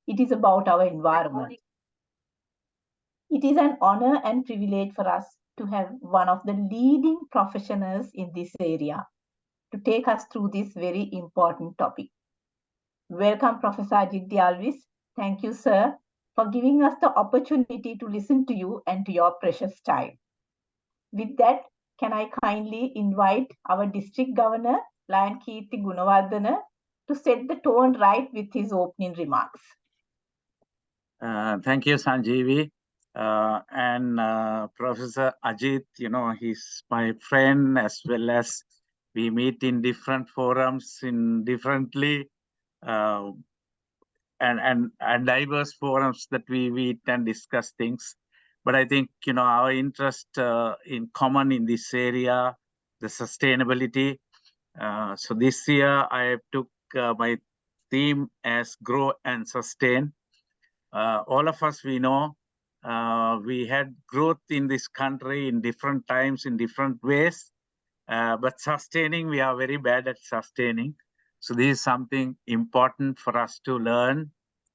It is about our environment. It is an honor and privilege for us to have one of the leading professionals in this area to take us through this very important topic. Welcome, Professor Ajith de Alwis. Thank you, sir, for giving us the opportunity to listen to you and to your precious time. With that, can I kindly invite our District Governor, Lion Kirti Gunawardena, to set the tone right with his opening remarks. Thank you, Sanjeevi. Professor Ajith, he's my friend, as well as we meet in different forums in differently and diverse forums that we meet and discuss things. But I think, our interest in common in this area, the sustainability. So this year I took my theme as grow and sustain. All of us, we know, we had growth in this country in different times, in different ways, but sustaining, we are very bad at sustaining. So this is something important for us to learn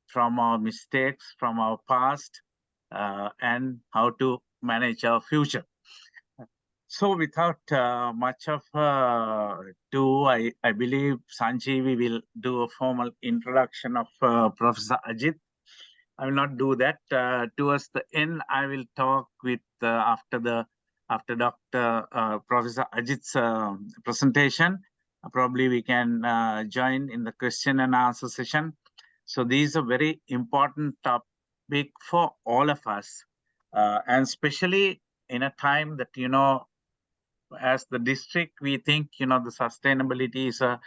from our mistakes, from our past, and how to manage our future. So without much of ado, I believe Sanjeevi will do a formal introduction of Professor Ajith. I will not do that. Towards the end, I will talk with after Dr. Professor Ajith's presentation. Probably we can join in the question and answer session. So these are very important topic for all of us, and especially in a time that as the district, we think the sustainability is a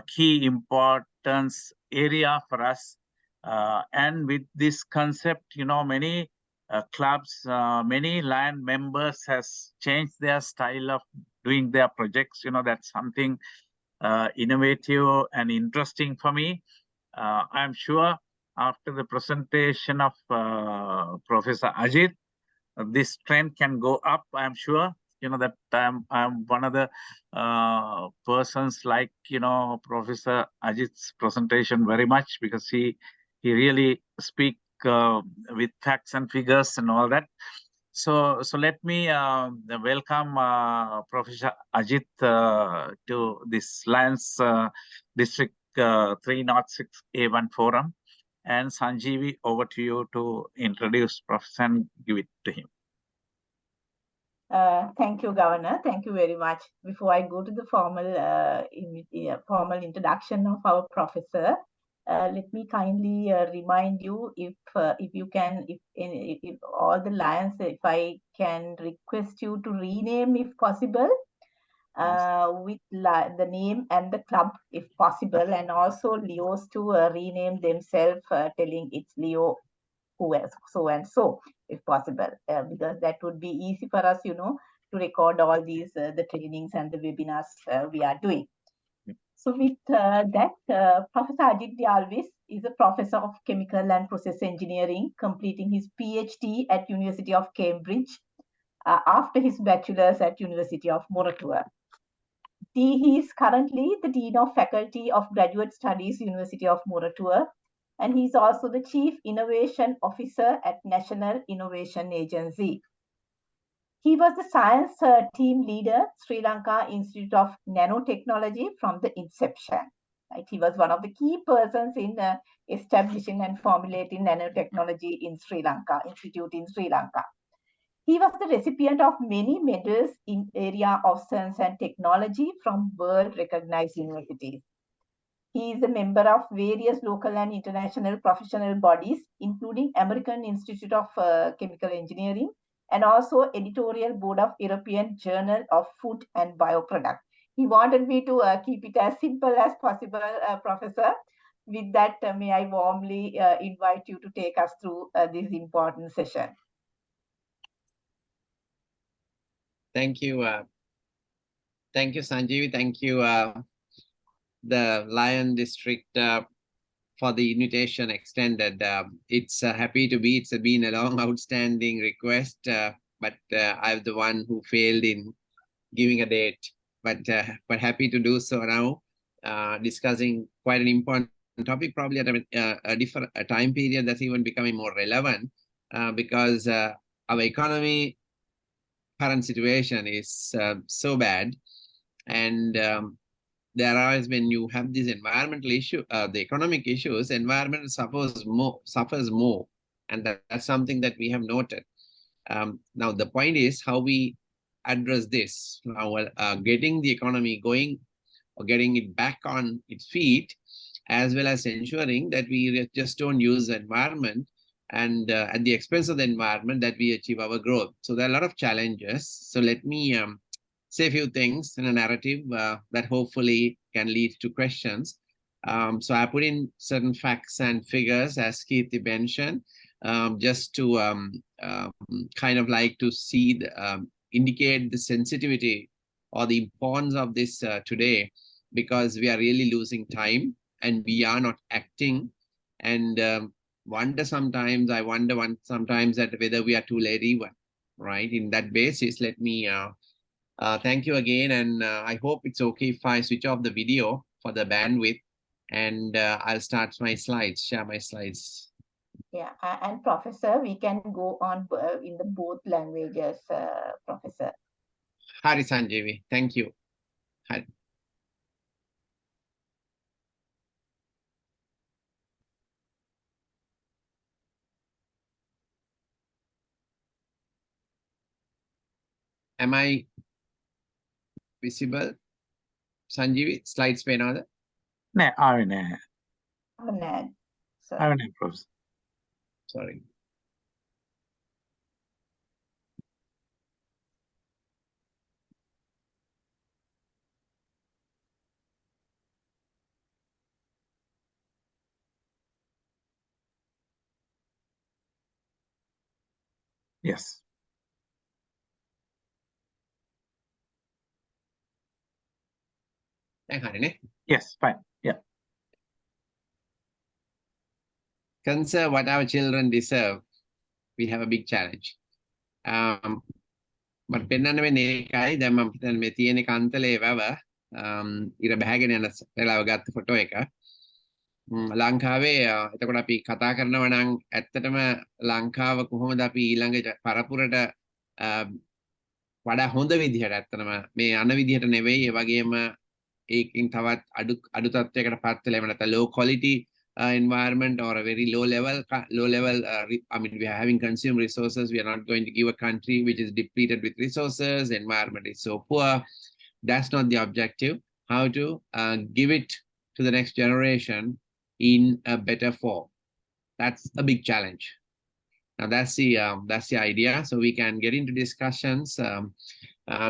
key importance area for us. And with this concept, many clubs, many land members has changed their style of doing their projects. That's something innovative and interesting for me. I'm sure after the presentation of Professor Ajith, this trend can go up. I'm sure that I'm one of the persons like Professor Ajith's presentation very much, because he really speak with facts and figures and all that. So let me welcome Professor Ajith to this Lions District 306 A1 Forum. And Sanjeevi, over to you to introduce Professor and give it to him. Thank you, Governor. Thank you very much. Before I go to the formal introduction of our professor, let me kindly remind you, if all the Lions, if I can request you to rename, if possible, with the name and the club, if possible, and also Leos to rename themselves, telling it's Leo who else, so and so, if possible, because that would be easy for us, to record all these, the trainings and the webinars we are doing. So with that, Professor Ajith de Alwis is a professor of chemical and process engineering, completing his PhD at University of Cambridge after his bachelor's at University of Moratuwa. He is currently the Dean of Faculty of Graduate Studies, University of Moratuwa, and he is also the Chief Innovation Officer at National Innovation Agency. He was the science team leader, Sri Lanka Institute of Nanotechnology, from the inception. Right? He was one of the key persons in establishing and formulating nanotechnology in Sri Lanka, institute in Sri Lanka. He was the recipient of many medals in area of science and technology from world-recognized universities. He is a member of various local and international professional bodies, including American Institute of Chemical Engineering, and also editorial board of European Journal of Food and Bioproduct. He wanted me to keep it as simple as possible, Professor. With that, may I warmly invite you to take us through this important session. Thank you. Thank you, Sanjeevi. Thank you, the Lion District, for the invitation extended. It's happy to be. It's been a long outstanding request, but I'm the one who failed in giving a date. But happy to do so now, discussing quite an important topic, probably at a different time period that's even becoming more relevant because our economy current situation is so bad. And there are, when you have these environmental issue, the economic issues, environment suffers more. And that's something that we have noted. Now, the point is how we address this. Now, getting the economy going or getting it back on its feet, as well as ensuring that we just don't use the environment and at the expense of the environment that we achieve our growth. So there are a lot of challenges. So let me say a few things in a narrative that hopefully can lead to questions. So I put in certain facts and figures, as Keith mentioned, just to kind of like to see, indicate the sensitivity or the importance of this today, because we are really losing time and we are not acting. And I wonder sometimes that whether we are too late even, right? In that basis, let me thank you again. And I hope it's okay if I switch off the video for the bandwidth, and I'll start my slides, share my slides. Yeah, and Professor, we can go on in the both languages, Professor. Hari Sanjeevi, thank you. Hari. Am I visible? Sanjeevi, slides peenada? Ne, avane. Avane, sir. Avane, Professor. Sorry. Yes. Yes, fine. Yeah. Conserve what our children deserve. We have a big challenge. But පෙන්වන්න වෙන්නේ ඒකයි. දැන් මම හිතන්නේ මේ තියෙන කන්තලේ වැව ඉර බහගෙන යන වෙලාව ගත්ත ෆොටෝ එක. ලංකාවේ එතකොට අපි කතා කරනවා නම් ඇත්තටම ලංකාව කොහොමද අපි ඊළඟ පරපුරට වඩා හොඳ විදිහට ඇත්තටම මේ අන විදිහට නෙවෙයි, ඒ වගේම ඒකින් තවත් අඩු තත්ත්වයකට පත් වෙලා එහෙම නැත්නම් low quality environment or a very low level I mean, we are having consumed resources. We are not going to give a country which is depleted with resources. Environment is so poor. That's not the objective. How to give it to the next generation in a better form. That's a big challenge. Now that's the idea. So we can get into discussions.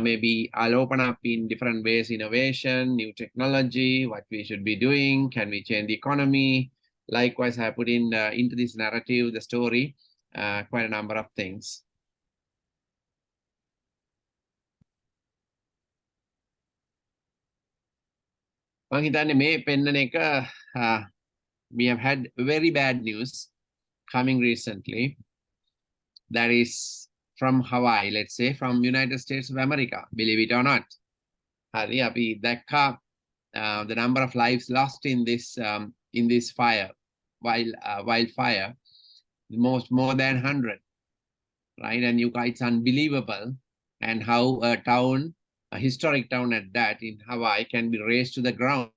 Maybe I'll open up in different ways: innovation, new technology, what we should be doing, can we change the economy? Likewise, I put in into this narrative, the story, quite a number of things. We have had very bad news coming recently. That is from Hawaii, let's say, from United States of America, believe it or not. The number of lives lost in this wildfire, more than 100, right? And it's unbelievable, and how a historic town at that in Hawaii, can be razed to the ground,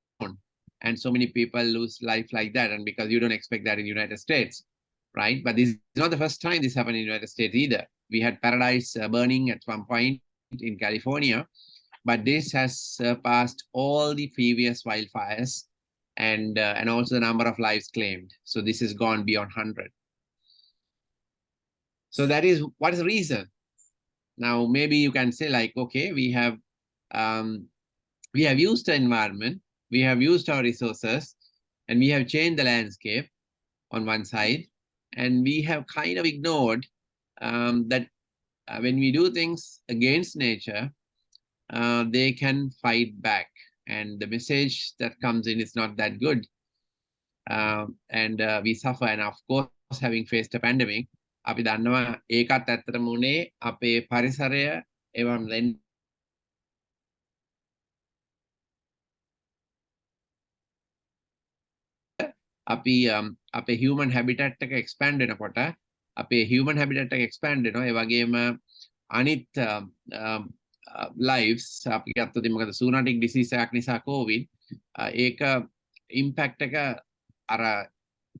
and so many people lose life like that. And because you don't expect that in the United States, right? But this is not the first time this happened in the United States either. We had Paradise burning at one point in California, but this has surpassed all the previous wildfires, and also the number of lives claimed. So this has gone beyond 100. So that is what is the reason. Now maybe you can say, like, okay, we have used the environment, we have used our resources, and we have changed the landscape on one side, and we have kind of ignored that when we do things against nature, they can fight back, and the message that comes in is not that good. And we suffer, and of course, having faced a pandemic, අපි දන්නවා ඒකත් ඇත්තටම උනේ අපේ පරිසරය එවම් අපි අපේ human habitat එක expand වෙනකොට අපේ human habitat එක expand වෙනවා. ඒ වගේම අනිත් lives අපි ගත්තොත් මොකද zoonotic disease එකක් නිසා COVID ඒක impact එක අර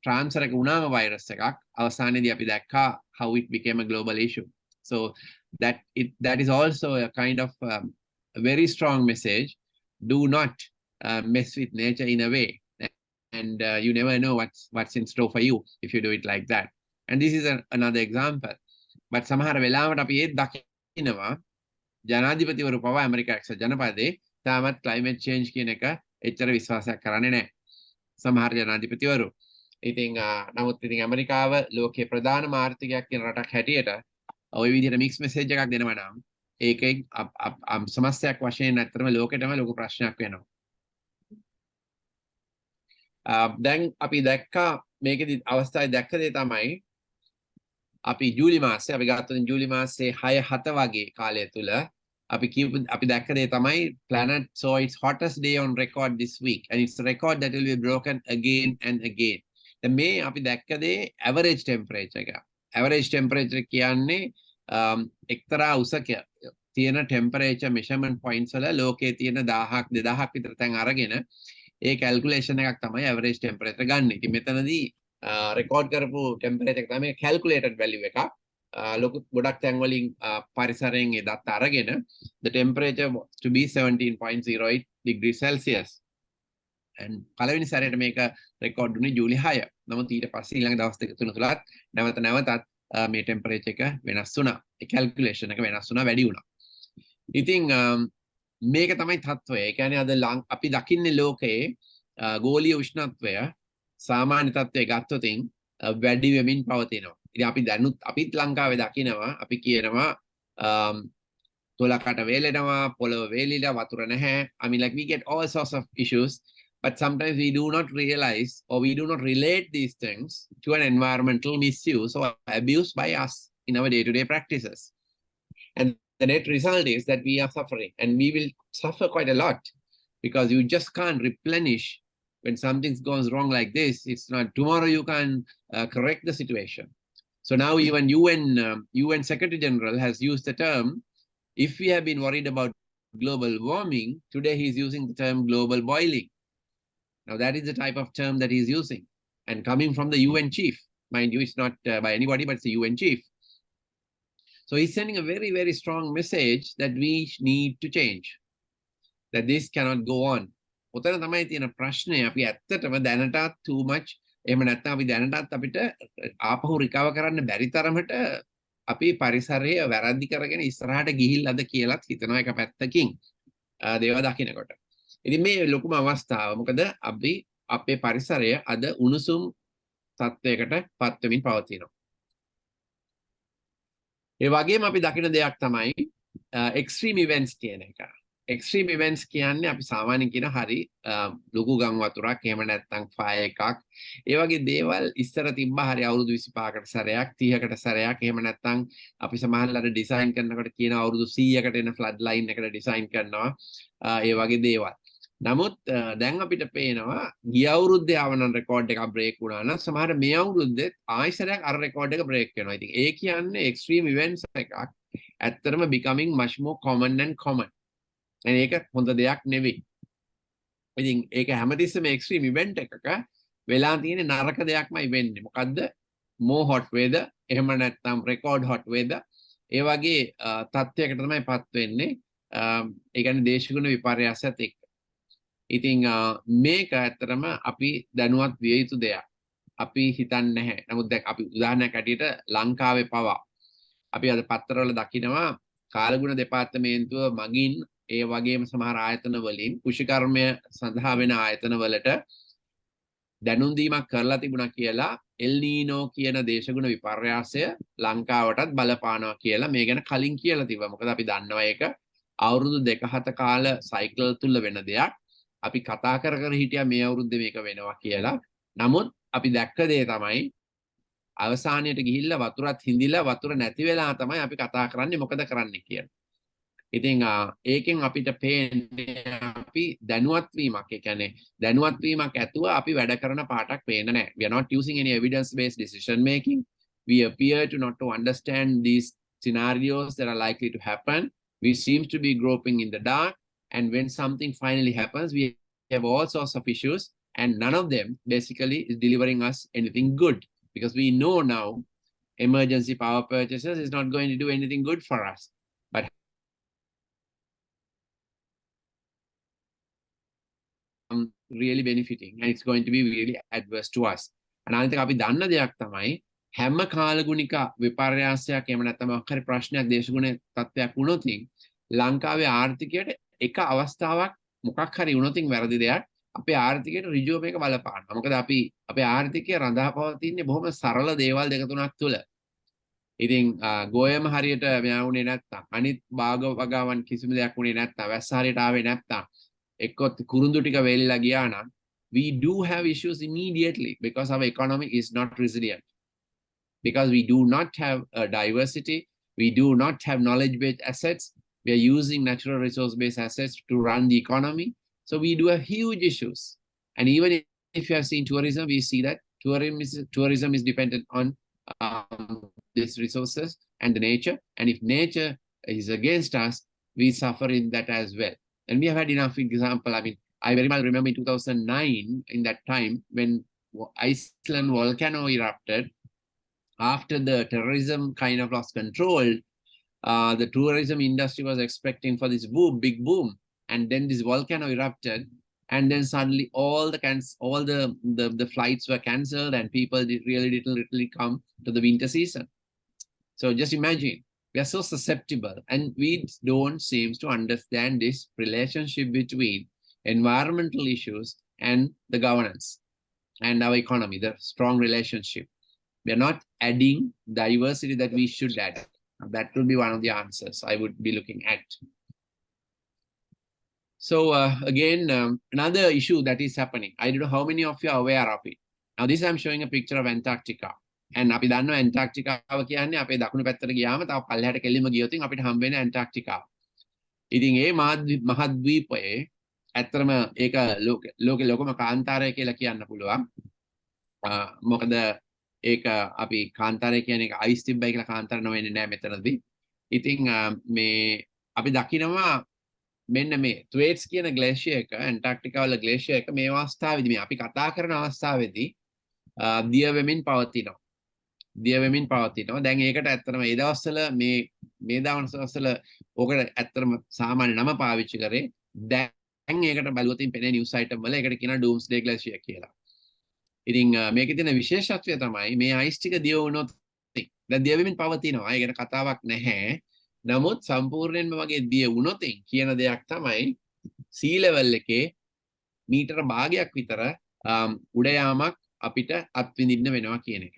transfer එක වුණාම virus එකක් අවසානයේදී අපි දැක්කා how it became a global issue. So that is also a kind of a very strong message. Do not mess with nature in a way, and you never know what's in store for you if you do it like that. And this is another example. But සමහර වෙලාවට අපි ඒත් දකිනවා ජනාධිපතිවරු පවා America එක්සත් ජනපදයේ තාමත් climate change කියන එක එච්චර විශ්වාසයක් කරන්නේ නැහැ. සමහර ජනාධිපතිවරු. ඉතින් නමුත් ඉතින් ඇමරිකාව ලෝකයේ ප්‍රධානම ආර්ථිකයක් කියන රටක් හැටියට ওই විදිහට මික්ස් මෙසේජ් එකක් දෙනවා නම් ඒකෙන් සමස්තයක් වශයෙන් ඇත්තටම ලෝකෙටම ලොකු ප්‍රශ්නයක් වෙනවා. දැන් අපි දැක්කා මේකෙදි අවස්ථාවේ දැක්ක දේ තමයි අපි ජූලි මාසේ අපි ගත්තොත් ජූලි මාසේ 6-7 වගේ කාලය තුල අපි දැක්ක දේ තමයි planet saw its hottest day on record this week and it's a record that will be broken again and again. දැන් මේ අපි දැක්ක දේ average temperature එක. average temperature කියන්නේ එක්තරා උසක තියෙන temperature measurement points වල ලෝකයේ තියෙන 1000ක් 2000ක් විතර තැන් අරගෙන ඒ calculation එකක් තමයි average temperature ගන්න. ඉතින් මෙතනදී record කරපු temperature එක තමයි calculated value එකක්. ලොකු ගොඩක් තැන් වලින් පරිසරයෙන් ඒ දත්ත අරගෙන the temperature to be 17.08 degrees Celsius. and පළවෙනි සැරේට මේක record වුණේ ජූලි 6. නමුත් ඊට පස්සේ ඊළඟ දවස් දෙක තුන තුලත් නැවතත් මේ temperature එක වෙනස් වුණා. ඒ calculation එක වෙනස් වුණා, වැඩි වුණා. ඉතින් මේක තමයි තත්ත්වය. ඒ කියන්නේ අද අපි දකින්නේ ලෝකයේ ගෝලීය උෂ්ණත්වය සාමාන්‍ය තත්ත්වයේ ගත්තොත් වැඩි වෙමින් පවතිනවා. ඉතින් අපි දැනුත් අපිත් ලංකාවේ දකිනවා අපි කියනවා තොලකට වේලෙනවා, පොළව වේලිලා, වතුර නැහැ. I mean like we get all sorts of issues, but sometimes we do not realize or we do not relate these things to an environmental misuse or abuse by us in our day-to-day practices. And the net result is that we are suffering, and we will suffer quite a lot because you just can't replenish when something goes wrong like this. It's not tomorrow you can correct the situation. So now even UN Secretary General has used the term, if we have been worried about global warming, today he's using the term global boiling. Now that is the type of term that he's using, and coming from the UN chief. Mind you, it's not by anybody, but it's the UN chief. So he's sending a very, very strong message that we need to change, that this cannot go on. ඔතන තමයි තියෙන ප්‍රශ්නේ. අපි ඇත්තටම දැනටත් too much එහෙම නැත්නම් අපි දැනටත් අපිට ආපහු රිකවර් කරන්න බැරි තරමට අපි පරිසරය වැරදි කරගෙන ඉස්සරහට ගිහිල්ලාද කියලාත් හිතනවා එක පැත්තකින් දේව දකින්නකොට. ඉතින් මේ ලොකුම අවස්ථාව. මොකද අපි අපේ පරිසරය අද උණුසුම් තත්වයකට පත් වෙමින් පවතිනවා. ඒ වගේම අපි දකින දෙයක් තමයි extreme events කියන එක. extreme events කියන්නේ අපි සාමාන්‍යයෙන් කියන හරි ලොකු ගම් වතුරක් එහෙම නැත්නම් ෆයර් එකක් ඒ වගේ දේවල් ඉස්සර තිබ්බා හරි අවුරුදු 25කට සැරයක් 30කට සැරයක් එහෙම නැත්නම් අපි සමහරවල්ලාට ඩිසයින් කරනකොට කියන අවුරුදු 100කට එන ෆ්ලඩ් ලයින් එකට ඩිසයින් කරනවා ඒ වගේ දේවල්. නමුත් දැන් අපිට පේනවා ගිය අවුරුද්දේ ආවනම් රෙකෝඩ් එකක් බ්‍රේක් වුණා නම් සමහර මේ අවුරුද්දේ ආයෙසරයක් අර රෙකෝඩ් එක බ්‍රේක් වෙනවා. ඉතින් ඒ කියන්නේ extreme events එකක් ඇත්තටම becoming much more common and common. ඒක හොඳ දෙයක් නෙවෙයි. ඉතින් ඒක හැමතිස්සෙම extreme event එකක වෙලා තියෙන නරක දෙයක්මයි වෙන්නේ. මොකද්ද? more hot weather එහෙම නැත්නම් record hot weather ඒ වගේ තත්ත්වයකට තමයිපත් වෙන්නේ. ඒ කියන්නේ දේශගුණ විපර්යාසات එක්ක. ඉතින් මේක ඇත්තටම අපි දැනුවත් විය යුතු දෙයක්. අපි හිතන්නේ නැහැ. නමුත් දැන් අපි උදාහරණයක් ඇටියට ලංකාවේ පවා අපි අද පත්තරවල දකිනවා කාලගුණ දෙපාර්තමේන්තුව මගින් ඒ වගේම සමහර ආයතන වලින් කුෂිකර්මය සඳහා වෙන ආයතන වලට දැනුම් දීමක් කරලා තිබුණා කියලා එල් නීනෝ කියන දේශගුණ විපර්යාසය ලංකාවටත් බලපානවා කියලා මේ ගැන කලින් කියලා තිබ්බා. මොකද අපි දන්නවා ඒක අවුරුදු 2-7 කාල සයිකල් තුල වෙන දෙයක්. අපි කතා කර හිටියා මේ අවුරුද්දේ මේක වෙනවා කියලා. නමුත් අපි දැක්ක දේ තමයි අවසානයට ගිහිල්ලා වතුරත් හිඳිලා වතුර නැති වෙලා තමයි අපි කතා කරන්නේ මොකද කරන්නේ කියලා. ඉතින් ඒකෙන් අපිට පේන්නේ අපි දැනුවත් වීමක් ඒ කියන්නේ දැනුවත් වීමක් ඇතුව අපි වැඩ කරන පාටක් පේන්නේ නැහැ. We are not using any evidence based decision making. We appear to not to understand these scenarios that are likely to happen. We seem to be groping in the dark, and when something finally happens, we have all sorts of issues, and none of them basically is delivering us anything good, because we know now emergency power purchases is not going to do anything good for us. But really benefiting, and it's going to be really adverse to us. අනාගතේ අපි දන්න දෙයක් තමයි හැම කාලගුණික විපර්යාසයක් එහෙම නැත්නම් මොකක් හරි ප්‍රශ්නයක් දේශගුණ තත්ත්වයක් වුණොත් ලංකාවේ ආර්ථිකයට එක අවස්ථාවක් මොකක් හරි වුණොත් වැරදි දෙයක් අපේ ආර්ථිකයට ඍජුව මේක බලපානවා. මොකද අපි අපේ ආර්ථිකය රඳා පවතින්නේ බොහොම සරල දේවල් දෙක තුනක් තුල. ඉතින් ගෝයම හරියට මෙයාුනේ නැත්තම් අනිත් භාග වගාවන් කිසිම දෙයක් උනේ නැත්තම් වැස්ස හරියට ආවේ නැත්තම් එක්කොත් කුරුඳු ටික වෙලිලා ගියා නම් we do have issues immediately because our economy is not resilient, because we do not have a diversity, we do not have knowledge based assets, we are using natural resource based assets to run the economy. So we do have huge issues. And even if you have seen tourism, we see that tourism is dependent on these resources and the nature, and if nature is against us, we suffer in that as well. And we have had enough example. I mean, I very well remember in 2009, in that time when Iceland volcano erupted, after the terrorism kind of lost control, the tourism industry was expecting for this boom, big boom, and then this volcano erupted, and then suddenly all the flights were cancelled, and people literally come to the winter season. So just imagine, we are so susceptible, and we don't seem to understand this relationship between environmental issues and the governance and our economy, the strong relationship. We are not adding diversity that we should add. That will be one of the answers I would be looking at. So again, another issue that is happening. I don't know how many of you are aware of it. Now this I'm showing a picture of Antarctica. And අපි දන්නවා ඇන්ටාර්ක්ටිකාව කියන්නේ අපේ දකුණු පැත්තට ගියාම තව පල්ලෙහාට කෙලින්ම ගියොත් අපිට හම්බ වෙන ඇන්ටාර්ක්ටිකාව. ඉතින් ඒ මහද්වීපයේ ඇත්තටම ඒක ලෝකේ ලොකම කාන්තාරය කියලා කියන්න පුළුවන්. මොකද ඒක අපි කාන්තාරය කියන්නේ ඒක අයිස් තිබ්බයි කියලා කාන්තාර නොවෙන්නේ නැහැ මෙතනදී. ඉතින් මේ අපි දකිනවා මෙන්න මේ ට්වේට්ස් කියන ග්ලේෂියර් එක ඇන්ටාර්ක්ටිකා වල ග්ලේෂියර් එක මේ අවස්ථාවේදී මේ අපි කතා කරන අවස්ථාවේදී දිය වෙමින් පවතිනවා. දැන් ඒකට ඇත්තටම ඒ දවස්වල මේ දවස්වල ඕකට ඇත්තටම සාමාන්‍ය නම පාවිච්චි කරේ. දැන් ඒකට බලුවොත් පෙනේ නිවුස් අයිටම් වල ඒකට කියනවා ඩූම්ස්ඩේ ග්ලේෂියර් කියලා. ඉතින් මේකේ තියෙන විශේෂත්වය තමයි මේ අයිස් ටික දිය වුණොත් දැන් දිය වෙමින් පවතිනවා. ඒකට කතාවක් නැහැ. නමුත් සම්පූර්ණයෙන්ම වගේ දිය වුණොත් කියන දෙයක් තමයි sea level එකේ මීටර භාගයක් විතර උඩ යාමක් අපිට අත්විඳින්න වෙනවා කියන එක.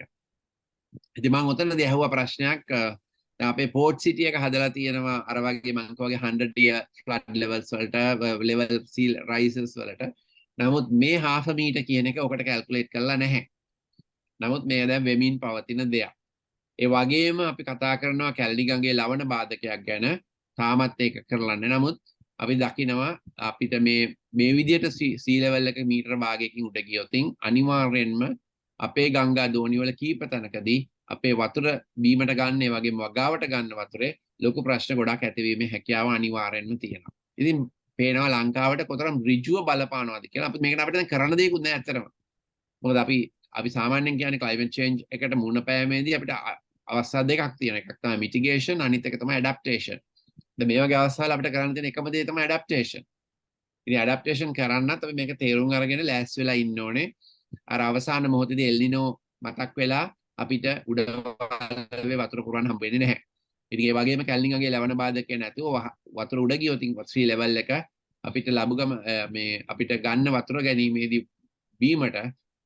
ඉතින් මම ඔතනදී අහුවා ප්‍රශ්නයක් දැන් අපේ පෝට් සිටි එක හදලා තියෙනවා අර වගේ මම කවගේ 100 year flood levels වලට level sea rises වලට. නමුත් මේ half a meter කියන එක ඔකට calculate කරලා නැහැ. නමුත් මේ දැන් වෙමින් පවතින දෙයක්. ඒ වගේම අපි කතා කරනවා කැලණි ගඟේ ලවණ බාධකයක් ගැන. තාමත් ඒක කරලා නැහැ. නමුත් අපි දකිනවා අපිට මේ විදිහට sea level එක මීටර භාගයකින් උඩ ගියොත් අනිවාර්යෙන්ම අපේ ගංගා දෝණි වල කීප තැනකදී අපේ වතුර බීමට ගන්න ඒ වගේම වගාවට ගන්න වතුරේ ලොකු ප්‍රශ්න ගොඩක් ඇතිවීමේ හැකියාව අනිවාර්යෙන්ම තියෙනවා. ඉතින් පේනවා ලංකාවට කොතරම් ඍජුව බලපානවාද කියලා. මේකට අපිට දැන් කරන්න දෙයක්වත් නැහැ ඇත්තටම. මොකද අපි සාමාන්‍යයෙන් කියන්නේ climate change එකට මුහුණ පෑමේදී අපිට අවස්ථා දෙකක් තියෙනවා. එකක් තමයි mitigation, අනිත් එක තමයි adaptation. දැන් මේ වගේ අවස්ථාවල අපිට කරන්න තියෙන එකම දේ තමයි adaptation. ඉතින් adaptation කරන්නත් අපි මේක තේරුම් අරගෙන ලෑස්ති වෙලා ඉන්න ඕනේ. අර අවසාන මොහොතේදී එල් නිනෝ මතක් වෙලා අපිට උඩ වතුර පුරවන්න හම්බ වෙන්නේ නැහැ. ඉතින් ඒ වගේම කැලණි ගඟේ ලවණ බාධකේ නැතුව වතුර උඩ ගියොත් sea level එක අපිට ලැබුගම මේ අපිට ගන්න වතුර ගැනීමේදී බීමට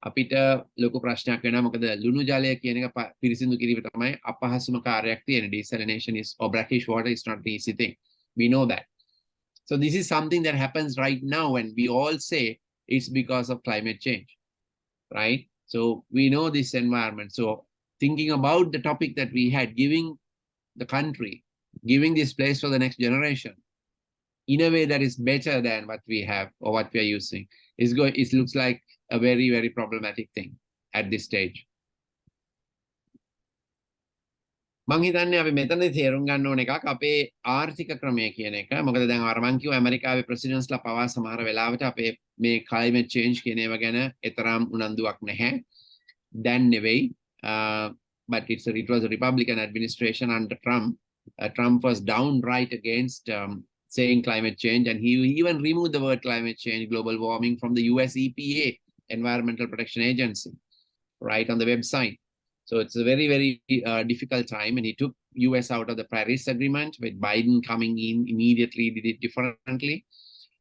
අපිට ලොකු ප්‍රශ්නයක් වෙනවා. මොකද ලුණු ජලය කියන එක පිරිසිදු කිරීම තමයි අපහසුම කාර්යයක් තියෙන. Desalination is or brackish water is not an easy thing. We know that. So this is something that happens right now when we all say it's because of climate change, right? So we know this environment. So thinking about the topic that we had, giving the country, giving this place for the next generation, in a way that is better than what we have or what we are using. It looks like a very, very problematic thing at this stage. මං හිතන්නේ අපි මෙතනදී තේරුම් ගන්න ඕන එකක් අපේ ආර්ථික ක්‍රමය කියන එක. මොකද දැන් අර මං කිව්වා ඇමරිකාවේ ප්‍රෙසිඩන්ට්ස්ලා පවා සමහර වෙලාවට අපේ මේ climate change කියන ඒවා ගැන එතරම් උනන්දුවක් නැහැ. දැන් නෙවෙයි. But it was a Republican administration under Trump. Trump was downright against saying climate change, and he even removed the word climate change, global warming from the US EPA, Environmental Protection Agency, right on the website. So it's a very, very difficult time, and he took US out of the Paris Agreement, with Biden coming in immediately, did it differently.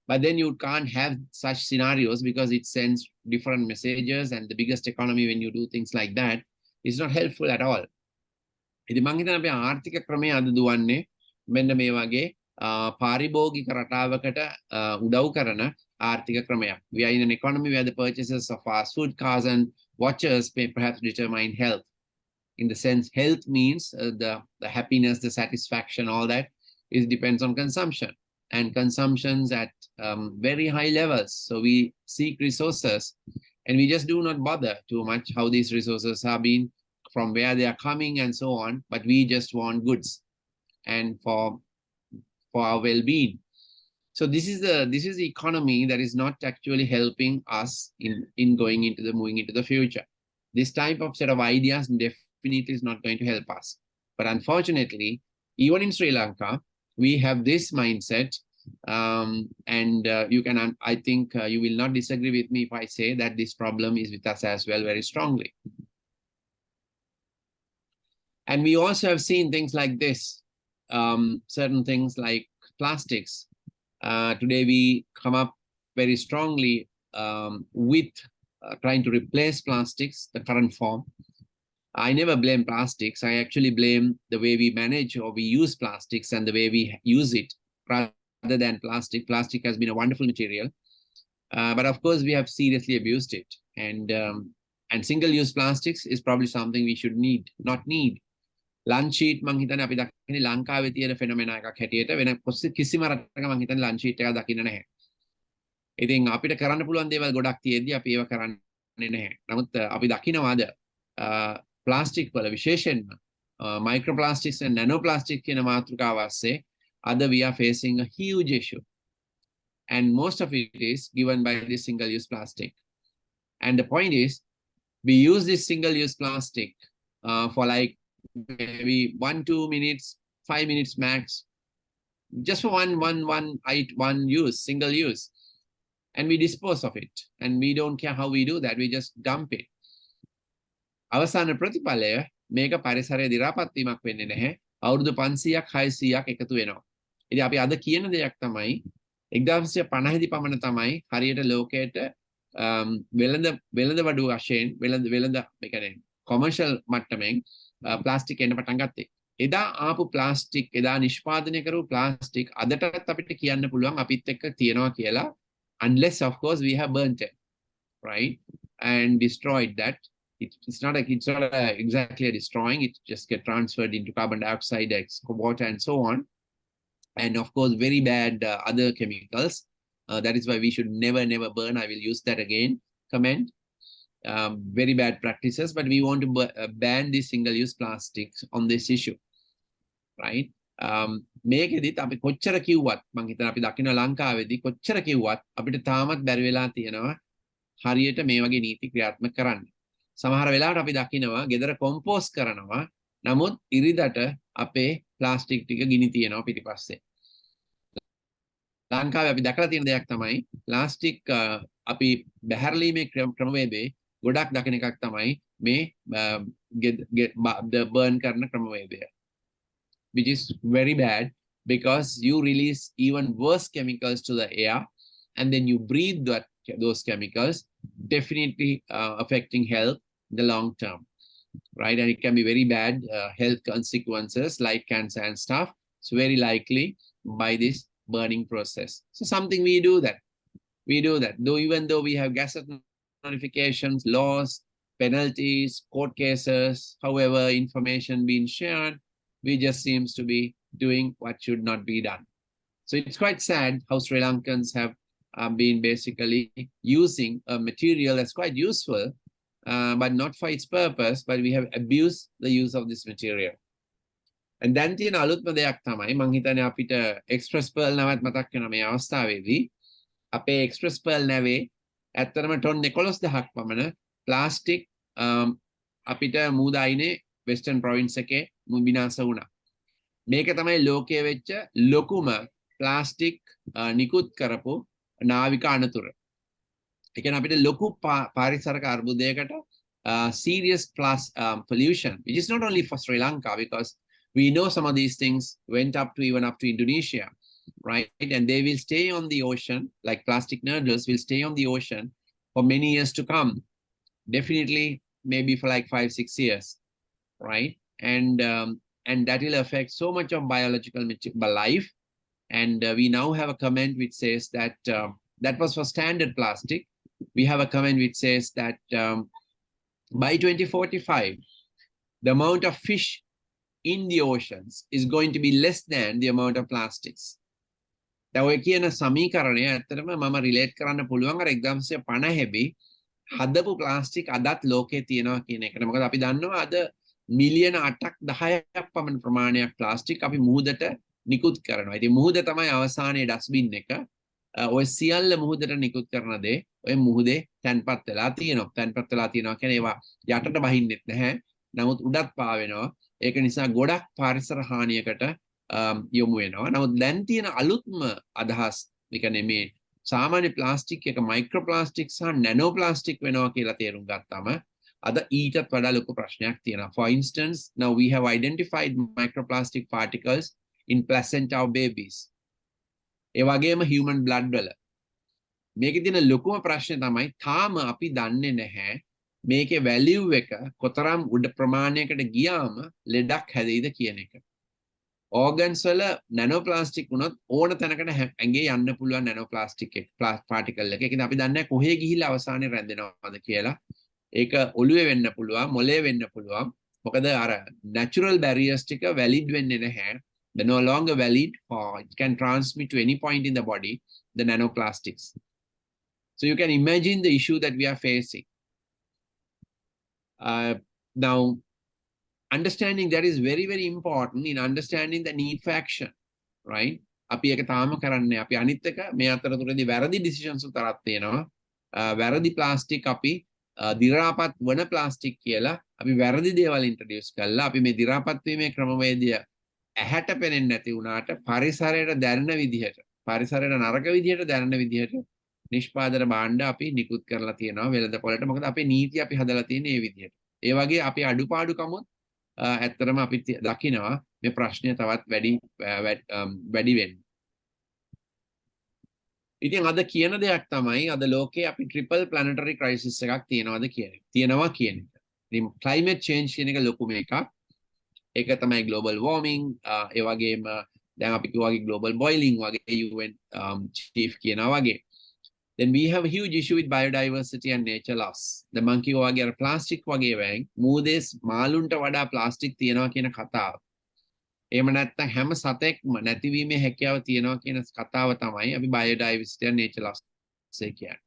But then you can't have such scenarios because it sends different messages, and the biggest economy, when you do things like that, is not helpful at all. ඉතින් මං හිතන්නේ අපේ ආර්ථික ක්‍රමය අද දුවන්නේ මෙන්න මේ වගේ පාරිභෝගික රටාවකට උදව් කරන ආර්ථික ක්‍රමයක්. We are in an economy where the purchases of fast food, cars and watches may perhaps determine health. In the sense, health means the happiness, the satisfaction, all that depends on consumption, and consumptions at very high levels. So we seek resources, and we just do not bother too much how these resources are being, from where they are coming and so on, but we just want goods and for our well-being. So this is the economy that is not actually helping us in moving into the future. This type of set of ideas definitely is not going to help us. But unfortunately, even in Sri Lanka, we have this mindset, and I think you will not disagree with me if I say that this problem is with us as well very strongly. And we also have seen things like this, certain things like plastics. Today we come up very strongly with trying to replace plastics, the current form. I never blame plastics. I actually blame the way we manage or we use plastics and the way we use it rather than plastic. Plastic has been a wonderful material, but of course we have seriously abused it. And single-use plastics is probably something we should not need. Lunch sheet මං හිතන්නේ අපි දකින්නේ ලංකාවේ තියෙන ෆෙනොමෙනා එකක් හැටියට වෙන කිසිම රටක මං හිතන්නේ lunch sheet එකක් දකින්න නැහැ. ඉතින් අපිට කරන්න පුළුවන් දේවල් ගොඩක් තියෙද්දි අපි ඒව කරන්නේ නැහැ. නමුත් අපි දකින්නවාද ප්ලාස්ටික් වල විශේෂයෙන්ම microplastics and nanoplastics කියන මාතෘකාව ASCII අද we are facing a huge issue. And most of it is given by this single-use plastic. And the point is, we use this single-use plastic for like maybe 1-2 minutes, 5 minutes max, just for one use, single use, and we dispose of it, and we don't care how we do that, we just dump it. අවසාන ප්‍රතිඵලය මේක පරිසරයේ දි รา පත් වීමක් වෙන්නේ නැහැ. අවුරුදු 500ක් 600ක් එකතු වෙනවා. ඉතින් අපි අද කියන දෙයක් තමයි 1950 දී පමණ තමයි හරියට ලෝකයට වෙළඳ වඩු වශයෙන් වෙළඳ ඒ කියන්නේ කොමර්ෂල් මට්ටමින් ප්ලාස්ටික් එන්න පටන් ගත්තේ. එදා ආපු ප්ලාස්ටික්, එදා නිෂ්පාදනය කරපු ප්ලාස්ටික් අදටත් අපිට කියන්න පුළුවන් අපිත් එක්ක තියෙනවා කියලා, unless of course we have burnt it, right, and destroyed that. It's not exactly a destroying, it just get transferred into carbon dioxide, water and so on, and of course very bad other chemicals. That is why we should never burn. I will use that again comment. Very bad practices, but we want to ban the single-use plastics on this issue, right? මේකෙදිත් අපි කොච්චර කිව්වත් මම හිතනවා අපි දකින්න ලංකාවේදී කොච්චර කිව්වත් අපිට තාමත් බැරි වෙලා තියෙනවා හරියට මේ වගේ නීති ක්‍රියාත්මක කරන්න. සමහර වෙලාවට අපි දකිනවා ගෙදර කොම්පෝස්ට් කරනවා, නමුත් ඉරිදට අපේ ප්ලාස්ටික් ටික ගිනි තියනවා පිටිපස්සේ. ලංකාවේ අපි දැකලා තියෙන දෙයක් තමයි ප්ලාස්ටික් අපි බැහැරලීමේ ක්‍රමවේදේ ගොඩක් දකින එකක් තමයි මේ burn කරන ක්‍රමවේදය, which is very bad because you release even worse chemicals to the air, and then you breathe those chemicals, definitely affecting health in the long term, right? And it can be very bad health consequences like cancer and stuff. It's very likely by this burning process. So something we do that, though even though we have gazette notifications, laws, penalties, court cases, however information being shared, we just seems to be doing what should not be done. So it's quite sad how Sri Lankans have been basically using a material that's quite useful, but not for its purpose, but we have abused the use of this material. And දැන් තියෙන අලුත්ම දෙයක් තමයි මං හිතන්නේ අපිට express pearl නමත් මතක් වෙන මේ අවස්ථාවේදී අපේ එක්ස්ප්‍රස් පර්ල් නැවේ ඇත්තටම ටොන් 11,000ක් පමණ ප්ලාස්ටික් අපිට මූදායිනේ වෙස්ටර්න් ප්‍රොවින්ස් එකේ විනාශ වුණා. මේක තමයි ලෝකයේ වෙච්ච ලොකුම ප්ලාස්ටික් නිකුත් කරපු නාවික අනතුර. ඒ කියන්නේ අපිට ලොකු පාරිසරික අර්බුදයකට serious pollution, which is not only for Sri Lanka, because we know some of these things went up to even up to Indonesia, right? And they will stay on the ocean, like plastic nurdles will stay on the ocean for many years to come. Definitely, maybe for like 5-6 years, right? And that will affect so much of biological life. And we now have a comment which says that that was for standard plastic. We have a comment which says that by 2045, the amount of fish in the oceans is going to be less than the amount of plastics. දැන් ඔය කියන සමීකරණය ඇත්තටම මම relate කරන්න පුළුවන් අර 1950 හදපු plastic අදත් ලෝකේ තියෙනවා කියන එකට. මොකද අපි දන්නවා අද මිලියන 8ක් 10ක් පමණ ප්‍රමාණයක් ප්ලාස්ටික් අපි මුහුදට නිකුත් කරනවා. ඉතින් මුහුද තමයි අවසානයේ ඩස්බින් එක. ඔය සියල්ල මුහුදට නිකුත් කරන දේ ඔය මුහුදේ තැන්පත් වෙලා තියෙනවා. තැන්පත් වෙලා තියෙනවා කියන්නේ ඒවා යටට බහින්නෙත් නැහැ. නමුත් උඩත් පාවෙනවා. ඒක නිසා ගොඩක් පාරිසර හානියකට යොමු වෙනවා. නමුත් දැන් තියෙන අලුත්ම අදහස් ඒ කියන්නේ මේ සාමාන්‍ය ප්ලාස්ටික් එක මයික්‍රෝ ප්ලාස්ටික් සහ නැනෝ ප්ලාස්ටික් වෙනවා කියලා තේරුම් ගත්තාම අද ඊටත් වඩා ලොකු ප්‍රශ්නයක් තියෙනවා. For instance, now we have identified microplastic particles in placenta of babies. ඒ වගේම human blood වල. මේකේ තියෙන ලොකුම ප්‍රශ්නේ තමයි තාම අපි දන්නේ නැහැ මේකේ වැලියු එක කොතරම් උඩ ප්‍රමාණයකට ගියාම ලෙඩක් හැදෙයිද කියන එක. organs වල නැනෝ ප්ලාස්ටික් වුණොත් ඕන තැනකට ඇඟේ යන්න පුළුවන් නැනෝ ප්ලාස්ටික් එක පාටිකල් එක. ඒකද අපි දන්නේ කොහේ ගිහිල්ලා අවසානයේ රැඳෙනවද කියලා. ඒක ඔළුවේ වෙන්න පුළුවන්, මොලේ වෙන්න පුළුවන්. මොකද අර natural barriers ටික valid වෙන්නේ නැහැ. They're no longer valid, or it can transmit to any point in the body, the nanoplastics. So you can imagine the issue that we are facing. Now, understanding that is very, very important in understanding the need for action, right? අපි ඒක තාම කරන්නේ අපි අනිත් එක මේ අතරතුරදී වැරදි decisions උතරක් තියෙනවා. වැරදි ප්ලාස්ටික් අපි දි รา පත් වන ප්ලාස්ටික් කියලා අපි වැරදි දේවල් ඉන්ට්‍රොඩියුස් කළා. අපි මේ දි รา පත් වීමේ ක්‍රමවේදය ඇහැට පෙනෙන්නේ නැති වුණාට පරිසරයට දැනෙන විදිහට, පරිසරයට නරක විදිහට දැනෙන විදිහට නිෂ්පාදන භාණ්ඩ අපි නිකුත් කරලා තියෙනවා වෙළඳපොළට. මොකද අපේ නීති අපි හදලා තියෙන්නේ මේ විදිහට. ඒ වගේ අපි අඩුපාඩුකමත් ඇත්තටම අපි දකිනවා මේ ප්‍රශ්නය තවත් වැඩි වෙන්න. ඉතින් අද කියන දෙයක් තමයි අද ලෝකේ අපි ට්‍රිපල් ප්ලැනටරි ක්‍රයිසිස් එකක් තියෙනවා කියන එක. ඉතින් ක්ලයිමේට් චේන්ජ් කියන එක ලොකුම එකක්. ඒක තමයි ග්ලෝබල් වෝර්මින්, ඒ වගේම දැන් අපි කිව්වාගේ ග්ලෝබල් බොයිලිං වගේ UN චීෆ් කියනවා වගේ. Then we have a huge issue with biodiversity and nature loss. The monkey වගේ අර ප්ලාස්ටික් වගේ වෑන් මූදේස් මාළුන්ට වඩා ප්ලාස්ටික් තියෙනවා කියන කතාව. එහෙම නැත්නම් හැම සතෙක්ම නැතිවීමේ හැකියාව තියෙනවා කියන කතාව තමයි අපි biodiversity and nature loss කියන්නේ.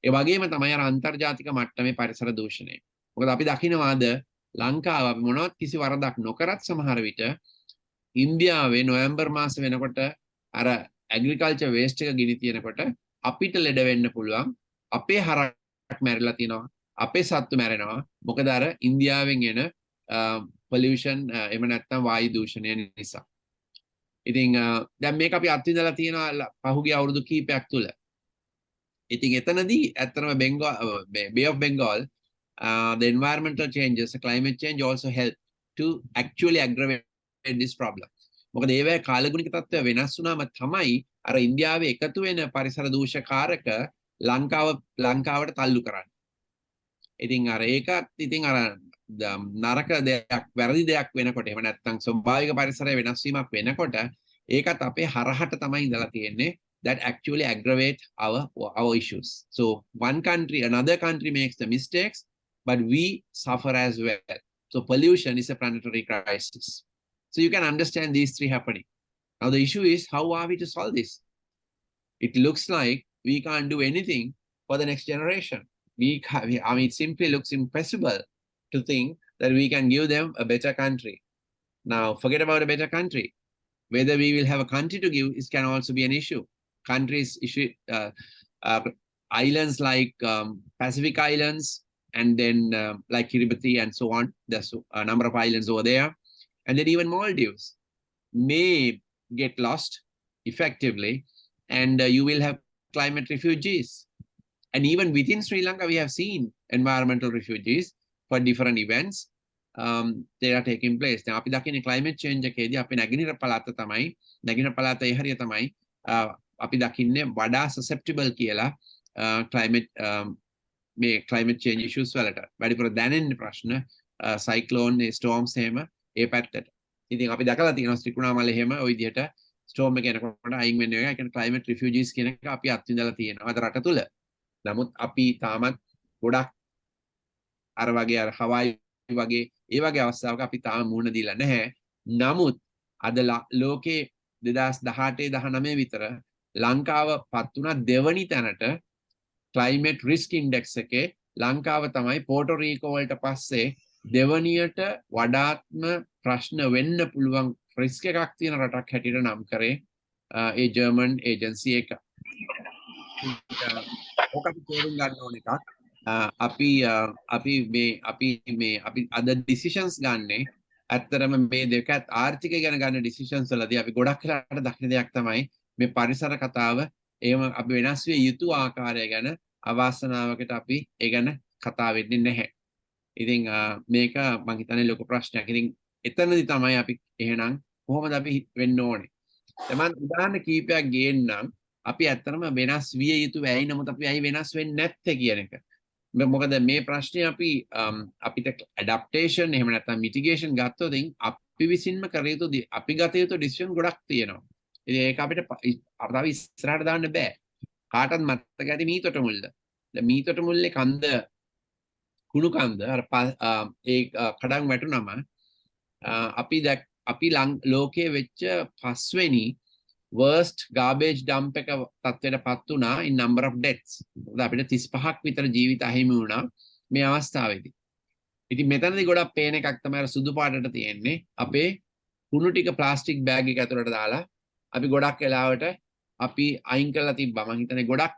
ඒ වගේම තමයි අර අන්තර්ජාතික මට්ටමේ පරිසර දූෂණය. මොකද අපි දකිනවාද ලංකාව අපි මොනවත් කිසි වරදක් නොකරත් සමහර විට ඉන්දියාවේ නොවැම්බර් මාස වෙනකොට අර ඇග්‍රිකල්චර් වේස්ට් එක ගිනි තියනකොට අපිට ලෙඩ වෙන්න පුළුවන්. අපේ හරක් මැරිලා තිනවා. අපේ සත්තු මැරෙනවා. මොකද අර ඉන්දියාවෙන් එන pollution එහෙම නැත්නම් වායු දූෂණය නිසා. ඉතින් දැන් මේක අපි අත්විඳලා තියෙනවා පහුගිය අවුරුදු කිහිපයක් තුල. ඉතින් එතනදී ඇත්තටම Bay of Bengal, the environmental changes, the climate change also help to actually aggravate this problem. මොකද ඒවැ කාලගුණික තත්ත්වය වෙනස් වුණාම තමයි අර ඉන්දියාවේ එකතු වෙන පරිසර දූෂකාරක ලංකාවට තල්ලු කරන්නේ. ඉතින් අර ඒකත් ඉතින් අර නරක දෙයක් වැරදි දෙයක් වෙනකොට එහෙම නැත්නම් ස්වභාවික පරිසරය වෙනස් වීමක් වෙනකොට ඒකත් අපේ හරහට තමයි ඉඳලා තියෙන්නේ. That actually aggravate our issues. So another country makes the mistakes, but we suffer as well. So pollution is a planetary crisis. So you can understand these three happening. Now the issue is, how are we to solve this? It looks like we can't do anything for the next generation. I mean, it simply looks impossible to think that we can give them a better country. Now, forget about a better country. Whether we will have a country to give is can also be an issue. Countries issue, islands like Pacific Islands, and then like Kiribati and so on. There's a number of islands over there. And then even Maldives may get lost effectively, and you will have climate refugees. And even within Sri Lanka, we have seen environmental refugees for different events. They are taking place. Now, අපි දකින්නේ climate change එකේදී අපි නැගෙනහිර පළාත තමයි, නැගෙනහිර පළාත ඒ හරිය තමයි අපි දකින්නේ වඩා susceptible කියලා climate change issues වලට. වැඩිපුර දැනෙන ප්‍රශ්න cyclone, storms එහෙම ඒ පැත්තට. ඉතින් අපි දැකලා තියෙනවා ත්‍රිකුණාමලේ එහෙම ওই විදිහට storm එක එනකොට අයින් වෙන එක. ඒ කියන්නේ climate refugees කියන එක අපි අත්විඳලා තියෙනවා අද රට තුල. නමුත් අපි තාමත් ගොඩක් අර වගේ අර හවායි වගේ ඒ වගේ අවස්ථාවක අපි තාම මුහුණ දීලා නැහැ. නමුත් අද ලෝකේ 2018-19 විතර ලංකාව පත් වුණා දෙවනි තැනට climate risk index එකේ. ලංකාව තමයි පෝටෝ රීකෝ වලට පස්සේ දෙවනියට වඩාත්ම ප්‍රශ්න වෙන්න පුළුවන් රිස්ක් එකක් තියෙන රටක් හැටියට නම් කරේ ඒ ජර්මන් ඒජන්සි එක. ඕක අපි තේරුම් ගන්න ඕන එකක්. අපි අද decisions ගන්නෙ ඇත්තරම මේ දෙකත් ආර්ථිකය ගැන ගන්න decisions වලදී අපි ගොඩක් වෙලාවට දකින දෙයක් තමයි මේ පරිසර කතාව. එහෙම අපි වෙනස් විය යුතු ආකාරය ගැන අවාසනාවකට අපි ඒ ගැන කතා වෙන්නේ නැහැ. ඉතින් මේක මම හිතන්නේ ලොකු ප්‍රශ්නයක්. ඉතින් එතනදී තමයි අපි එහෙනම් කොහොමද අපි වෙන්න ඕනේ. මම උදාහරණ කීපයක් ගේන්නම්. අපි ඇත්තටම වෙනස් විය යුතු වෙයි, නමුත් අපි ඇයි වෙනස් වෙන්නේ නැත්තේ කියන එක. මොකද මේ ප්‍රශ්නේ අපිට ඇඩැප්ටේෂන් එහෙම නැත්නම් මිටිගේෂන් ගත්තොත් අපි විසින්ම කර යුතු අපි ගත යුතු ඩිසිෂන් ගොඩක් තියෙනවා. ඉතින් ඒක අපිට තව ඉස්සරහට දාන්න බෑ. කාටවත් මතක ඇති මීතොට මුල්ල. දැන් මීතොට මුල්ලේ කන්ද කුණු කන්ද අර ඒ කඩන් වැටුනම අපි ලෝකයේ වෙච්ච පස්වෙනි worst garbage dump එක තත්ත්වයටපත් වුණා in number of deaths. මොකද අපිට 35ක් විතර ජීවිත අහිමි වුණා මේ අවස්ථාවේදී. ඉතින් මෙතනදී ගොඩක් පේන එකක් තමයි අර සුදු පාටට තියෙන්නේ. අපේ කුණු ටික ප්ලාස්ටික් බෑග් එක ඇතුළට දාලා අපි ගොඩක් වෙලාවට අපි අයින් කරලා තිබ්බා. මම හිතන්නේ ගොඩක්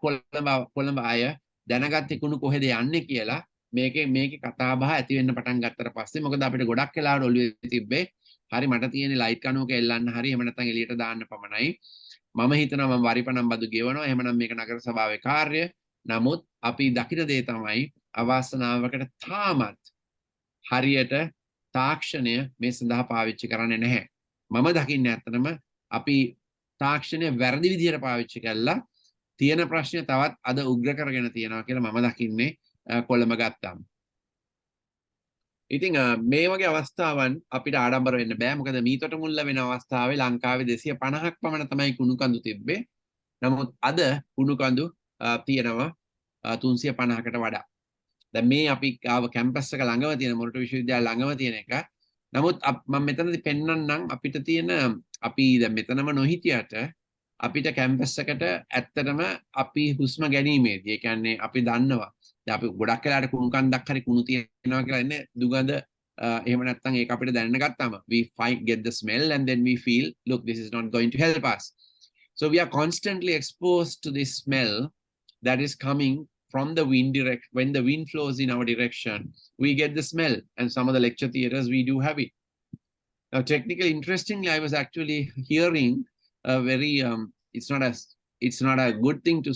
කොළඹ අය දැනගත්තේ කුණු කොහෙද යන්නේ කියලා. මේකේ කතා බහ ඇති වෙන්න පටන් ගත්තට පස්සේ මොකද අපිට ගොඩක් වෙලාවට ඔළුවේ තිබ්බේ හරි මට තියෙන ලයිට් කණුවක එල්ලන්න හරි එහෙම නැත්නම් එළියට දාන්න පමණයි. මම හිතනවා මම වරිපණම් බදු ගෙවනවා. එහෙමනම් මේක නගර සභාවේ කාර්ය. නමුත් අපි දකින දේ තමයි අවාසනාවකට තාමත් හරියට තාක්ෂණය මේ සඳහා පාවිච්චි කරන්නේ නැහැ. මම දකින්නේ ඇත්තටම අපි තාක්ෂණය වැරදි විදිහට පාවිච්චි කළා. තියෙන ප්‍රශ්නේ තවත් අද උග්‍ර කරගෙන තියෙනවා කියලා මම දකින්නේ කොළඹ ගත්තාම. ඉතින් මේ වගේ අවස්ථාවන් අපිට ආඩම්බර වෙන්න බෑ. මොකද මීතොට මුල්ල වෙන අවස්ථාවේ ලංකාවේ 250ක් පමණ තමයි කුණු කඳු තිබ්බේ. නමුත් අද කුණු කඳු තියෙනවා 350කට වඩා. දැන් මේ අපි ආව කැම්පස් එක ළඟම තියෙන මොරටු විශ්වවිද්‍යාල ළඟම තියෙන එක. නමුත් මම මෙතනදී පෙන්වන්නම් අපිට තියෙන අපි දැන් මෙතනම නොහිටියට අපිට කැම්පස් එකට ඇත්තටම අපි හුස්ම ගැනීමේදී ඒ කියන්නේ අපි දන්නවා දැන් අපි ගොඩක් වෙලාට කුණු කන්දක් හරි කුණු තියෙනවා කියලා ඉන්නේ දුගඳ එහෙම නැත්නම් ඒක අපිට දැනන ගත්තාම we get the smell and then we feel look this is not going to help us. So we are constantly exposed to this smell that is coming from the wind direct. When the wind flows in our direction we get the smell, and some of the lecture theaters we do have it. Now technically interestingly I was actually hearing a very it's not a good thing to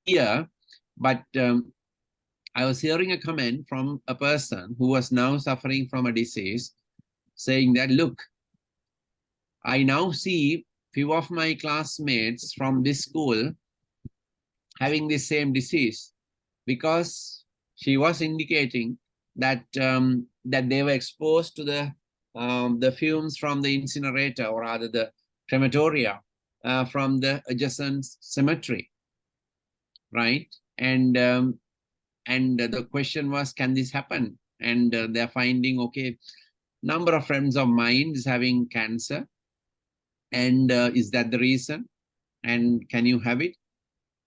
hear, but I was hearing a comment from a person who was now suffering from a disease saying that, look, I now see few of my classmates from this school having this same disease, because she was indicating that that they were exposed to the fumes from the incinerator, or rather the crematoria from the adjacent cemetery, right? And the question was, can this happen? And they're finding, okay, number of friends of mine is having cancer, And is that the reason? And can you have it?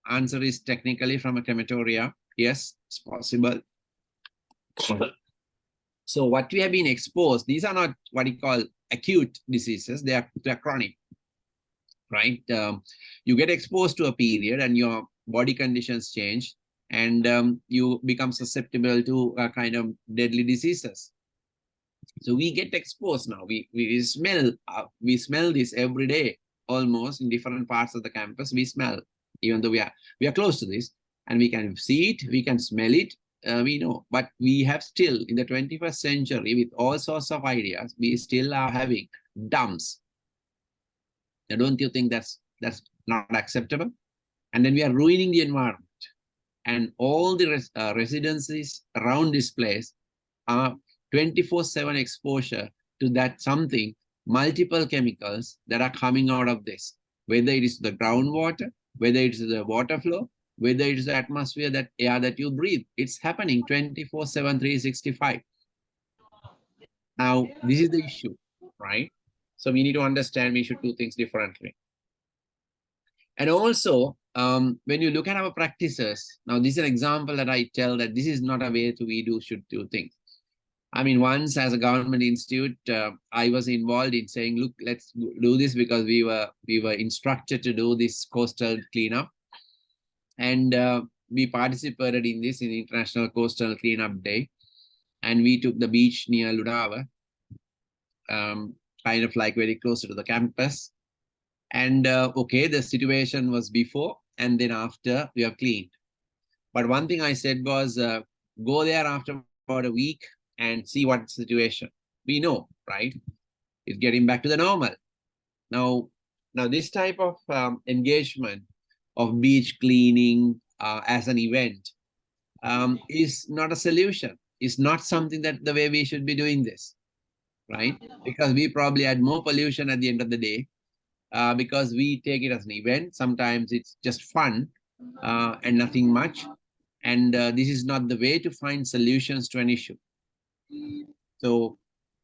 Answer is technically from a crematoria. Yes, it's possible. So what we have been exposed, these are not what you call acute diseases, they're chronic, right? You get exposed to a period and your body conditions change, and you become susceptible to kind of deadly diseases. So we get exposed now. We smell this every day, almost in different parts of the campus. We smell, even though we are close to this, and we can see it, we can smell it. We know, but we have still in the 21st century with all sorts of ideas, we still are having dumps. Now, don't you think that's not acceptable? And then we are ruining the environment, and all the residencies around this place are 24/7 exposure to that something, multiple chemicals that are coming out of this, whether it is the groundwater, whether it is the water flow, whether it is the atmosphere, that air that you breathe. It's happening 24/7, 365. Now, this is the issue, right? So we need to understand we should do things differently. And also, when you look at our practices, now this is an example that I tell that this is not a way should do things. I mean, once as a government institute, I was involved in saying, look, let's do this because we were instructed to do this coastal cleanup. And we participated in this in International Coastal Cleanup Day. And we took the beach near Lunava, kind of like very close to the campus. And okay, the situation was before and then after we are cleaned. But one thing I said was go there after about a week and see what situation. We know, right? It's getting back to the normal. Now this type of engagement of beach cleaning as an event is not a solution. It's not something that the way we should be doing this, right? Because we probably had more pollution at the end of the day because we take it as an event. Sometimes it's just fun and nothing much. And this is not the way to find solutions to an issue. So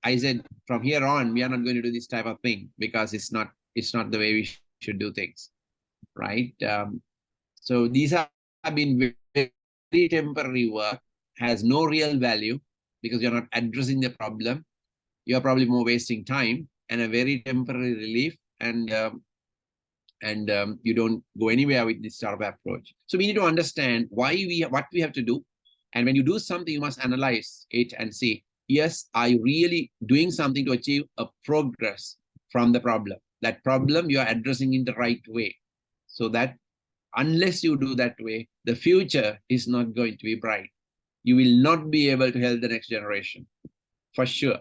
I said, from here on, we are not going to do this type of thing because it's not the way we should do things, right? So these have been very temporary work, has no real value because you're not addressing the problem. You're probably more wasting time and a very temporary relief, and you don't go anywhere with this sort of approach. So we need to understand what we have to do. And when you do something, you must analyze it and see, yes, are you really doing something to achieve a progress from the problem? That problem you are addressing in the right way. So that unless you do that way, the future is not going to be bright. You will not be able to help the next generation, for sure.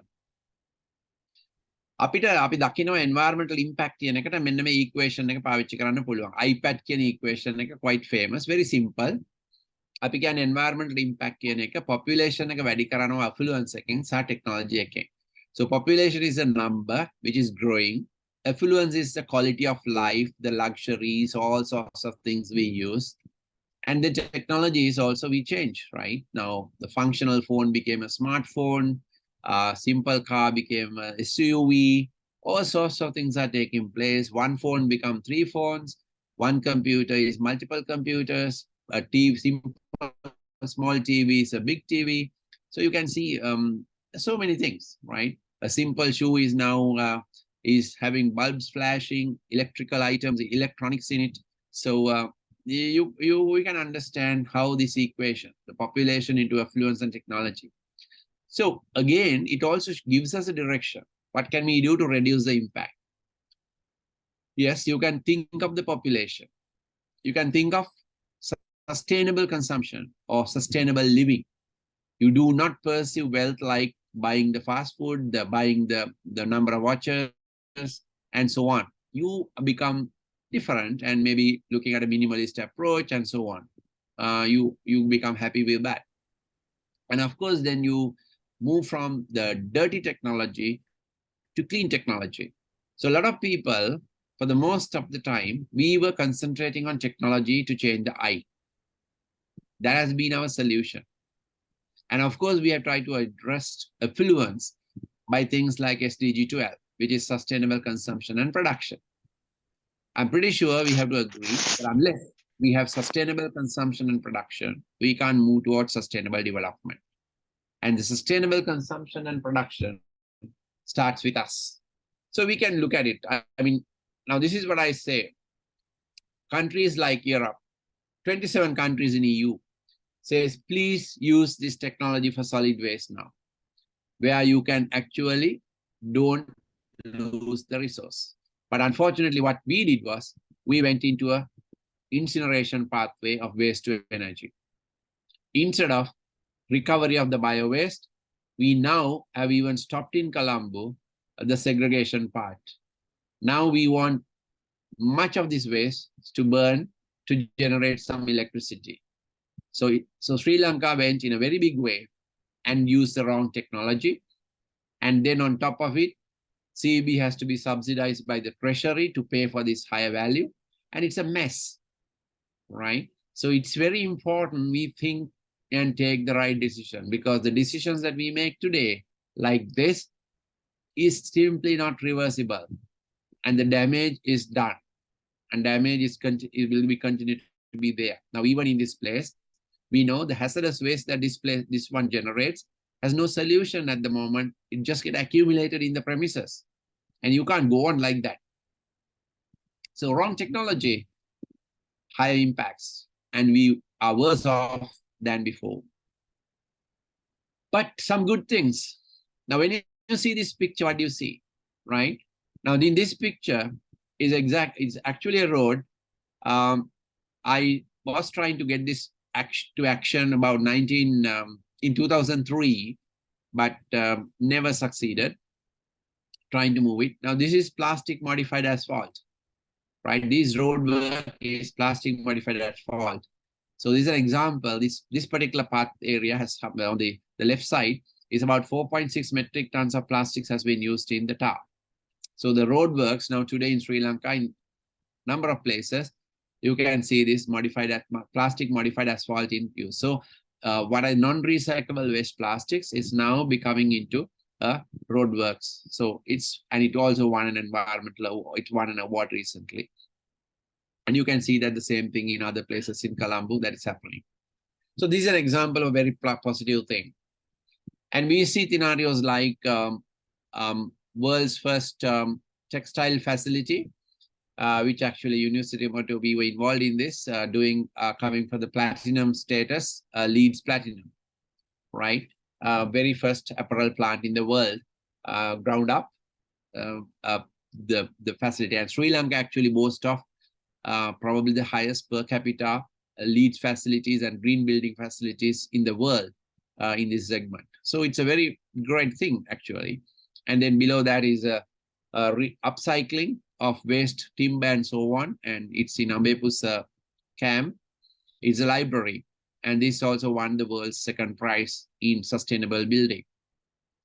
අපිට අපි දකිනවා environmental impact කියන එකට මෙන්න මේ equation එක පාවිච්චි කරන්න පුළුවන්. IPAT කියන equation එක quite famous, very simple. අපි කියන්නේ environmental impact කියන එක population එක වැඩි කරනවා affluence එකෙන් සහ technology එකෙන්. So population is a number which is growing. Affluence is the quality of life, the luxuries, all sorts of things we use. And the technology is also we change, right? Now the functional phone became a smartphone. Simple car became a SUV. All sorts of things are taking place. One phone become 3 phones. One computer is multiple computers. A TV, simple, small TV is a big TV. So you can see so many things, right? A simple shoe is now is having bulbs flashing, electrical items, electronics in it. So we can understand how this equation, the population into affluence and technology. So again, it also gives us a direction. What can we do to reduce the impact? Yes, you can think of the population. You can think of sustainable consumption or sustainable living. You do not pursue wealth like buying the fast food, buying the number of watches, and so on. You become different and maybe looking at a minimalist approach and so on. You become happy with that. And of course, then you move from the dirty technology to clean technology. So a lot of people, for the most of the time, we were concentrating on technology to change the eye. That has been our solution. And of course, we have tried to address affluence by things like SDG 12. which is sustainable consumption and production. I'm pretty sure we have to agree that unless we have sustainable consumption and production, we can't move towards sustainable development. And the sustainable consumption and production starts with us. So we can look at it. I mean, now this is what I say. Countries like Europe, 27 countries in EU, says, please use this technology for solid waste now, where you can actually don't lose the resource. But unfortunately, what we did was we went into a incineration pathway of waste to energy. Instead of recovery of the bio-waste, we now have even stopped in Colombo the segregation part. Now we want much of this waste to burn to generate some electricity. So Sri Lanka went in a very big way and used the wrong technology. And then on top of it, CEB has to be subsidized by the treasury to pay for this higher value. And it's a mess, right? So it's very important we think and take the right decision, because the decisions that we make today, like this, is simply not reversible. And the damage is done. And damage is it will be continued to be there. Now, even in this place, we know the hazardous waste that this one generates has no solution at the moment. It just gets accumulated in the premises. And you can't go on like that. So wrong technology, higher impacts, and we are worse off than before. But some good things. Now, when you see this picture, what do you see, right? Now, in this picture it's actually a road. I was trying to get this to action about in 2003, but never succeeded trying to move it. Now, this is plastic modified asphalt, right? This road work is plastic modified asphalt. So this is an example. This particular path area has on the left side is about 4.6 metric tons of plastics has been used in the tar. So the road works now today in Sri Lanka in number of places. You can see this plastic modified asphalt in use. So what are non-recyclable waste plastics is now becoming into roadworks. So it also won an environmental, it won an award recently. And you can see that the same thing in other places in Colombo that is happening. So this is an example of a very positive thing. And we see scenarios like world's first textile facility, which actually University of Moto, we were involved in this, coming for the platinum status, Leeds Platinum, right? Very first apparel plant in the world, ground up the facility. And Sri Lanka actually boasts of probably the highest per capita Leeds facilities and green building facilities in the world in this segment. So it's a very great thing, actually. And then below that is a upcycling of waste, timber, and so on. And it's in Ambepu's camp. It's a library. And this also won the world's second prize in sustainable building.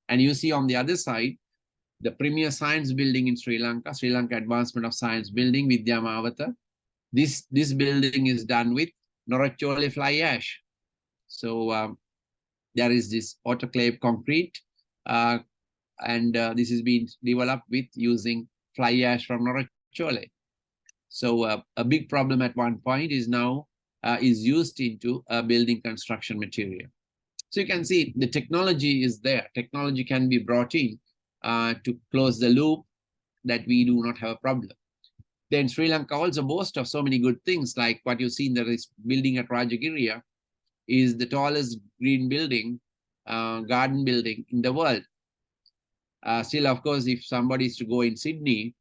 And you see on the other side, the premier science building in Sri Lanka, Sri Lanka Advancement of Science Building, Vidya Mawata. This building is done with Norachole fly ash. So there is this autoclave concrete, and this is being developed with using fly ash from Norachole. So a big problem at one point is now is used into building construction material. So you can see the technology is there. Technology can be brought in to close the loop that we do not have a problem. Then Sri Lanka also boasts of so many good things, like what you see in the building at Rajagiriya is the tallest green building, garden building in the world. Still, of course, if somebody is to go in Sydney,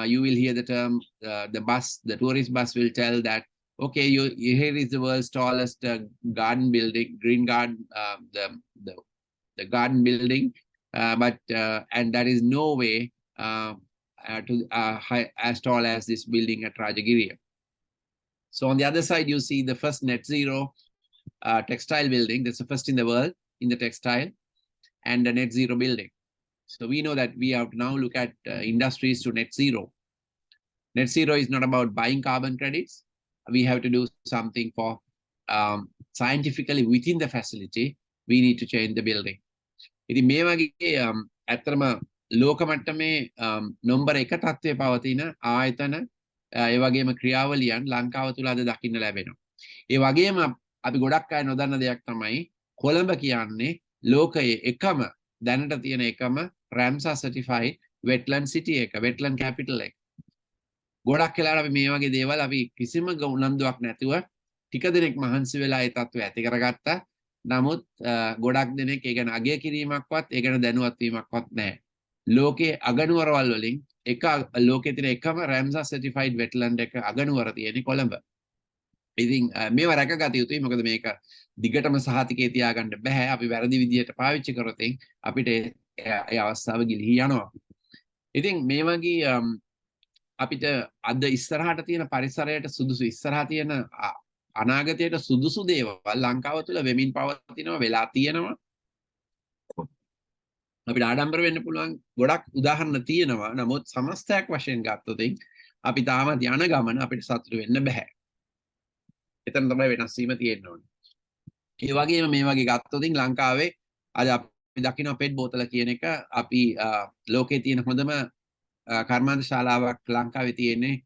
you will hear the term, the tourist bus will tell that, okay, here is the world's tallest garden building, green garden, the garden building, and that is no way as tall as this building at Rajagiriya. So on the other side, you see the first net zero textile building. That's the first in the world in the textile, and the net zero building. So we know that we have to now look at industries to net zero. Net zero is not about buying carbon credits. We have to do something for scientifically within the facility. We need to change the building. ඉතින් මේ වගේ ඇත්තටම ලෝක මට්ටමේ number 1 තත්ත්වයේ පවතින ආයතන ඒ වගේම ක්‍රියාවලියන් ලංකාව තුල අද දකින්න ලැබෙනවා. ඒ වගේම අපි ගොඩක් අය නොදන්න දෙයක් තමයි කොළඹ කියන්නේ ලෝකයේ එකම දැනට තියෙන එකම රැම්සා සර්ටිෆයිඩ් වෙට්ලන්ඩ් සිටි එක, වෙට්ලන්ඩ් කැපිටල් එක. ගොඩක් වෙලාවට අපි මේ වගේ දේවල් අපි කිසිම උනන්දුවක් නැතුව ටික දෙනෙක් මහන්සි වෙලා ඒ තත්ත්වය ඇති කරගත්තා. නමුත් ගොඩක් දෙනෙක් ඒ ගැන අගය කිරීමක්වත් ඒ ගැන දැනුවත් වීමක්වත් නැහැ. ලෝකයේ අගනුවරවල් වලින් ලෝකයේ තියෙන එකම රැම්සා සර්ටිෆයිඩ් වෙට්ලන්ඩ් එක අගනුවර තියෙන්නේ කොළඹ. ඉතින් මේවා රැකගත යුතුයි. මොකද මේක දිගටම සහතිකේ තියාගන්න බෑ. අපි වැරදි විදියට පාවිච්චි කරොත් අපිට ඒ අවස්ථාව ගිලිහි යනවා. ඉතින් මේ වගේ අපිට අද ඉස්සරහට තියෙන පරිසරයට සුදුසු ඉස්සරහා තියෙන අනාගතයට සුදුසු දේවල් ලංකාව තුළ වෙමින් පවතිනවා වෙලා තියෙනවා. අපිට ආඩම්බර වෙන්න පුළුවන් ගොඩක් උදාහරණ තියෙනවා. නමුත් සමස්තයක් වශයෙන් ගත්තොත් අපි තාමත් යන ගමන අපිට සතුටු වෙන්න බෑ. එතන තමයි වෙනස් වීම තියෙන්න ඕනේ. ඒ වගේම මේ වගේ ගත්තොත් ලංකාවේ අද අපි දකින්න පෙට් බෝතල කියන එක අපි ලෝකේ තියෙන හොඳම කර්මාන්ත ශාලාවක් ලංකාවේ තියෙන්නේ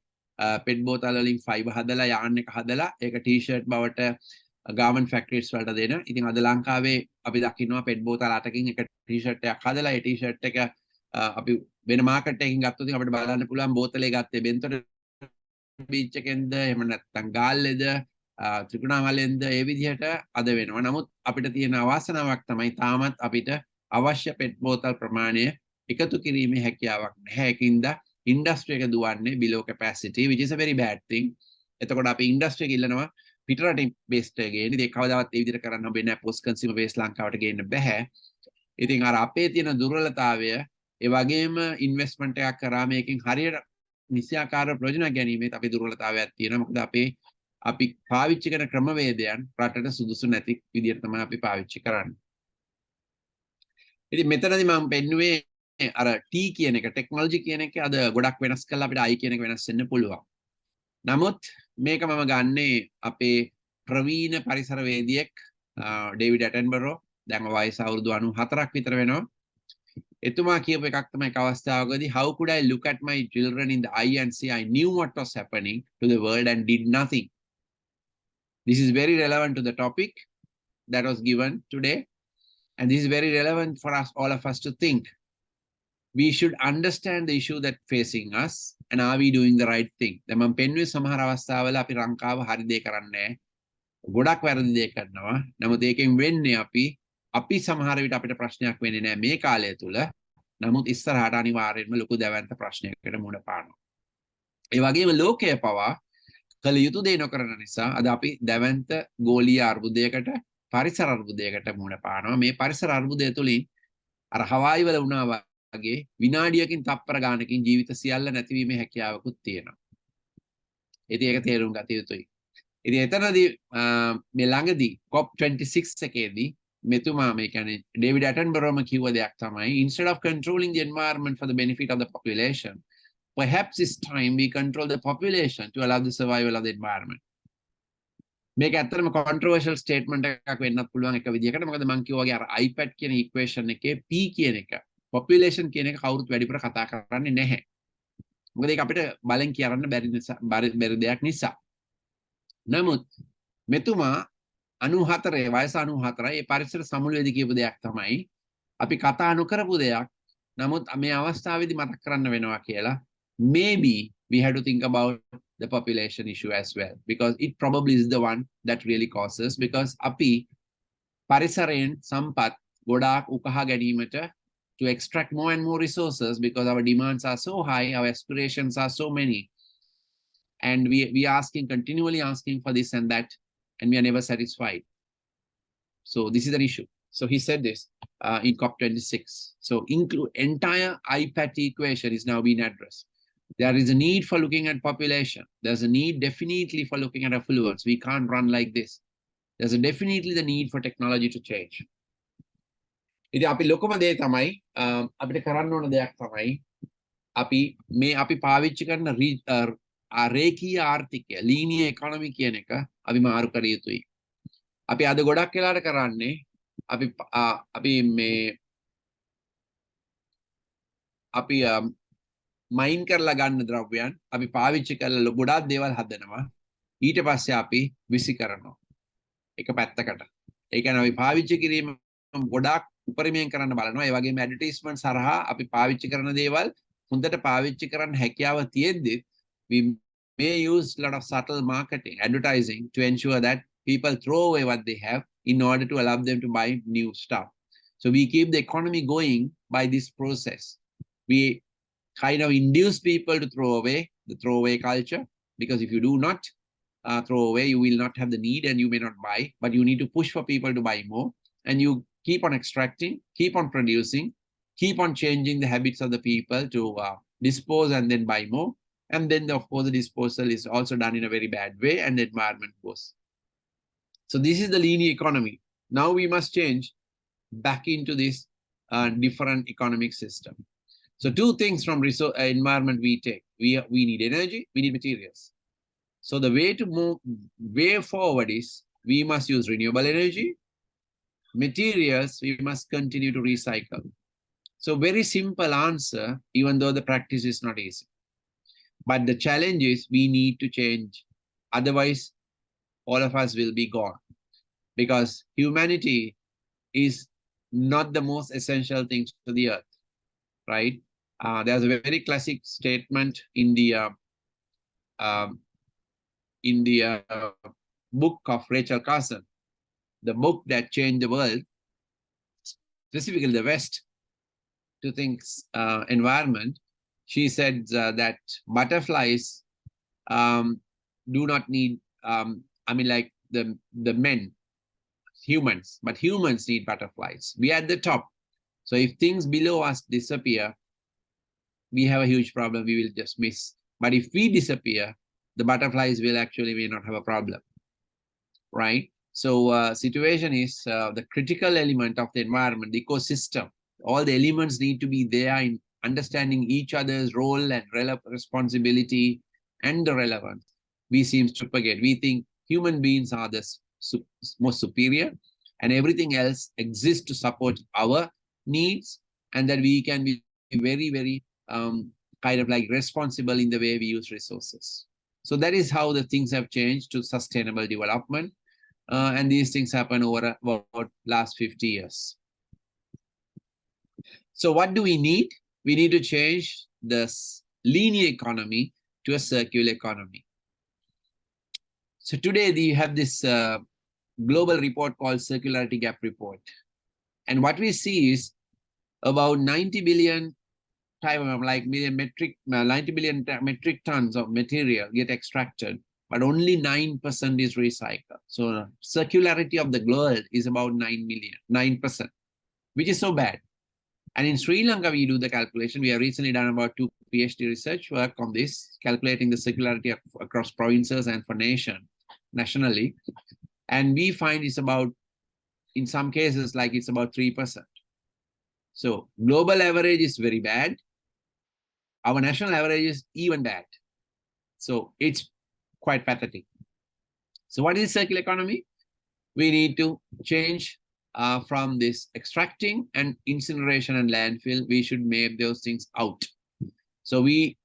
පෙට් බෝතල් වලින් ෆයිබර් හදලා යාන් එක හදලා ඒක ටී-ෂර්ට් බවට ගාමන්ට් ෆැක්ටරිස් වලට දෙන. ඉතින් අද ලංකාවේ අපි දකින්නවා පෙට් බෝතල් 8කින් එක ටී-ෂර්ට් එකක් හදලා ඒ ටී-ෂර්ට් එක අපි වෙන මාකට් එකකින් ගත්තොත් අපිට බලන්න පුළුවන් බෝතලේ ගත්තේ බෙන්තොට බීච් එකෙන්ද එහෙම නැත්නම් ගාල්ලේද ත්‍රිකුණාමලෙන්ද ඒ විදිහට අද වෙනවා. නමුත් අපිට තියෙන අවාසනාවක් තමයි තාමත් අපිට අවශ්‍ය පෙට් බෝතල් ප්‍රමාණය එකතු කිරීමේ හැකියාවක් නැහැ. ඒකින්ද ඉන්ඩස්ට්‍රි එක දුවන්නේ below capacity which is a very bad thing. එතකොට අපි ඉන්ඩස්ට්‍රි එක ඉල්ලනවා පිටරටින් බේස්ඩ් එක ගේන්න. ඒක කවදාවත් ඒ විදිහට කරන්න හම්බෙන්නේ නැහැ. පෝස්ට් කන්සියුමර් බේස් ලංකාවට ගේන්න බෑ. ඉතින් අර අපේ තියෙන දුර්වලතාවය ඒ වගේම ඉන්වෙස්ට්මන්ට් එකක් කරා මේකෙන් හරියට නිසියාකාරව ප්‍රයෝජන ගැනීමේත් අපේ දුර්වලතාවයක් තියෙනවා. මොකද අපි පාවිච්චි කරන ක්‍රමවේදයන් රටට සුදුසු නැති විදිහට තමයි අපි පාවිච්චි කරන්නේ. ඉතින් මෙතනදී මම පෙන්නුවේ අර T කියන එක ටෙක්නොලොජි කියන එක අද ගොඩක් වෙනස් කරලා අපිට I කියන එක වෙනස් වෙන්න පුළුවන්. නමුත් මේක මම ගන්නේ අපේ ප්‍රවීණ පරිසරවේදියෙක් ඩේවිඩ් ඇටන්බරෝ දැන් වයස අවුරුදු 94ක් විතර වෙනවා. එතුමා කියපු එකක් තමයි එක අවස්ථාවකදී how could I look at my children in the eye and say I knew what was happening to the world and did nothing. This is very relevant to the topic that was given today, and this is very relevant for us, all of us, to think. We should understand the issue that facing us, and are we doing the right thing? දැන් මම පෙන්වුවේ සමහර අවස්ථාවල අපි ලංකාව හරි දේ කරන්නේ නැහැ. ගොඩක් වැරදි දේ කරනවා. නමුත් ඒකෙන් වෙන්නේ අපි සමහර විට අපිට ප්‍රශ්නයක් වෙන්නේ නැහැ මේ කාලය තුල. නමුත් ඉස්සරහට අනිවාර්යයෙන්ම ලොකු දැවැන්ත ප්‍රශ්නයකට මුහුණ පානවා. ඒ වගේම ලෝකය පවා කළ යුතු දේ නොකරන නිසා අද අපි දැවැන්ත ගෝලීය අර්බුදයකට පරිසර අර්බුදයකට මුහුණ පානවා. මේ පරිසර අර්බුදය තුලින් අර හවායි වල වුණා වගේ විනාඩියකින් තප්පර ගානකින් ජීවිත සියල්ල නැතිවීමේ හැකියාවකුත් තියෙනවා. ඉතින් ඒක තේරුම් ගත යුතුයි. ඉතින් එතනදී මේ ළඟදී COP26 එකේදී මෙතුමා මේ කියන්නේ ඩේවිඩ් ඇටන්බරෝම කිව්ව දෙයක් තමයි instead of controlling the environment for the benefit of the population, perhaps it's time we control the population to allow the survival of the environment. මේක ඇත්තටම controversial statement එකක් වෙන්නත් පුළුවන් එක විදිහකට. මොකද මම කිව්වා වගේ අර iPad කියන equation එකේ P කියන එක population කියන එක කවුරුත් වැඩිපුර කතා කරන්නේ නැහැ. මොකද ඒක අපිට බලෙන් කියන්න බැරි දෙයක් නිසා. නමුත් මෙතුමා 94 වයස 94 ඒ පරිසර සමුළුවේදී කියපු දෙයක් තමයි අපි කතා නොකරපු දෙයක්. නමුත් මේ අවස්ථාවේදී මතක් කරන්න වෙනවා කියලා. Maybe we had to think about the population issue as well, because it probably is the one that really causes, because api parisarayen sampath godak ukaha ganimata to extract more and more resources, because our demands are so high, our aspirations are so many, and we are continually asking for this and that, and we are never satisfied. So this is an issue. So he said this in COP26. So entire IPAT equation is now being addressed. There is a need for looking at population. There's a need definitely for looking at affluence. We can't run like this. There's definitely the need for technology to change. ඉතින් අපි ලොකම දේ තමයි අපිට කරන්න ඕන දෙයක් තමයි අපි පාවිච්චි කරන රේඛීය ආර්ථිකය linear economy කියන එක අපි මාරු කර යුතුයි. අපි අද ගොඩක් වෙලාට කරන්නේ අපි මේ අපි මයින් කරලා ගන්න ද්‍රව්‍යයන් අපි පාවිච්චි කරලා ගොඩාක් දේවල් හදනවා. ඊට පස්සේ අපි විසි කරනවා. එක පැත්තකට. ඒ කියන්නේ අපි පාවිච්චි කිරීම ගොඩාක් උපරිමයෙන් කරන්න බලනවා. ඒ වගේම ඇඩ්වර්ටයිස්මන්ට් සරහා අපි පාවිච්චි කරන දේවල් හොඳට පාවිච්චි කරන්න හැකියාව තියෙද්දි we may use a lot of subtle marketing, advertising to ensure that people throw away what they have in order to allow them to buy new stuff. So we keep the economy going by this process. We kind of induce people to throw away, the throwaway culture, because if you do not throw away, you will not have the need and you may not buy, but you need to push for people to buy more. And you keep on extracting, keep on producing, keep on changing the habits of the people to dispose and then buy more. And then, of course, the disposal is also done in a very bad way and the environment goes. So this is the linear economy. Now we must change back into this different economic system. So two things from resource environment we take. We need energy, we need materials. So the way to move way forward is we must use renewable energy. Materials, we must continue to recycle. So very simple answer, even though the practice is not easy. But the challenge is we need to change. Otherwise, all of us will be gone. Because humanity is not the most essential thing to the earth, right? There's a very classic statement in the book of Rachel Carson, the book that changed the world, specifically the West, to think environment. She said that butterflies do not need, like the men, humans, but humans need butterflies. We are at the top. So if things below us disappear, we have a huge problem, we will just miss. But if we disappear, the butterflies will actually may not have a problem, right? So situation is the critical element of the environment, the ecosystem. All the elements need to be there in understanding each other's role and responsibility and the relevance. We seem to forget. We think human beings are the most superior and everything else exists to support our needs, and that we can be very, very kind of like responsible in the way we use resources. So that is how the things have changed to sustainable development. And these things happen over about last 50 years. So what do we need? We need to change this linear economy to a circular economy. So today we have this global report called Circularity Gap Report. And what we see is about 90 billion metric tons of material get extracted, but only 9% is recycled. So circularity of the world is about 9%, which is so bad. And in Sri Lanka, we do the calculation. We have recently done about 2 PhD research work on this, calculating the circularity across provinces and for nationally. And we find it's about, in some cases, like it's about 3%. So global average is very bad. Our national average is even bad. So it's quite pathetic. So what is circular economy? We need to change from this extracting and incineration and landfill. We should make those things out. So we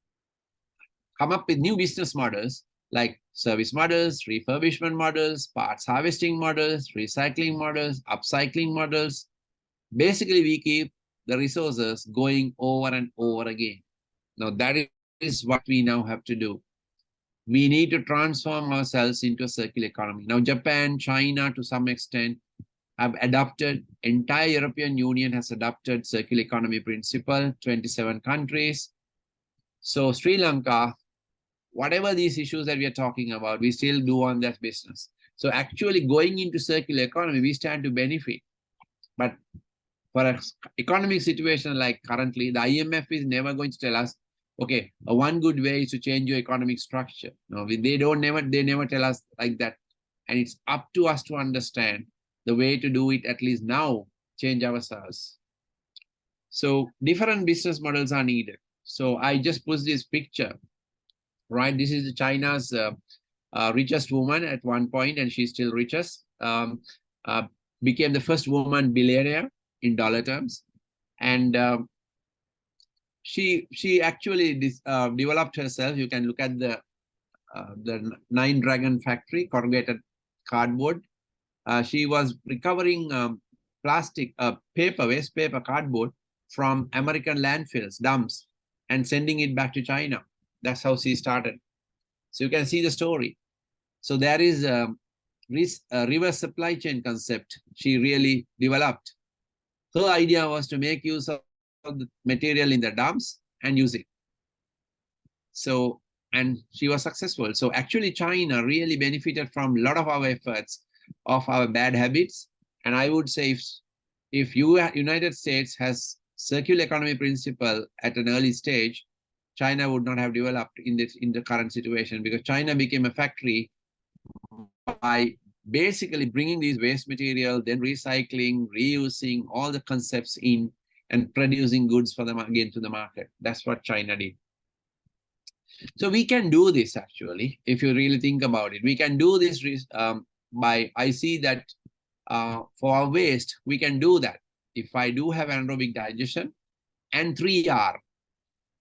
come up with new business models like service models, refurbishment models, parts harvesting models, recycling models, upcycling models. Basically, we keep the resources going over and over again. Now, that is what we now have to do. We need to transform ourselves into a circular economy. Now, Japan, China, to some extent, have adopted, entire European Union has adopted circular economy principle, 27 countries. So Sri Lanka, whatever these issues that we are talking about, we still do on that business. So actually going into circular economy, we stand to benefit. But for an economic situation like currently, the IMF is never going to tell us, okay, one good way is to change your economic structure. No, they never tell us like that. And it's up to us to understand the way to do it, at least now, change ourselves. So different business models are needed. So I just put this picture, right? This is China's richest woman at one point, and she's still richest, became the first woman billionaire in dollar terms. And she actually developed herself. You can look at the Nine Dragon factory, corrugated cardboard. She was recovering plastic, paper, waste paper, cardboard from American landfills, dumps, and sending it back to China. That's how she started. So you can see the story. So there is a reverse supply chain concept she really developed. Her idea was to make use of the material in the dumps and use it. So, and she was successful. So actually China really benefited from a lot of our efforts of our bad habits. And I would say if United States has circular economy principle at an early stage, China would not have developed in the current situation, because China became a factory by basically bringing these waste material, then recycling, reusing all the concepts in, and producing goods for them again to the market. That's what China did. So we can do this actually, if you really think about it. We can do this I see that for our waste, we can do that. If I do have anaerobic digestion and 3R,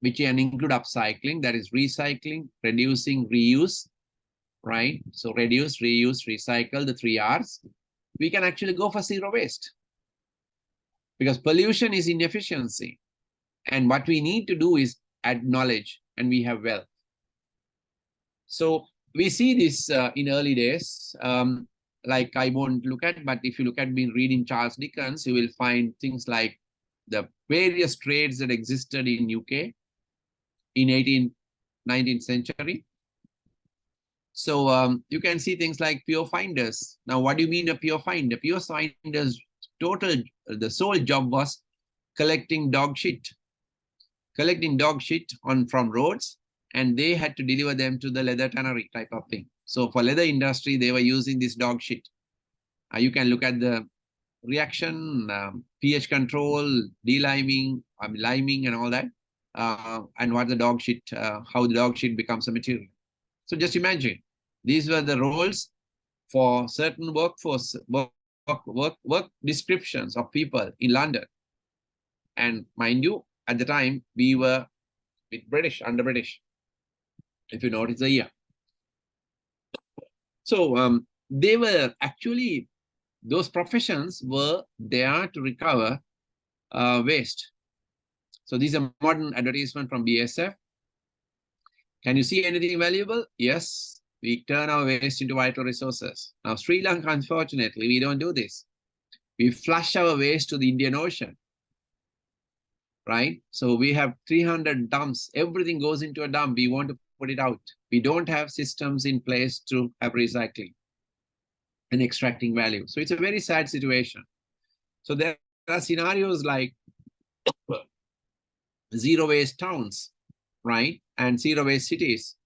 which can include upcycling, that is recycling, reducing, reuse, right? So reduce, reuse, recycle, the 3Rs, we can actually go for zero waste. Because pollution is inefficiency. And what we need to do is add knowledge, and we have wealth. So we see this in early days, like I won't look at, but if you look at reading Charles Dickens, you will find things like the various trades that existed in UK in 19th century. So you can see things like pure finders. Now, what do you mean a pure finder? Pure finders, the sole job was collecting dog shit from roads, and they had to deliver them to the leather tannery type of thing. So for leather industry, they were using this dog shit. You can look at the reaction, pH control, deliming, liming, and all that, and what the dog shit, how the dog shit becomes a material. So just imagine, these were the roles for certain work descriptions of people in London. And mind you, at the time, we were with British, under British, if you notice the year. So they were actually, those professions were there to recover waste. So these are modern advertisement from BSF. Can you see anything valuable? Yes, we turn our waste into vital resources. Now, Sri Lanka, unfortunately, we don't do this. We flush our waste to the Indian Ocean, right? So we have 300 dumps. Everything goes into a dump. We want to put it out. We don't have systems in place to have recycling and extracting value. So it's a very sad situation. So there are scenarios like zero waste towns, right? And zero waste cities.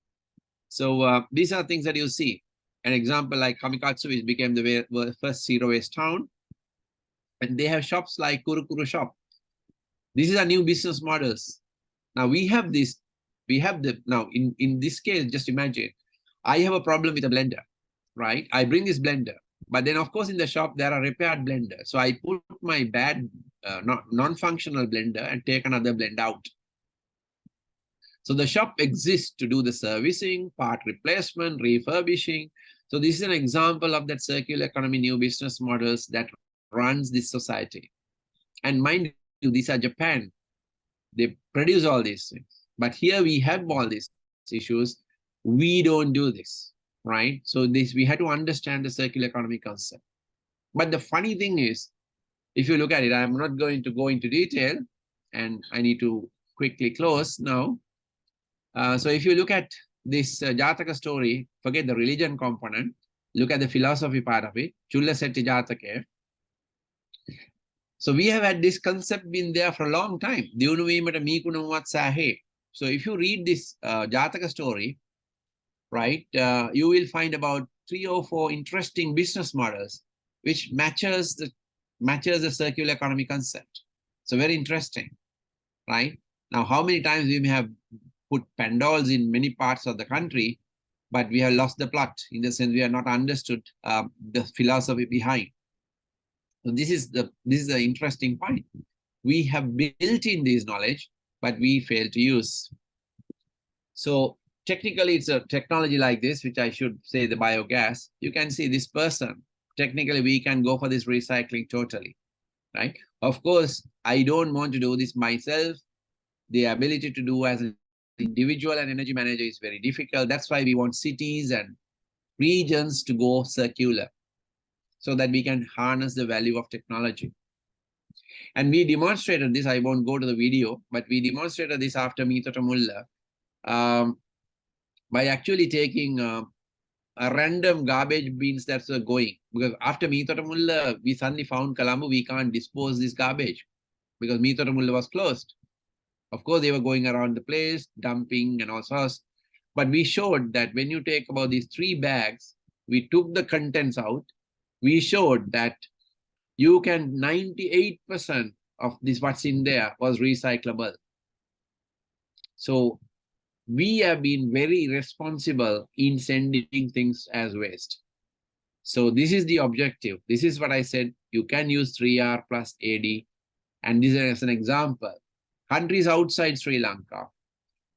So these are things that you see. An example like Kamikatsu, which became the first zero waste town. And they have shops like Kurukuru shop. These are new business models. Now we have this, now in this case, just imagine, I have a problem with a blender, right? I bring this blender, but then of course in the shop, there are repaired blenders. So I put my bad, non-functional blender and take another blend out. So the shop exists to do the servicing, part replacement, refurbishing. So this is an example of that circular economy, new business models that runs this society. And mind you, these are Japan. They produce all these things. But here we have all these issues. We don't do this, right? So we had to understand the circular economy concept. But the funny thing is, if you look at it, I'm not going to go into detail, and I need to quickly close now. So if you look at this Jataka story, forget the religion component, look at the philosophy part of it, Chulla Setti Jataka. So we have had this concept been there for a long time. So if you read this Jataka story, right, you will find about 3 or 4 interesting business models which matches the circular economy concept. So very interesting, right? Now, how many times we may have put pandals in many parts of the country, but we have lost the plot, in the sense we have not understood the philosophy behind. So this is the interesting point. We have built in this knowledge, but we fail to use. So technically, it's a technology like this, which I should say the biogas. You can see this person. Technically, we can go for this recycling totally, right? Of course, I don't want to do this myself. The ability to do as an individual and energy manager is very difficult. That's why we want cities and regions to go circular so that we can harness the value of technology. And we demonstrated this. I won't go to the video, but we demonstrated this after Meetotamulla by actually taking a random garbage bins that were going. Because after Meetotamulla, we suddenly found Colombo, we can't dispose this garbage because Meetotamulla was closed. Of course, they were going around the place, dumping and all sorts. But we showed that when you take about these 3 bags, we took the contents out. We showed that you can 98% of this what's in there was recyclable. So we have been very responsible in sending things as waste. So this is the objective. This is what I said. You can use 3R plus AD. And this is an example. Countries outside Sri Lanka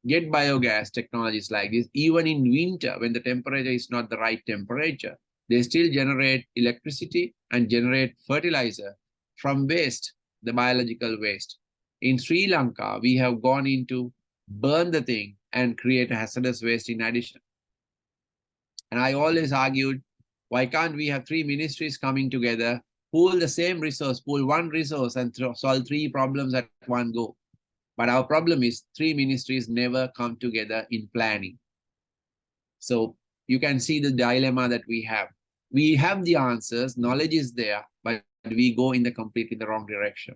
get biogas technologies like this. Even in winter, when the temperature is not the right temperature, they still generate electricity and generate fertilizer from waste, the biological waste. In Sri Lanka, we have gone into burn the thing and create a hazardous waste in addition. And I always argued, why can't we have 3 ministries coming together, pool the same resource, pool one resource and solve 3 problems at one go? But our problem is 3 ministries never come together in planning. So you can see the dilemma that we have. We have the answers, knowledge is there, but we go in the completely the wrong direction.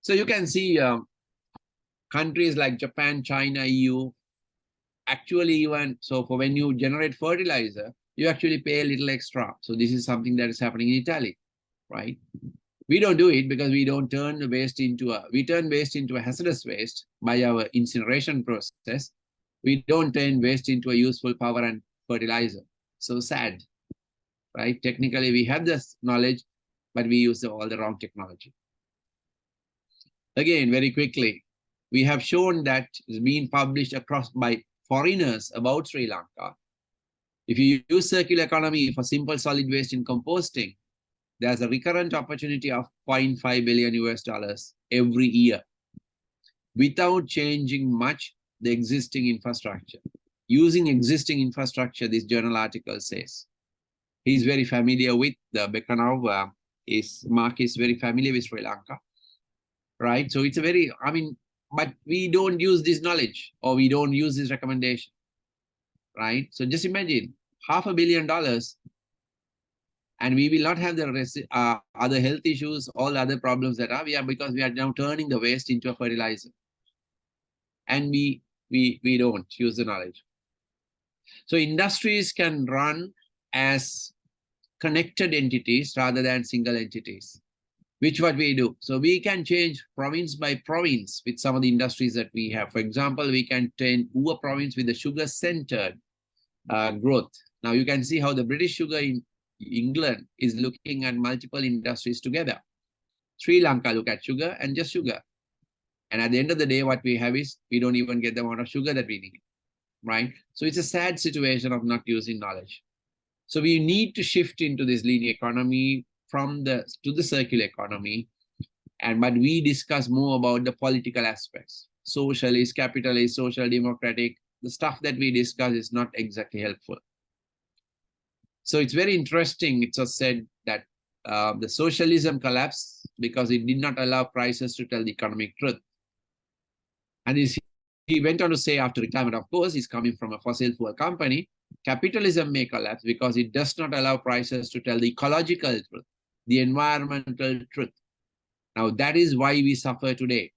So you can see countries like Japan, China, EU, actually even, so for when you generate fertilizer, you actually pay a little extra. So this is something that is happening in Italy, right? We don't do it because we don't turn the waste into we turn waste into a hazardous waste by our incineration process. We don't turn waste into a useful power and fertilizer. So sad, right? Technically, we have this knowledge, but we use all the wrong technology. Again, very quickly, we have shown that it's been published across by foreigners about Sri Lanka. If you use circular economy for simple solid waste in composting, there's a recurrent opportunity of $0.5 billion US every year without changing much the existing infrastructure. Using existing infrastructure, this journal article says. He's very familiar with the Bekanov, Mark is very familiar with Sri Lanka, right? So it's a very, I mean, but we don't use this knowledge or we don't use this recommendation, right? So just imagine $500 million and we will not have the other health issues, all other problems that are because we are now turning the waste into a fertilizer. And we don't use the knowledge. So industries can run as connected entities rather than single entities, which what we do. So we can change province by province with some of the industries that we have. For example, we can turn Ua province with the sugar-centered growth. Now you can see how the British sugar in England is looking at multiple industries together. Sri Lanka look at sugar and just sugar. And at the end of the day, what we have is we don't even get the amount of sugar that we need, right? So it's a sad situation of not using knowledge. So we need to shift into this linear economy to the circular economy. But we discuss more about the political aspects, socialist, capitalist, social democratic. The stuff that we discuss is not exactly helpful. So it's very interesting. It was said that the socialism collapsed because it did not allow prices to tell the economic truth. And he went on to say after retirement, of course, he's coming from a fossil fuel company, capitalism may collapse because it does not allow prices to tell the ecological truth, the environmental truth. Now, that is why we suffer today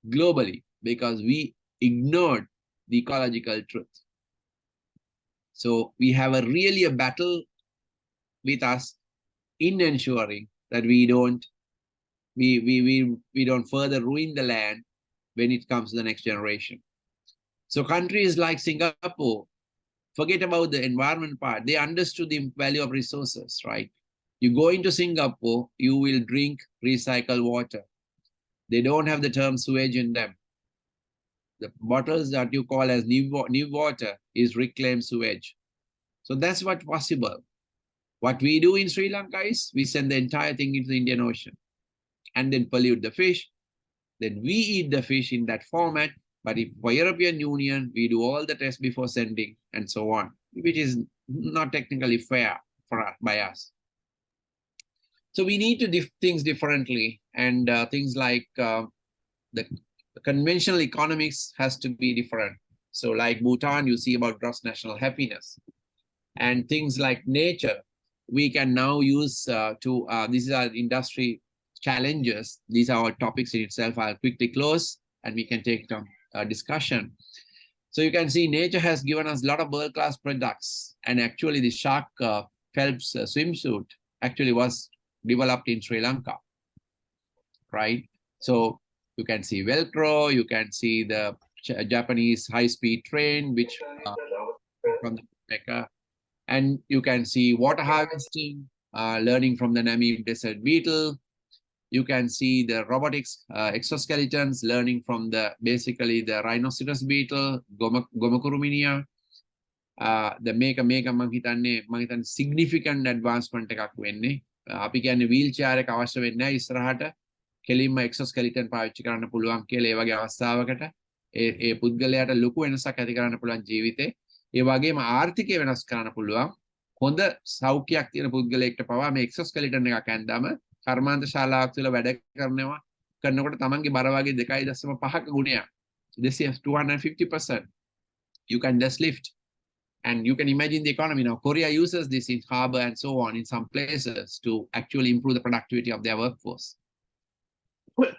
globally, because we ignored the ecological truth. So we have really a battle with us in ensuring that we don't further ruin the land when it comes to the next generation. So countries like Singapore, forget about the environment part. They understood the value of resources, right? You go into Singapore, you will drink recycled water. They don't have the term sewage in them. The bottles that you call as new water is reclaimed sewage. So that's what's possible. What we do in Sri Lanka is we send the entire thing into the Indian Ocean and then pollute the fish. Then we eat the fish in that format. But if for European Union, we do all the tests before sending and so on, which is not technically fair for us, by us. So we need to do things differently, and things like the conventional economics has to be different. So like Bhutan, you see about gross national happiness, and things like nature, we can now use these are industry challenges. These are our topics in itself. I'll quickly close and we can take discussion. So you can see nature has given us a lot of world-class products, and actually the shark Phelps swimsuit actually was developed in Sri Lanka, right? So you can see Velcro, you can see the Japanese high-speed train, which from the Mecca, and you can see water harvesting, learning from the Namib desert beetle. You can see the robotics exoskeletons, learning from basically the rhinoceros beetle, Gomakuruminia. The මේක මම හිතන්නේ significant advancement එකක් වෙන්නේ. අපි කියන්නේ wheelchair එක අවශ්‍ය වෙන්නේ නැහැ ඉස්සරහට කෙලින්ම exoskeleton පාවිච්චි කරන්න පුළුවන් කියලා ඒ වගේ අවස්ථාවකට ඒ පුද්ගලයාට ලොකු වෙනසක් ඇති කරන්න පුළුවන් ජීවිතේ. ඒ වගේම ආර්ථිකය වෙනස් කරන්න පුළුවන්. හොඳ සෞඛ්‍යයක් තියෙන පුද්ගලයෙක්ට පවා මේ exoskeleton එකක් ඇඳාම කර්මාන්ත ශාලාවක් තුළ වැඩ කරනකොට තමන්ගේ බර වගේ 2.5ක ගුණයක්. This is 250%. You can just lift. And you can imagine the economy now. Korea uses this in harbor and so on in some places to actually improve the productivity of their workforce.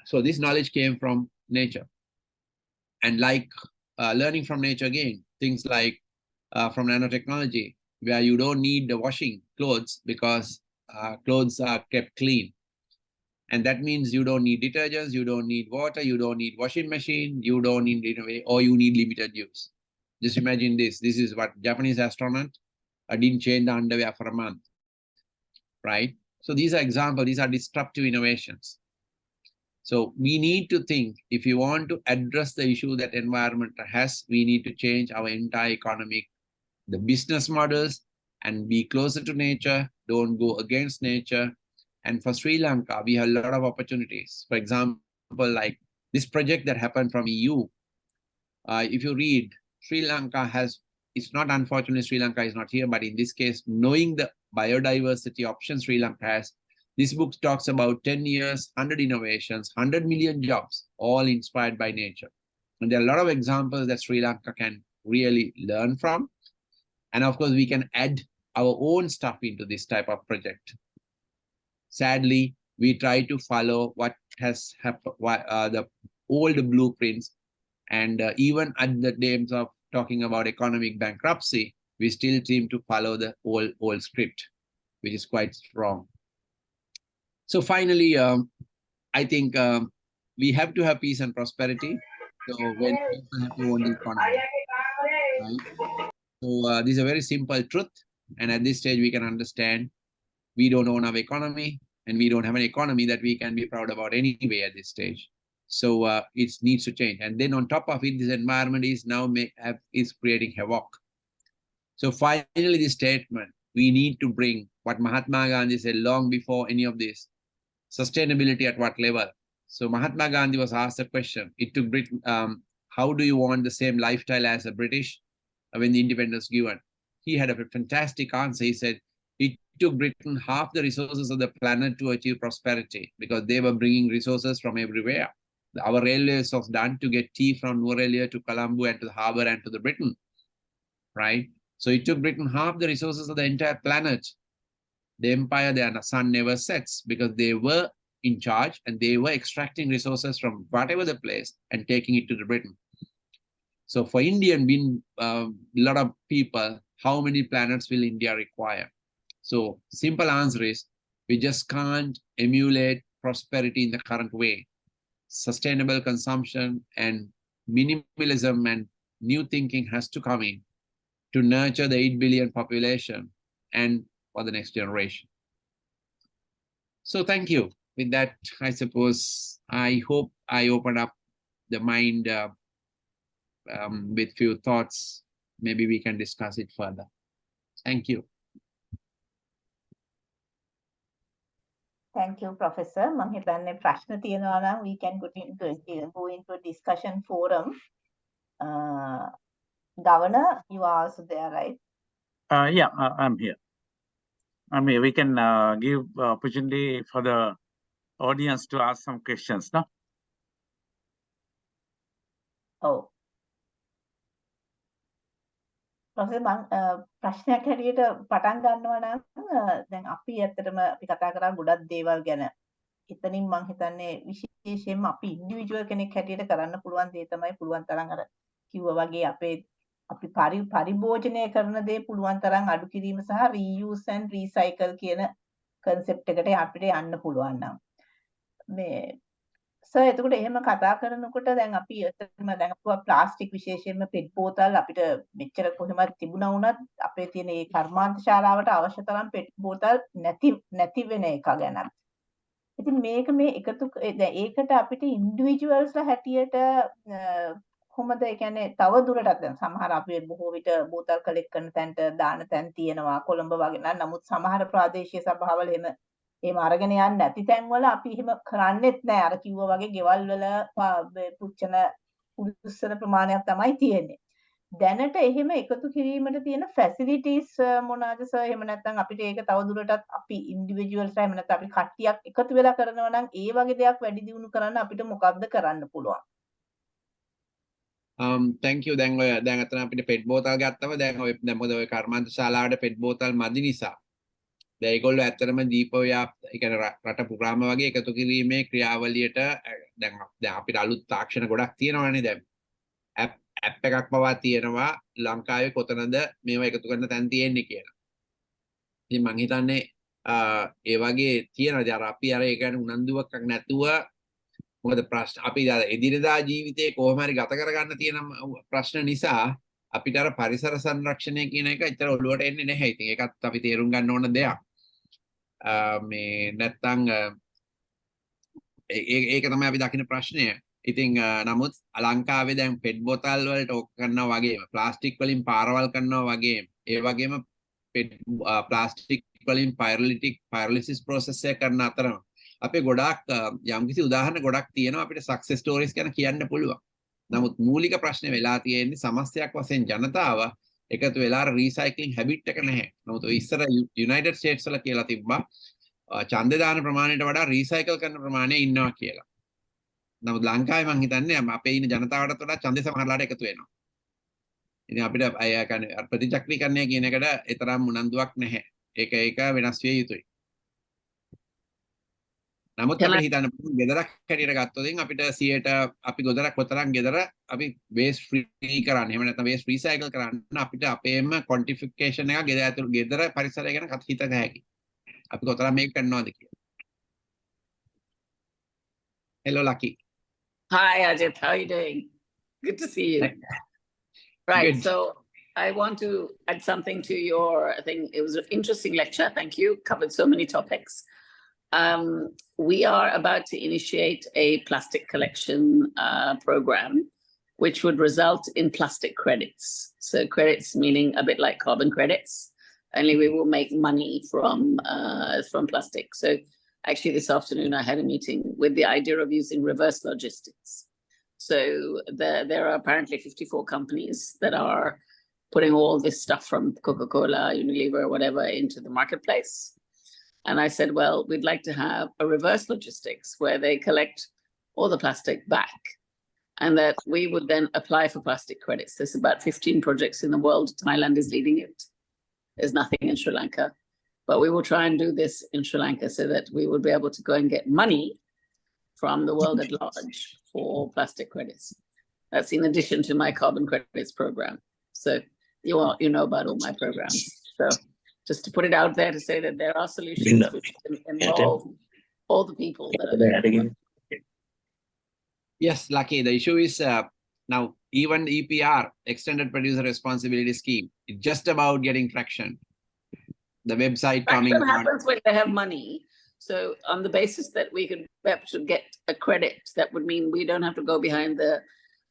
So this knowledge came from nature. And like learning from nature again, things like from nanotechnology, where you don't need the washing clothes because clothes are kept clean. And that means you don't need detergents, you don't need water, you don't need washing machine, you don't need, or you need limited use. Just imagine this. This is what Japanese astronaut didn't change the underwear for a month, right? So these are examples. These are disruptive innovations. So we need to think, if you want to address the issue that environment has, we need to change our entire economic, the business models, and be closer to nature, don't go against nature. And for Sri Lanka, we have a lot of opportunities. For example, like this project that happened from EU. If you read, Sri Lanka has, it's not unfortunately Sri Lanka is not here, but in this case, knowing the biodiversity options Sri Lanka has, this book talks about 10 years, 100 innovations, 100 million jobs, all inspired by nature. And there are a lot of examples that Sri Lanka can really learn from. And of course, we can add our own stuff into this type of project. Sadly, we try to follow what has happened, the old blueprints. And even at the names of talking about economic bankruptcy, we still seem to follow the old script, which is quite strong. So finally, I think we have to have peace and prosperity. So when people have to own the economy, right? So this is a very simple truth. And at this stage, we can understand we don't own our economy, and we don't have an economy that we can be proud about anyway at this stage. So it needs to change. And then on top of it, this environment is now is creating havoc. So finally, this statement, we need to bring what Mahatma Gandhi said long before any of this, sustainability at what level? So Mahatma Gandhi was asked a question. It took Britain, how do you want the same lifestyle as the British when the independence given? He had a fantastic answer. He said, it took Britain half the resources of the planet to achieve prosperity because they were bringing resources from everywhere. Our railways was done to get tea from Nuwara to Colombo and to the harbor and to the Britain, right? So it took Britain half the resources of the entire planet. The empire, the sun never sets because they were in charge and they were extracting resources from whatever the place and taking it to the Britain. So for Indian, being a lot of people, how many planets will India require? So simple answer is, we just can't emulate prosperity in the current way. Sustainable consumption and minimalism and new thinking has to come in to nurture the 8 billion population and for the next generation. So thank you. with that, I suppose, I hope I open up the mind with few thoughts. Maybe we can discuss it further. Thank you. Thank you, Professor. මම හිතන්නේ ප්‍රශ්න තියෙනවා නම් we can go into a discussion forum. Governor, you are also there, right? Yeah, I'm here. I mean, we can give opportunity for the audience to ask some questions, no? Oh. Professor, ප්‍රශ්නයක් හැටියට පටන් ගන්නවා නම් දැන් අපි ඇත්තටම අපි කතා කරා ගොඩක් දේවල් ගැන. එතනින් මම හිතන්නේ විශේෂයෙන්ම අපි ඉන්ඩිවිජුවල් කෙනෙක් හැටියට කරන්න පුළුවන් දේ තමයි පුළුවන් තරම් අර කිව්වා වගේ අපි පරිභෝජනය කරන දේ පුළුවන් තරම් අඩු කිරීම සහ reuse and recycle කියන concept එකට අපිට යන්න පුළුවන් නම් මේ සර් එතකොට එහෙම කතා කරනකොට දැන් අපි එතනම දැන් අපුවා ප්ලාස්ටික් විශේෂයෙන්ම පෙට් බෝතල් අපිට මෙච්චර කොහෙමද තිබුණා වුණත් අපේ තියෙන මේ කර්මාන්ත ශාලාවට අවශ්‍ය තරම් පෙට් බෝතල් නැති වෙන එක ගැන. ඉතින් මේක මේ එකතු දැන් ඒකට අපිට ඉන්ඩිවිජුවල්ස්ලා හැටියට කොහොමද ඒ කියන්නේ තව දුරටත් දැන් සමහර අපි බොහෝ විට බෝතල් කලෙක්ට් කරන තැනට දාන තැන් තියෙනවා කොළඹ වගේ නමුත් සමහර ප්‍රාදේශීය සභාවල එහෙම අරගෙන යන්නේ නැති තැන්වල අපි එහෙම කරන්නේත් නැහැ අර කිව්වා වගේ ගෙවල් වල පුච්චන උස්සන ප්‍රමාණයක් තමයි තියෙන්නේ දැනට එහෙම එකතු කිරීමට තියෙන ෆැසිලිටිස් මොනවාද සර් එහෙම නැත්නම් අපිට ඒක තව දුරටත් අපි ඉන්ඩිවිජුවල්ස් එහෙම නැත්නම් අපි කට්ටියක් එකතු වෙලා කරනවා නම් ඒ වගේ දෙයක් වැඩි දියුණු කරන්න අපිට මොකක්ද කරන්න පුළුවන් thank you. දැන් අතන අපිට පෙට් බෝතල් ගත්තම දැන් මොකද ඔය කර්මාන්ත ශාලාවට පෙට් බෝතල් මදි නිසා දැන් ඒගොල්ලෝ ඇත්තටම දීපෝයා ඒ කියන්නේ රට පුරාම වගේ එකතු කිරීමේ ක්‍රියාවලියට දැන් අපිට අලුත් තාක්ෂණ ගොඩක් තියෙනවානේ දැන් ඇප් එකක් පවා තියෙනවා ලංකාවේ කොතනද මේවා එකතු කරන තැන් තියෙන්නේ කියලා. ඉතින් මං හිතන්නේ ඒ වගේ තියෙනවා. දැන් අපි අර ඒ කියන්නේ උනන්දුවක් නැතුව මොකද ප්‍රශ්න අපි එදිනදා ජීවිතේ කොහොම හරි ගත කරගන්න තියෙන ප්‍රශ්න නිසා අපිට අර පරිසර සංරක්ෂණය කියන එක ඇත්තට ඔළුවට එන්නේ නැහැ. ඉතින් ඒකත් අපි තේරුම් ගන්න ඕන දෙයක්. මේ නැත්තම් ඒක තමයි අපි දකින ප්‍රශ්නය. ඉතින් නමුත් ලංකාවේ දැන් පෙට් බෝතල් වලට ඔක් කරනවා වගේම ප්ලාස්ටික් වලින් පාරවල් කරනවා වගේම ඒ වගේම පෙට් ප්ලාස්ටික් වලින් පයිරොලිසිස් ප්‍රොසෙස් එක කරන අතරම අපේ ගොඩාක් යම්කිසි උදාහරණ ගොඩක් තියෙනවා අපිට සක්සස් ස්ටෝරිස් ගැන කියන්න පුළුවන්. නමුත් මූලික ප්‍රශ්නේ වෙලා තියෙන්නේ සමස්තයක් වශයෙන් ජනතාව එකතු වෙලා රීසයික්ලින් හැබිට් එක නැහැ. නමුත් ඔය ඉස්සර යුනයිටඩ් ස්ටේට්ස් වල කියලා තිබ්බා ඡන්ද දාන ප්‍රමාණයට වඩා රීසයිකල් කරන ප්‍රමාණය ඉන්නවා කියලා. නමුත් ලංකාවේ මං හිතන්නේ අපේ ඉන්න ජනතාවටත් වඩා ඡන්දේ සමහරලාට එකතු වෙනවා. ඉතින් අපිට අය කියන්නේ ප්‍රතිචක්‍රීකරණය කියන එකට ඒ තරම් උනන්දුවක් නැහැ. ඒක වෙනස් විය යුතුයි. නමුත් අපිට හිතන්න ගෙදරක් හැටියට ගත්තොත් අපිට 100ට අපි ගොඩක් කොතරම් ගෙදර අපි වේස්ට් ෆ්‍රී කරන්න එහෙම නැත්නම් වේස්ට් රීසයිකල් කරන්න අපිට අපේම ක්වොන්ටිෆිකේෂන් එක ගෙදර පරිසරය ගැන හිතක හැකි. අපි කොතරම් මේක කරනවද කියලා. Hello Lucky. Hi Ajith, how are you doing? Good to see you. Right, Good. so I want to add something to your, I think it was an interesting lecture. Thank you. Covered so many topics. We are about to initiate a plastic collection program, which would result in plastic credits. So credits meaning a bit like carbon credits, only we will make money from plastic. So actually this afternoon I had a meeting with the idea of using reverse logistics. So there are apparently 54 companies that are putting all this stuff from Coca-Cola, Unilever, whatever into the marketplace. And I said, well, we'd like to have a reverse logistics where they collect all the plastic back and that we would then apply for plastic credits. There's about 15 projects in the world. Thailand is leading it. There's nothing in Sri Lanka. But we will try and do this in Sri Lanka so that we will be able to go and get money from the world at large for plastic credits. That's in addition to my carbon credits program. So you know about all my programs. So just to put it out there to say that there are solutions which can involve all the people that are there. Yes, Lucky. The issue is now even EPR, Extended Producer Responsibility Scheme, it's just about getting traction. The website coming. Traction happens when they have money. So on the basis that we could perhaps get a credit, that would mean we don't have to go behind the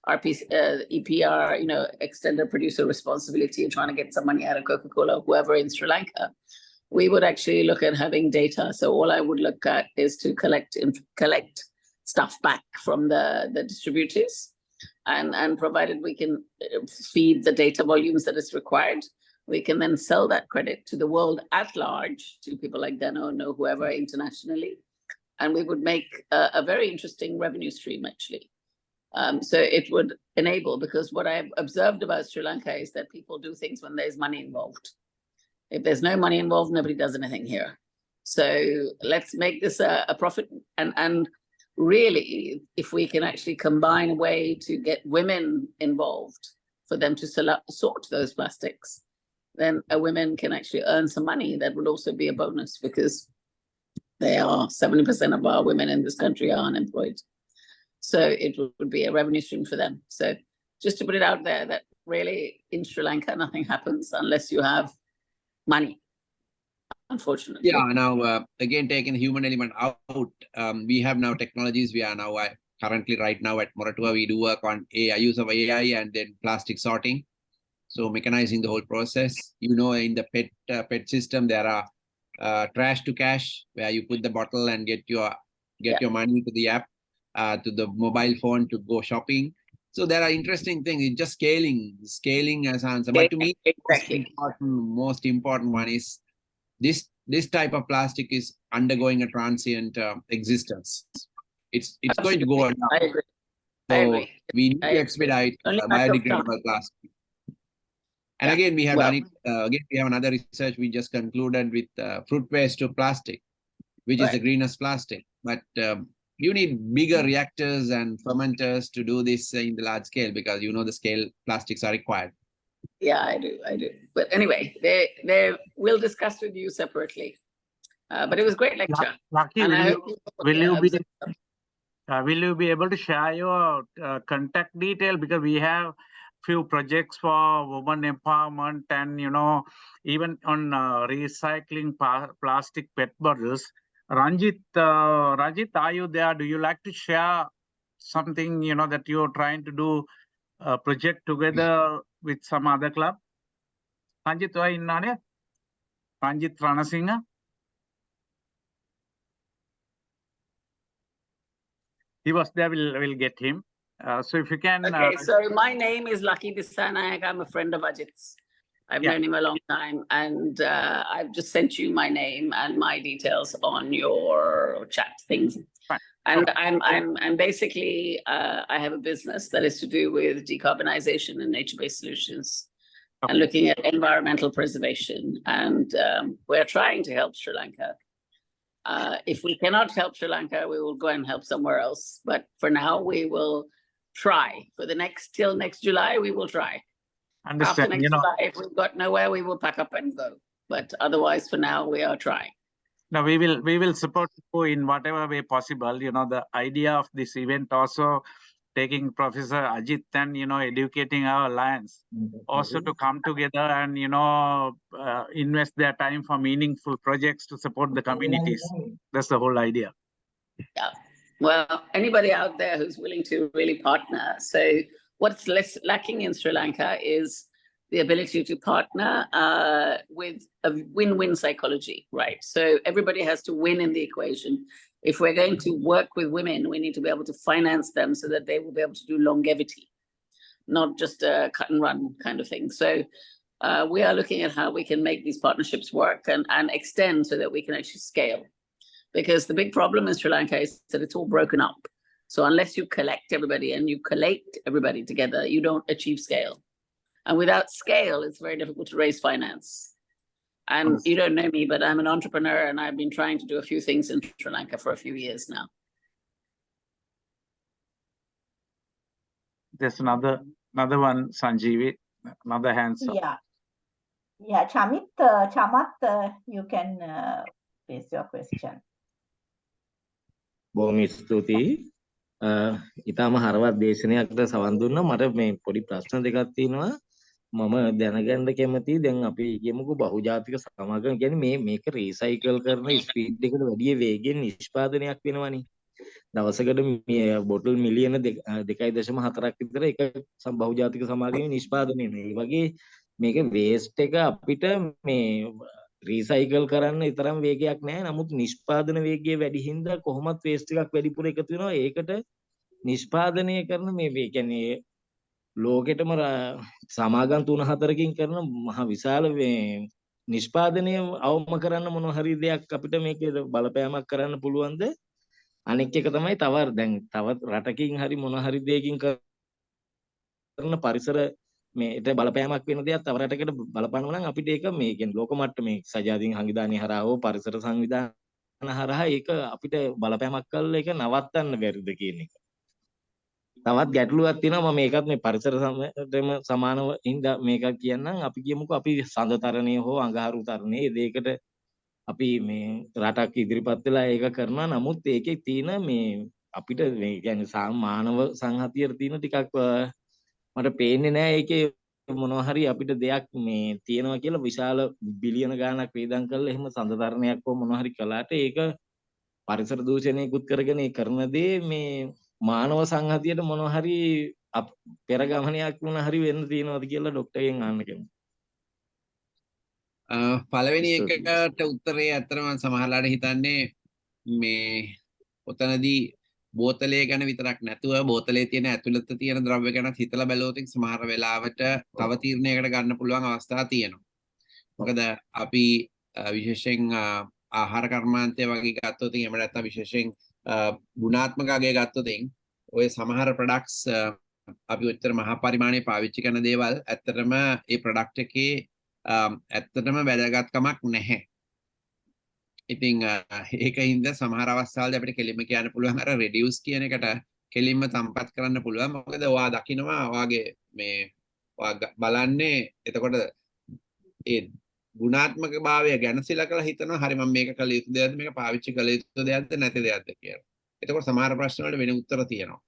EPR, extended producer responsibility and trying to get some money out of Coca-Cola, whoever in Sri Lanka. We would actually look at having data. So all I would look at is to collect stuff back from the distributors, and provided we can feed the data volumes that is required, we can then sell that credit to the world at large, to people like Danone or whoever internationally, and we would make a very interesting revenue stream actually. So it would enable, because what I've observed about Sri Lanka is that people do things when there's money involved. If there's no money involved, nobody does anything here. So let's make this a profit. And really, if we can actually combine a way to get women involved for them to sort those plastics, then women can actually earn some money. That would also be a bonus, because they are 70% of our women in this country are unemployed. So it would be a revenue stream for them. So just to put it out there, that really in Sri Lanka, nothing happens unless you have money, unfortunately. Yeah, now again, taking the human element out, we have now technologies. We are now currently right now at Moratua, we do work on use of AI and then plastic sorting. So mechanizing the whole process. In the pet system, there are trash to cash, where you put the bottle and get your money to the app, to the mobile phone to go shopping. So there are interesting things. It's just scaling as answer. But to me, exactly, most important one is this type of plastic is undergoing a transient existence. It's going to go on. I agree. So we need to expedite biodegradable plastic. And again, we have done it. Again, we have another research we just concluded with fruit waste to plastic, which is the greenest plastic. But you need bigger reactors and fermenters to do this in the large scale, because the scale plastics are required. Yeah, I do. But anyway, they will discuss with you separately. But it was a great lecture. Lucky, will you be able to share your contact detail, because we have few projects for women empowerment, and even on recycling plastic pet bottles. Ranjit, are you there? Do you like to share something that you're trying to do a project together with some other club? Ranjit, why in Ranjit Ranasinghe? He was there. We'll get him. So if you can. Okay, so my name is Lucky Disanayak. I'm a friend of Ajith's. I've known him a long time, and I've just sent you my name and my details on your chat things. Fine. And I'm basically I have a business that is to do with decarbonization and nature-based solutions, and looking at environmental preservation. And we're trying to help Sri Lanka. If we cannot help Sri Lanka, we will go and help somewhere else. But for now, we will try. Till next July, we will try. Understand. After next July, if we've got nowhere, we will pack up and go. But otherwise, for now, we are trying. No, we will support you in whatever way possible. The idea of this event also taking Professor Ajith and educating our alliance also to come together and invest their time for meaningful projects to support the communities. That's the whole idea. Yeah. Well, anybody out there who's willing to really partner. So what's lacking in Sri Lanka is the ability to partner with a win-win psychology, right? So everybody has to win in the equation. If we're going to work with women, we need to be able to finance them so that they will be able to do longevity, not just a cut and run kind of thing. So we are looking at how we can make these partnerships work and extend so that we can actually scale. Because the big problem in Sri Lanka is that it's all broken up. So unless you collect everybody and you collate everybody together, you don't achieve scale. And without scale, it's very difficult to raise finance. And you don't know me, but I'm an entrepreneur, and I've been trying to do a few things in Sri Lanka for a few years now. There's another one, Sanjeevi, another hand. Yeah, Chamat, you can place your question. බොහොම ස්තුතියි. ඊටම හරවත් දේශනයකට සවන් දුන්නා. මට මේ පොඩි ප්‍රශ්න දෙකක් තියෙනවා. මම දැනගන්න කැමතියි දැන් අපි කියමුකෝ බහුජාතික සමාගම කියන්නේ මේක රීසයිකල් කරන ස්පීඩ් එකට වැඩිය වේගෙන් නිෂ්පාදනයක් වෙනවනේ. දවසකට මේ බොටල් මිලියන 2.4ක් විතර එක බහුජාතික සමාගමේ නිෂ්පාදනය වෙනවා. ඒ වගේ මේක වේස්ට් එක අපිට මේ රීසයිකල් කරන්න තරම් වේගයක් නැහැ. නමුත් නිෂ්පාදන වේගය වැඩි හින්දා කොහොමත් වේස්ට් එකක් වැඩිපුර එකතු වෙනවා. ඒකට නිෂ්පාදනය කරන මේ කියන්නේ ලෝකෙටම සමාගම් 3-4කින් කරන මහ විශාල නිෂ්පාදනය අවම කරන්න මොන හරි දෙයක් අපිට මේකේ බලපෑමක් කරන්න පුළුවන්ද? අනෙක් එක තමයි දැන් තවත් රටකින් හරි මොන හරි දෙයකින් කරන පරිසර මේට බලපෑමක් වෙන දෙයක් තව රටකට බලපානවා නම් අපිට ඒක මේ කියන්නේ ලෝක මට්ටමේ සජාතීන් සංවිධානය හරහා හෝ පරිසර සංවිධාන හරහා ඒක අපිට බලපෑමක් කරලා ඒක නවත්තන්න බැරිද කියන එක. තවත් ගැටලුවක් තියෙනවා මම මේකත් මේ පරිසර සමතම සමානව හින්දා මේක කියන්නම්. අපි කියමුකෝ අපි සඳ තරණය හෝ අඟහරු තරණය ඒ දෙයකට අපි මේ රටක් ඉදිරිපත් වෙලා ඒක කරනවා. නමුත් ඒකේ තියෙන මේ අපිට මේ කියන්නේ මානව සංහතියේ තියෙන ටිකක් මට පේන්නේ නැහැ ඒකේ මොනවා හරි අපිට දෙයක් මේ තියෙනවා කියලා විශාල බිලියන ගාණක් වේදම් කරලා එහෙම සඳ තරණයක් හෝ මොනවා හරි කළාට ඒක පරිසර දූෂණයකුත් කරගෙන ඒ කරන දේ මේ මානව සංහතියට මොනවා හරි පෙර ගමනයක් වුණා හරි වෙන්න තියෙනවද කියලා ડોක්ටර්ගෙන් අහන්න කැමතියි. පළවෙනි එකට උත්තරේ ඇත්තටම සමහරලාට හිතන්නේ මේ ඔතනදී බෝතලය ගැන විතරක් නැතුව බෝතලේ තියෙන ඇතුළත තියෙන ද්‍රව්‍ය ගැන හිතලා බැලුවොත් සමහර වෙලාවට තව තීරණයකට ගන්න පුළුවන් අවස්ථා තියෙනවා. මොකද අපි විශේෂයෙන් ආහාර කර්මාන්තය වගේ ගත්තොත් එහෙම නැත්නම් විශේෂයෙන් ගුණාත්මක අගය ගත්තොත් ඔය සමහර ප්‍රොඩක්ට්ස් අපි උත්තර මහා පරිමාණයේ පාවිච්චි කරන දේවල් ඇත්තටම ඒ ප්‍රොඩක්ට් එකේ ඇත්තටම වැදගත්කමක් නැහැ. ඉතින් ඒකින්ද සමහර අවස්ථාවලදී අපිට කෙලින්ම කියන්න පුළුවන් අර රෙඩියුස් කියන එකට කෙලින්ම තම්පත් කරන්න පුළුවන්. මොකද ඔයා දකිනවා ඔයාගේ මේ ඔයා බලන්නේ එතකොට ඒ ගුණාත්මක භාවය ගැන සිලකලා හිතනවා හරි මම මේක කළ යුතු දෙයක්ද මේක පාවිච්චි කළ යුතු දෙයක්ද නැති දෙයක්ද කියලා. එතකොට සමහර ප්‍රශ්න වලට වෙන උත්තර තියෙනවා.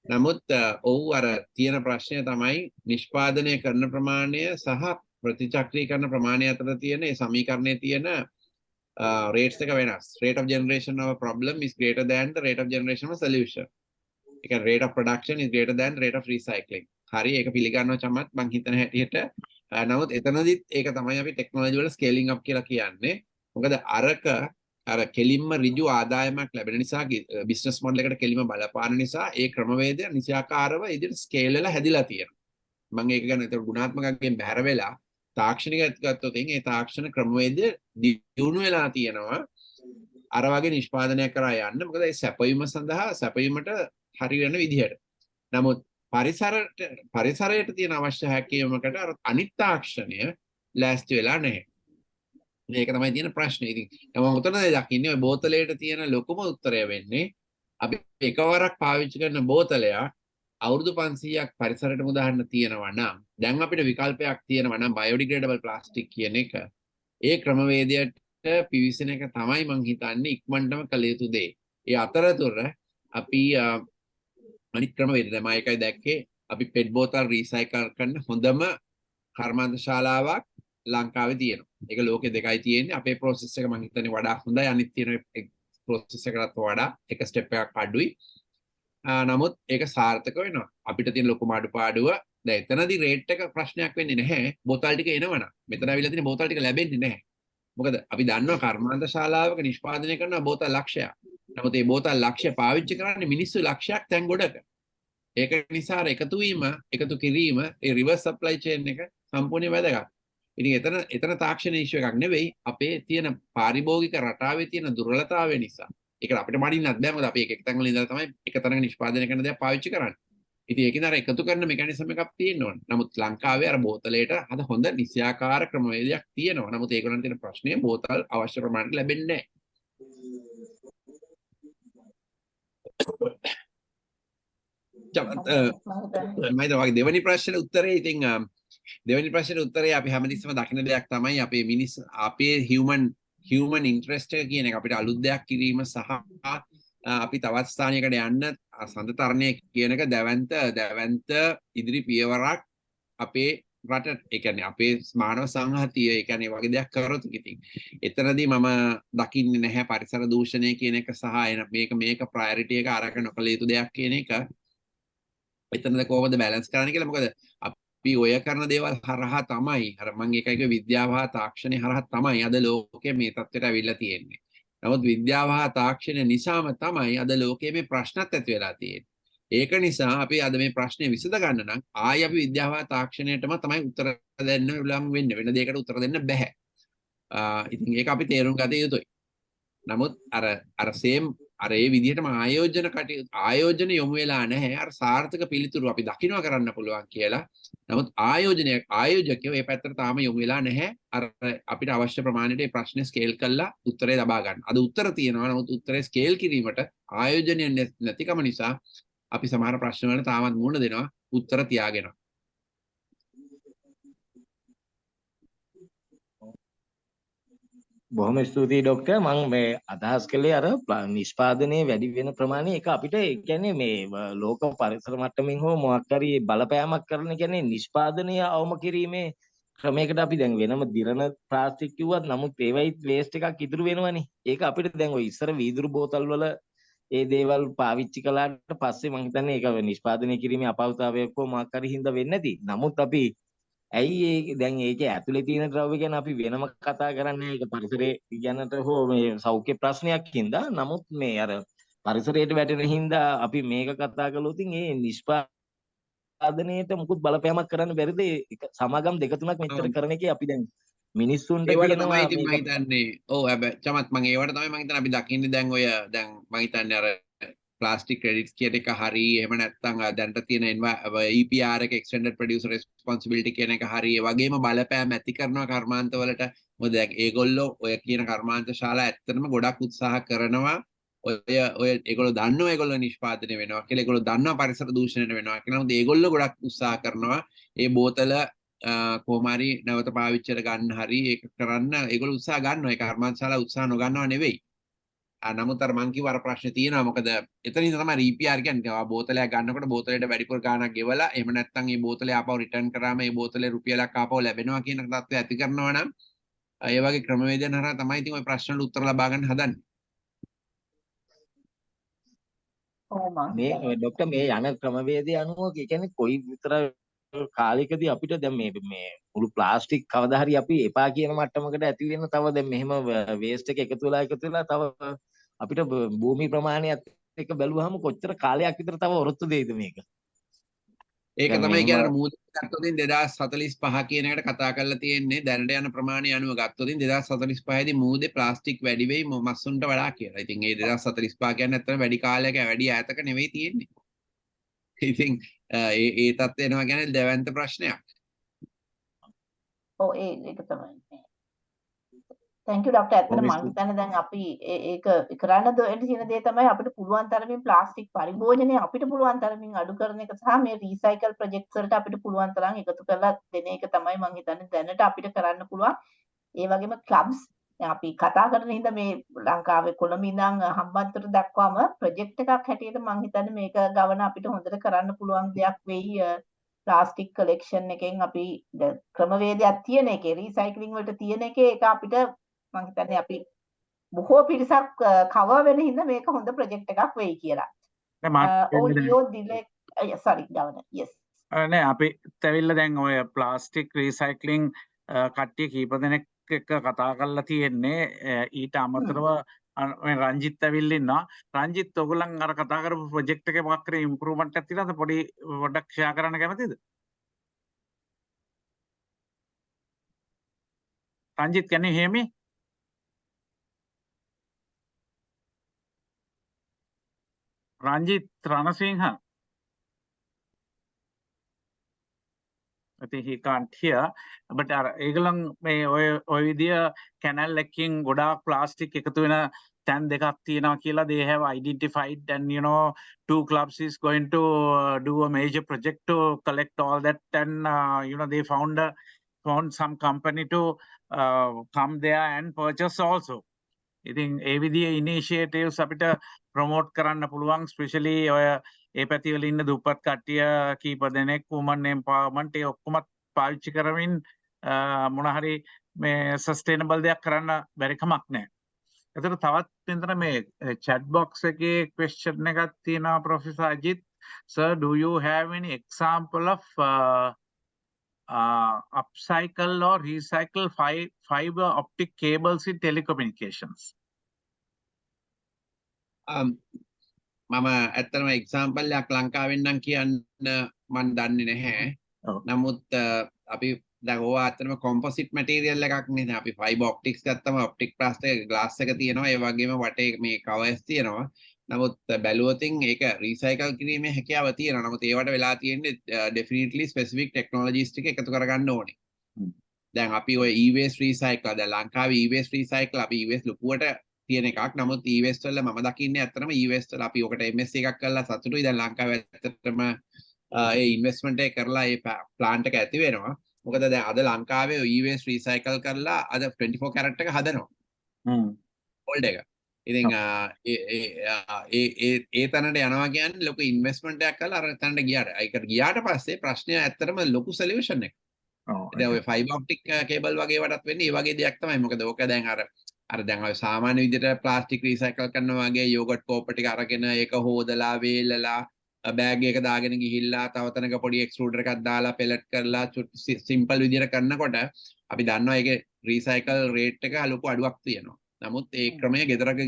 නමුත් ඔව් අර තියෙන ප්‍රශ්නය තමයි නිෂ්පාදනය කරන ප්‍රමාණය සහ ප්‍රතිචක්‍රීකරණ ප්‍රමාණය අතර තියෙන ඒ සමීකරණයේ තියෙන rates එක වෙනස්. Rate of generation of a problem is greater than the rate of generation of a solution. ඒ කියන්නේ rate of production is greater than rate of recycling. හරි ඒක පිළිගන්නවා චමත් මං හිතන හැටියට. නමුත් එතනදිත් ඒක තමයි අපි ටෙක්නොලොජි වල ස්කේලිං අප් කියලා කියන්නේ. මොකද අර කෙලින්ම ඍජු ආදායමක් ලැබෙන නිසා බිස්නස් මොඩල් එකට කෙලින්ම බලපාන නිසා ඒ ක්‍රමවේදය නිසියාකාරව ඉදිරියට ස්කේල් වෙලා හැදිලා තියෙනවා. මම ඒක ගැන ඒතර ගුණාත්මකයෙන් බැහැර වෙලා තාක්ෂණික ගත්තොත් ඒ තාක්ෂණ ක්‍රමවේදය දියුණු වෙලා තියෙනවා අර වගේ නිෂ්පාදනයක් කරා යන්න. මොකද ඒ සැපයීම සඳහා සැපයීමට හරි වෙන විදිහට. නමුත් පරිසරයට තියෙන අවශ්‍ය හැකියාවකට අර අනිත් තාක්ෂණය ලෑස්ති වෙලා නැහැ. මේක තමයි තියෙන ප්‍රශ්නේ. ඉතින් මම උතනදී දකින්නේ ওই බෝතලයට තියෙන ලොකුම උත්තරය වෙන්නේ අපි එකවරක් පාවිච්චි කරන බෝතලයක් අවුරුදු 500ක් පරිසරයට මුදාහන්න තියෙනවා නම් දැන් අපිට විකල්පයක් තියෙනවා නම් බයෝඩිග්‍රේඩබල් ප්ලාස්ටික් කියන එක ඒ ක්‍රමවේදයට පිවිසෙන එක තමයි මං හිතන්නේ ඉක්මනටම කළ යුතු දේ. ඒ අතරතුර අපි අනිත් ක්‍රමවේද තමයි එකයි දැක්කේ අපි පෙට් බෝතල් රීසයිකල් කරන හොඳම කර්මාන්ත ශාලාවක් ලංකාවේ තියෙනවා. ඒක ලෝකෙ දෙකයි තියෙන්නේ. අපේ process එක මං හිතන්නේ වඩා හොඳයි අනිත් තියෙන process එකකට වඩා එක step එකක් අඩුයි. නමුත් ඒක සාර්ථක වෙනවා. අපිට තියෙන ලොකුම අඩුපාඩුව දැන් එතනදී රේට් එක ප්‍රශ්නයක් වෙන්නේ නැහැ. බෝතල් ටික එනවනම්. මෙතන අවිලා තියෙන බෝතල් ටික ලැබෙන්නේ නැහැ. මොකද අපි දන්නවා කර්මාන්ත ශාලාවක නිෂ්පාදනය කරන බෝතල් ලක්ෂයක්. නමුත් මේ බෝතල් ලක්ෂය පාවිච්චි කරන්නේ මිනිස්සු ලක්ෂයක් තැන් ගොඩක. ඒක නිසා එකතු කිරීම ඒ රිවර්ස් සප්ලයි චේන් එක සම්පූර්ණයෙන් වැදගත්. ඉතින් එතන තාක්ෂණ ඉෂුව එකක් නෙවෙයි අපේ තියෙන පාරිභෝගික රටාවේ තියෙන දුර්වලතාවය නිසා. ඒක අපිට මඩින්නත් බෑ මොකද අපි එක තැන් වල ඉඳලා තමයි එක තැනක නිෂ්පාදනය කරන දේ පාවිච්චි කරන්නේ. ඉතින් ඒකෙන් අර එකතු කරන මෙකැනිසම් එකක් තියෙන්න ඕන. නමුත් ලංකාවේ අර බෝතලයට අද හොඳ නිසියාකාර ක්‍රමවේදයක් තියෙනවා. නමුත් ඒගොල්ලන්ට තියෙන ප්‍රශ්නේ බෝතල් අවශ්‍ය ප්‍රමාණයට ලැබෙන්නේ නැහැ. මම දෙවෙනි ප්‍රශ්නේ උත්තරේ ඉතින් දෙවෙනි ප්‍රශ්නේ උත්තරේ අපි හැමතිස්සම දකින දෙයක් තමයි අපේ human interest එක කියන එක අපිට අලුත් දෙයක් කිරීම සහ අපි තවත් ස්ථානයකට යන්න සඳ තරණය කියන එක දැවැන්ත ඉදිරි පියවරක් අපේ රට ඒ කියන්නේ අපේ මානව සංහතිය ඒ කියන්නේ වගේ දෙයක් කරොත් ඉතින් එතනදී මම දකින්නේ නැහැ පරිසර දූෂණය කියන එක සහ මේක ප්‍රයොරිටි එක අරගෙන නොකළ යුතු දෙයක් කියන එක එතනද කොහොමද බැලන්ස් කරන්න කියලා මොකද අපි ඔය කරන දේවල් හරහා තමයි අර මම එකයික විද්‍යාව හා තාක්ෂණය හරහා තමයි අද ලෝකයේ මේ තත්ත්වයට අවිල්ලා තියෙන්නේ. නමුත් විද්‍යාව හා තාක්ෂණය නිසාම තමයි අද ලෝකයේ මේ ප්‍රශ්නත් ඇති වෙලා තියෙන්නේ. ඒක නිසා අපි අද මේ ප්‍රශ්නේ විසඳ ගන්න නම් ආයි අපි විද්‍යාව හා තාක්ෂණයටම තමයි උත්තර දෙන්න උලම් වෙන්නේ. වෙන දෙයකට උත්තර දෙන්න බෑ. ඉතින් ඒක අපි තේරුම් ගත යුතුයි. නමුත් අර සේම් අර ඒ විදිහටම ආයෝජන යොමු වෙලා නැහැ. අර සාර්ථක පිළිතුරු අපි දකින්න කරන්න පුළුවන් කියලා. නමුත් ආයෝජකයෝ මේ පැත්තට තාම යොමු වෙලා නැහැ. අර අපිට අවශ්‍ය ප්‍රමාණයට මේ ප්‍රශ්නේ ස්කේල් කරලා උත්තරේ ලබා ගන්න. අද උත්තර තියෙනවා. නමුත් උත්තරේ ස්කේල් කිරීමට ආයෝජනය නැතිකම නිසා අපි සමහර ප්‍රශ්න වලට තාමත් මුහුණ දෙනවා උත්තර තියාගෙන. බොහොම ස්තුතියි ડોක්ටර් මම මේ අදහස් කළේ අර නිෂ්පාදනයේ වැඩි වෙන ප්‍රමාණය ඒක අපිට ඒ කියන්නේ මේ ලෝක පරිසර මට්ටමින් හෝ මොකක් හරි බලපෑමක් කරන කියන්නේ නිෂ්පාදනය අවම කිරීමේ ක්‍රමයකට අපි දැන් වෙනම දිරන ප්ලාස්ටික් කිව්වත් නමුත් ඒවයි වේස්ට් එකක් ඉතුරු වෙනවනේ ඒක අපිට දැන් ඔය ඉස්සර වීදුරු බෝතල් වල ඒ දේවල් පාවිච්චි කළාට පස්සේ මම හිතන්නේ ඒක නිෂ්පාදනය කිරීමේ අපහසුතාවයක් හෝ මොකක් හරි හින්දා වෙන්නේ නැති නමුත් අපි ඇයි ඒ දැන් ඒකේ ඇතුලේ තියෙන ද්‍රව්‍ය ගැන අපි වෙනම කතා කරන්නේ ඒක පරිසරයේ ගැනට හෝ මේ සෞඛ්‍ය ප්‍රශ්නයක් හින්දා නමුත් මේ අර පරිසරයට වැටෙන හින්දා අපි මේක කතා කළොත් ඒ නිෂ්පාදනයේට මුකුත් බලපෑමක් කරන්න බැරිද සමාගම් දෙක තුනක් මෙච්චර කරන එකේ අපි දැන් මිනිස්සුන්ට ඒවට කියනවා තමයි ඉතින් මම මේක හිතන්නේ ඔව් හැබැයි චමත් මම ඒවට තමයි මම හිතන්නේ අපි දකින්නේ දැන් ඔය දැන් මම හිතන්නේ අර plastic credits කියන එක හරි එහෙම නැත්නම් දැන්ට තියෙන EPR එක extended producer responsibility කියන එක හරි ඒ වගේම බලපෑම් ඇති කරනවා කර්මාන්තවලට මොකද දැන් ඒගොල්ලෝ ඔය කියන කර්මාන්ත ශාලා ඇත්තටම ගොඩක් උත්සාහ කරනවා ඔය ඒගොල්ලෝ දන්නවා ඒගොල්ලෝ නිෂ්පාදනය වෙනවා කියලා ඒගොල්ලෝ දන්නවා පරිසර දූෂණයට වෙනවා කියලා නමුත් ඒගොල්ලෝ ගොඩක් උත්සාහ කරනවා ඒ බෝතල කොහොම හරි නැවත පාවිච්චියට ගන්න හරි ඒක කරන්න ඒගොල්ලෝ උත්සාහ ගන්නවා ඒ කර්මාන්ත ශාලා උත්සාහ නොගන්නව නෙවෙයි නමුත් අර මං කිව්ව අර ප්‍රශ්නේ තියෙනවා මොකද එතනින් තමයි EPR කියන්නේ බෝතලයක් ගන්නකොට බෝතලයට වැඩිපුර ගාණක් ගෙවලා එහෙම නැත්නම් මේ බෝතලේ ආපහු රිටර්න් කරාම මේ බෝතලේ රුපියලක් ආපහු ලැබෙනවා කියන තත්ත්වය ඇති කරනවා නම් ඒ වගේ ක්‍රමවේදයන් හරහා තමයි ඉතින් ওই ප්‍රශ්න වලට උත්තර ලබා ගන්න හදන්නේ. මේ ડોක්ටර් මේ යන ක්‍රමවේදය අනුව කියන්නේ කොයි විතර කාලයකදී අපිට දැන් මේ මුළු ප්ලාස්ටික් කවදා හරි අපි එපා කියන මට්ටමකට ඇති වෙන තව දැන් මෙහෙම වේස්ට් එක එකතු වෙලා තව අපිට භූමි ප්‍රමාණයත් එක්ක බැලුවාම කොච්චර කාලයක් විතර තව ඔරොත්තු දෙයිද මේක? ඒක තමයි කියන්නේ මූලික ගත්තොත් 2045 කියන එකට කතා කරලා තියෙන්නේ දැනට යන ප්‍රමාණය අනුව ගත්තොත් 2045 දී මූදේ ප්ලාස්ටික් වැඩි වෙයි මස්සුන්ට වඩා කියලා. ඉතින් ඒ 2045 කියන්නේ නැත්තම් වැඩි කාලයක වැඩි ඈතක නෙවෙයි තියෙන්නේ. ඉතින් ඒ තත්ත්වය එනවා කියන්නේ දෙවන්ත ප්‍රශ්නයක්. ඔව් ඒක තමයි. thank you ડોක්ටර් ඇත්තට මම හිතන්නේ දැන් අපි ඒක කරන්න දෙන්න තියෙන දේ තමයි අපිට පුළුවන් තරමින් ප්ලාස්ටික් පරිභෝජනය අපිට පුළුවන් තරමින් අඩු කරන එක සහ මේ රීසයිකල් ප්‍රොජෙක්ට්ස් වලට අපිට පුළුවන් තරම් එකතු කරලා දෙන එක තමයි මම හිතන්නේ දැනට අපිට කරන්න පුළුවන්. ඒ වගේම ක්ලබ්ස් අපි කතා කරන හින්දා මේ ලංකාවේ කොළඹ ඉඳන් හම්බන්තොට දක්වාම ප්‍රොජෙක්ට් එකක් හැටියට මම හිතන්නේ මේක ගවන අපිට හොඳට කරන්න පුළුවන් දෙයක් වෙයි. ප්ලාස්ටික් කලෙක්ෂන් එකෙන් අපි ක්‍රමවේදයක් තියෙන එකේ රීසයික්ලින් වලට තියෙන එකේ ඒක අපිට මම හිතන්නේ අපි බොහෝ පිරිසක් කවර් වෙන හින්දා මේක හොඳ ප්‍රොජෙක්ට් එකක් වෙයි කියලා. ඔඩියෝ ඩිලෙක් sorry ගවර්නර් yes. නෑ අපි ඇවිල්ලා දැන් ඔය ප්ලාස්ටික් රීසයික්ලින් කට්ටිය කීප දෙනෙක් එක්ක කතා කරලා තියෙන්නේ ඊට අමතරව රංජිත් ඇවිල්ලා ඉන්නවා. රංජිත් ඔයගොල්ලන් අර කතා කරපු ප්‍රොජෙක්ට් එකේ මොකක් හරි ඉම්ප්‍රූව්මන්ට් එකක් තියෙනවද? පොඩ්ඩක් ෂෙයා කරන්න කැමතිද? Ranjith can you hear me? Ranjit Ranasinghe. I think he can't hear. But ඒගොල්ලන් මේ ඔය විදිය කැනල් එකකින් ගොඩාක් ප්ලාස්ටික් එකතු වෙන තැන් දෙකක් තියෙනවා කියලා they have identified and you know 2 clubs is going to do a major project to collect all that and you know they found some company to come there and purchase also. ඉතින් ඒ විදිහේ ඉනිෂියේටිව්ස් අපිට promote කරන්න පුළුවන් specially ඔය ඒ පැතිවල ඉන්න දුප්පත් කට්ටිය කීප දෙනෙක් වුමන් එම්පවර්මන්ට් ඒ ඔක්කොම පාවිච්චි කරමින් මොන හරි මේ සස්ටේනබල් දෙයක් කරන්න බැරි කමක් නැහැ. එතකොට තවත් මෙතන මේ chat box එකේ question එකක් තියෙනවා Professor Ajith. Sir, do you have any example of upcycle or recycle fiber optic cables in telecommunications? මම ඇත්තටම එක්සාම්පල් එකක් ලංකාවෙන් නම් කියන්න මම දන්නේ නැහැ. නමුත් අපි දැන් ඕවා ඇත්තටම කොම්පොසිට් මැටීරියල් එකක් නේ. අපි ෆයිබර් ඔප්ටික්ස් ගත්තම ඔප්ටික් ප්ලාස්ටික් ග්ලාස් එක තියෙනවා. ඒ වගේම වටේ මේ කවර්ස් තියෙනවා. නමුත් බැලුවොතින් ඒක රීසයිකල් කිරීමේ හැකියාව තියෙනවා. නමුත් ඒවට වෙලා තියෙන්නේ ඩෙෆිනිට්ලි ස්පෙસિෆික් ටෙක්නොලොජිස් ටික එකතු කරගන්න ඕනේ. දැන් අපි ඔය e-waste recycle දැන් ලංකාවේ e-waste recycle අපි e-waste ලොකුවට තියෙන එකක්. නමුත් e-waste වල මම දකින්නේ ඇත්තටම e-waste වල අපි ඔකට MSc එකක් කරලා සතුටුයි. දැන් ලංකාවේ ඇත්තටම ඒ ඉන්වෙස්ට්මන්ට් එක කරලා ඒ ප්ලාන්ට් එක ඇති වෙනවා. මොකද දැන් අද ලංකාවේ e-waste recycle කරලා අද 24 කැරට් එක හදනවා. හෝල්ඩ් එක. ඉතින් ඒ තැනට යනවා කියන්නේ ලොකු ඉන්වෙස්ට්මන්ට් එකක් කරලා අර තැනට ගියාට. ඒකට ගියාට පස්සේ ප්‍රශ්නය ඇත්තටම ලොකු සොලියුෂන් එකක්. දැන් ඔය ෆයිබර් ඔප්ටික් කේබල් වගේ වටත් වෙන්නේ ඒ වගේ දෙයක් තමයි. මොකද ඕක දැන් අර දැන් ඔය සාමාන්‍ය විදිහට ප්ලාස්ටික් රීසයිකල් කරනවා වගේ යෝගට් කෝප් ටික අරගෙන ඒක හොදලා වේලලා බෑග් එක දාගෙන ගිහිල්ලා තව තැනක පොඩි එක්ස්ට්‍රූඩර් එකක් දාලා පෙලට් කරලා සිම්පල් විදිහට කරනකොට අපි දන්නවා ඒකේ රීසයිකල් රේට් එක ලොකු අඩුවක් තියෙනවා. නමුත් ඒ ක්‍රමය ගෙදරක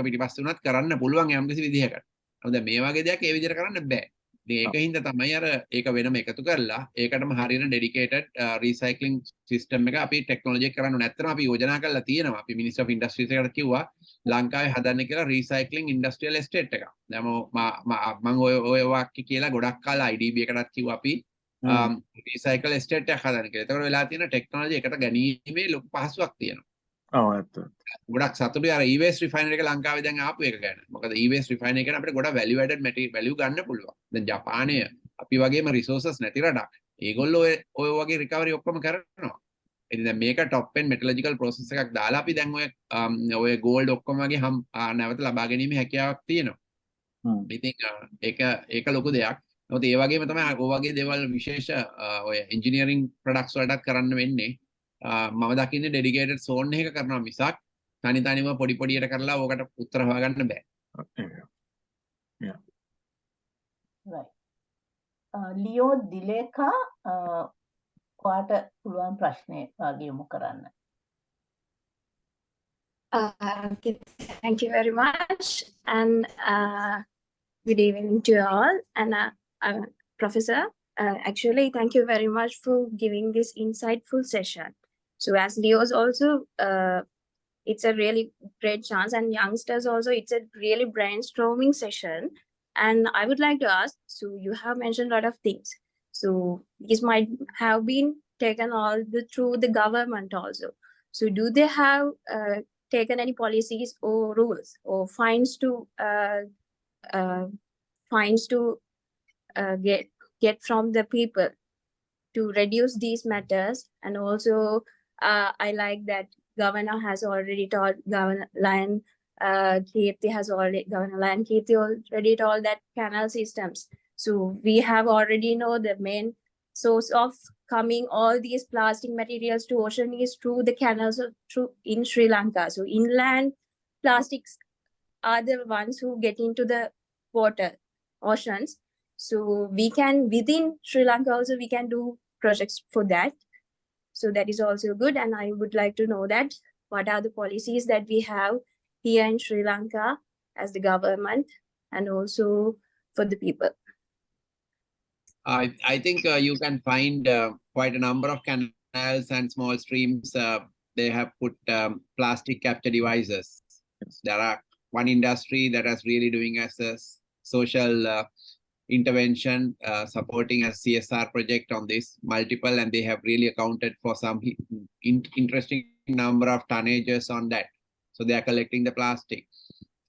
පිටිපස්සේ උනත් කරන්න පුළුවන් යම්කිසි විදිහකට. නමුත් මේ වගේ දෙයක් ඒ විදිහට කරන්න බෑ. ඉතින් ඒකින්ද තමයි අර ඒක වෙනම එකතු කරලා ඒකටම හරියන ඩෙඩිකේටඩ් රීසයික්ලිං සිස්ටම් එක අපි ටෙක්නොලොජි කරන්න ඕනේ. ඇත්තටම අපි යෝජනා කරලා තියෙනවා. අපි මිනිස්ටර් ඔෆ් ඉන්ඩස්ට්‍රීස් එකට කිව්වා ලංකාවේ හදන්න කියලා රීසයික්ලිං ඉන්ඩස්ට්‍රියල් එස්ටේට් එකක්. දැන් මම ඔය වාක්‍ය කියලා ගොඩක් කාලා IDB එකටත් කිව්වා අපි රීසයිකල් එස්ටේට් එකක් හදන්න කියලා. ඒතකොට වෙලා තියෙන ටෙක්නොලොජි එකට ගැනීමේ ලොකු පහසුවක් තියෙනවා. ඔව් ඇත්ත. ගොඩක් සතුටුයි අර e-waste refiner එක ලංකාවේ දැන් ආපු එක ගැන. මොකද e-waste refiner එක අපිට ගොඩක් value added material value ගන්න පුළුවන්. දැන් ජපානය අපි වගේම resources නැති රටක්. ඒගොල්ලෝ ඔය වගේ recovery ඔක්කොම කරනවා. ඉතින් දැන් මේක top end metallurgical process එකක් දාලා අපි දැන් ඔය gold ඔක්කොම වගේ නැවත ලබා ගැනීමේ හැකියාවක් තියෙනවා. ඉතින් ඒක ලොකු දෙයක්. නමුත් ඒ වගේම තමයි ඔය වගේ දේවල් විශේෂ ඔය engineering products වලටත් කරන්න වෙන්නේ. මම දකින්නේ ඩෙඩිකේටඩ් සෝන් එකක කරනවා මිසක් තනිව පොඩි පොඩියට කරලා ඕකට උත්තර හොයාගන්න බෑ. Yeah. Right. ලියෝ දිලේකා ඔයාට පුළුවන් ප්‍රශ්නේ වගේ යොමු කරන්න. Okay, thank you very much, and good evening to all. And Professor, actually, thank you very much for giving this insightful session. So as Leo's also, it's a really great chance, and youngsters also, it's a really brainstorming session. And I would like to ask, so you have mentioned a lot of things. So this might have been taken through the government also. So do they have taken any policies or rules or fines to get from the people to reduce these matters? And also, I like that Governor has already told Governor Lion Kirti already told that canal systems. So we have already know the main source of coming all these plastic materials to ocean is through the canals in Sri Lanka. So inland plastics are the ones who get into the oceans. So we can, within Sri Lanka also, we can do projects for that. So that is also good. And I would like to know that what are the policies that we have here in Sri Lanka as the government and also for the people. I think you can find quite a number of canals and small streams. They have put plastic capture devices. There are one industry that is really doing as a social intervention, supporting a CSR project on this multiple, and they have really accounted for some interesting number of tonnages on that. So they are collecting the plastic.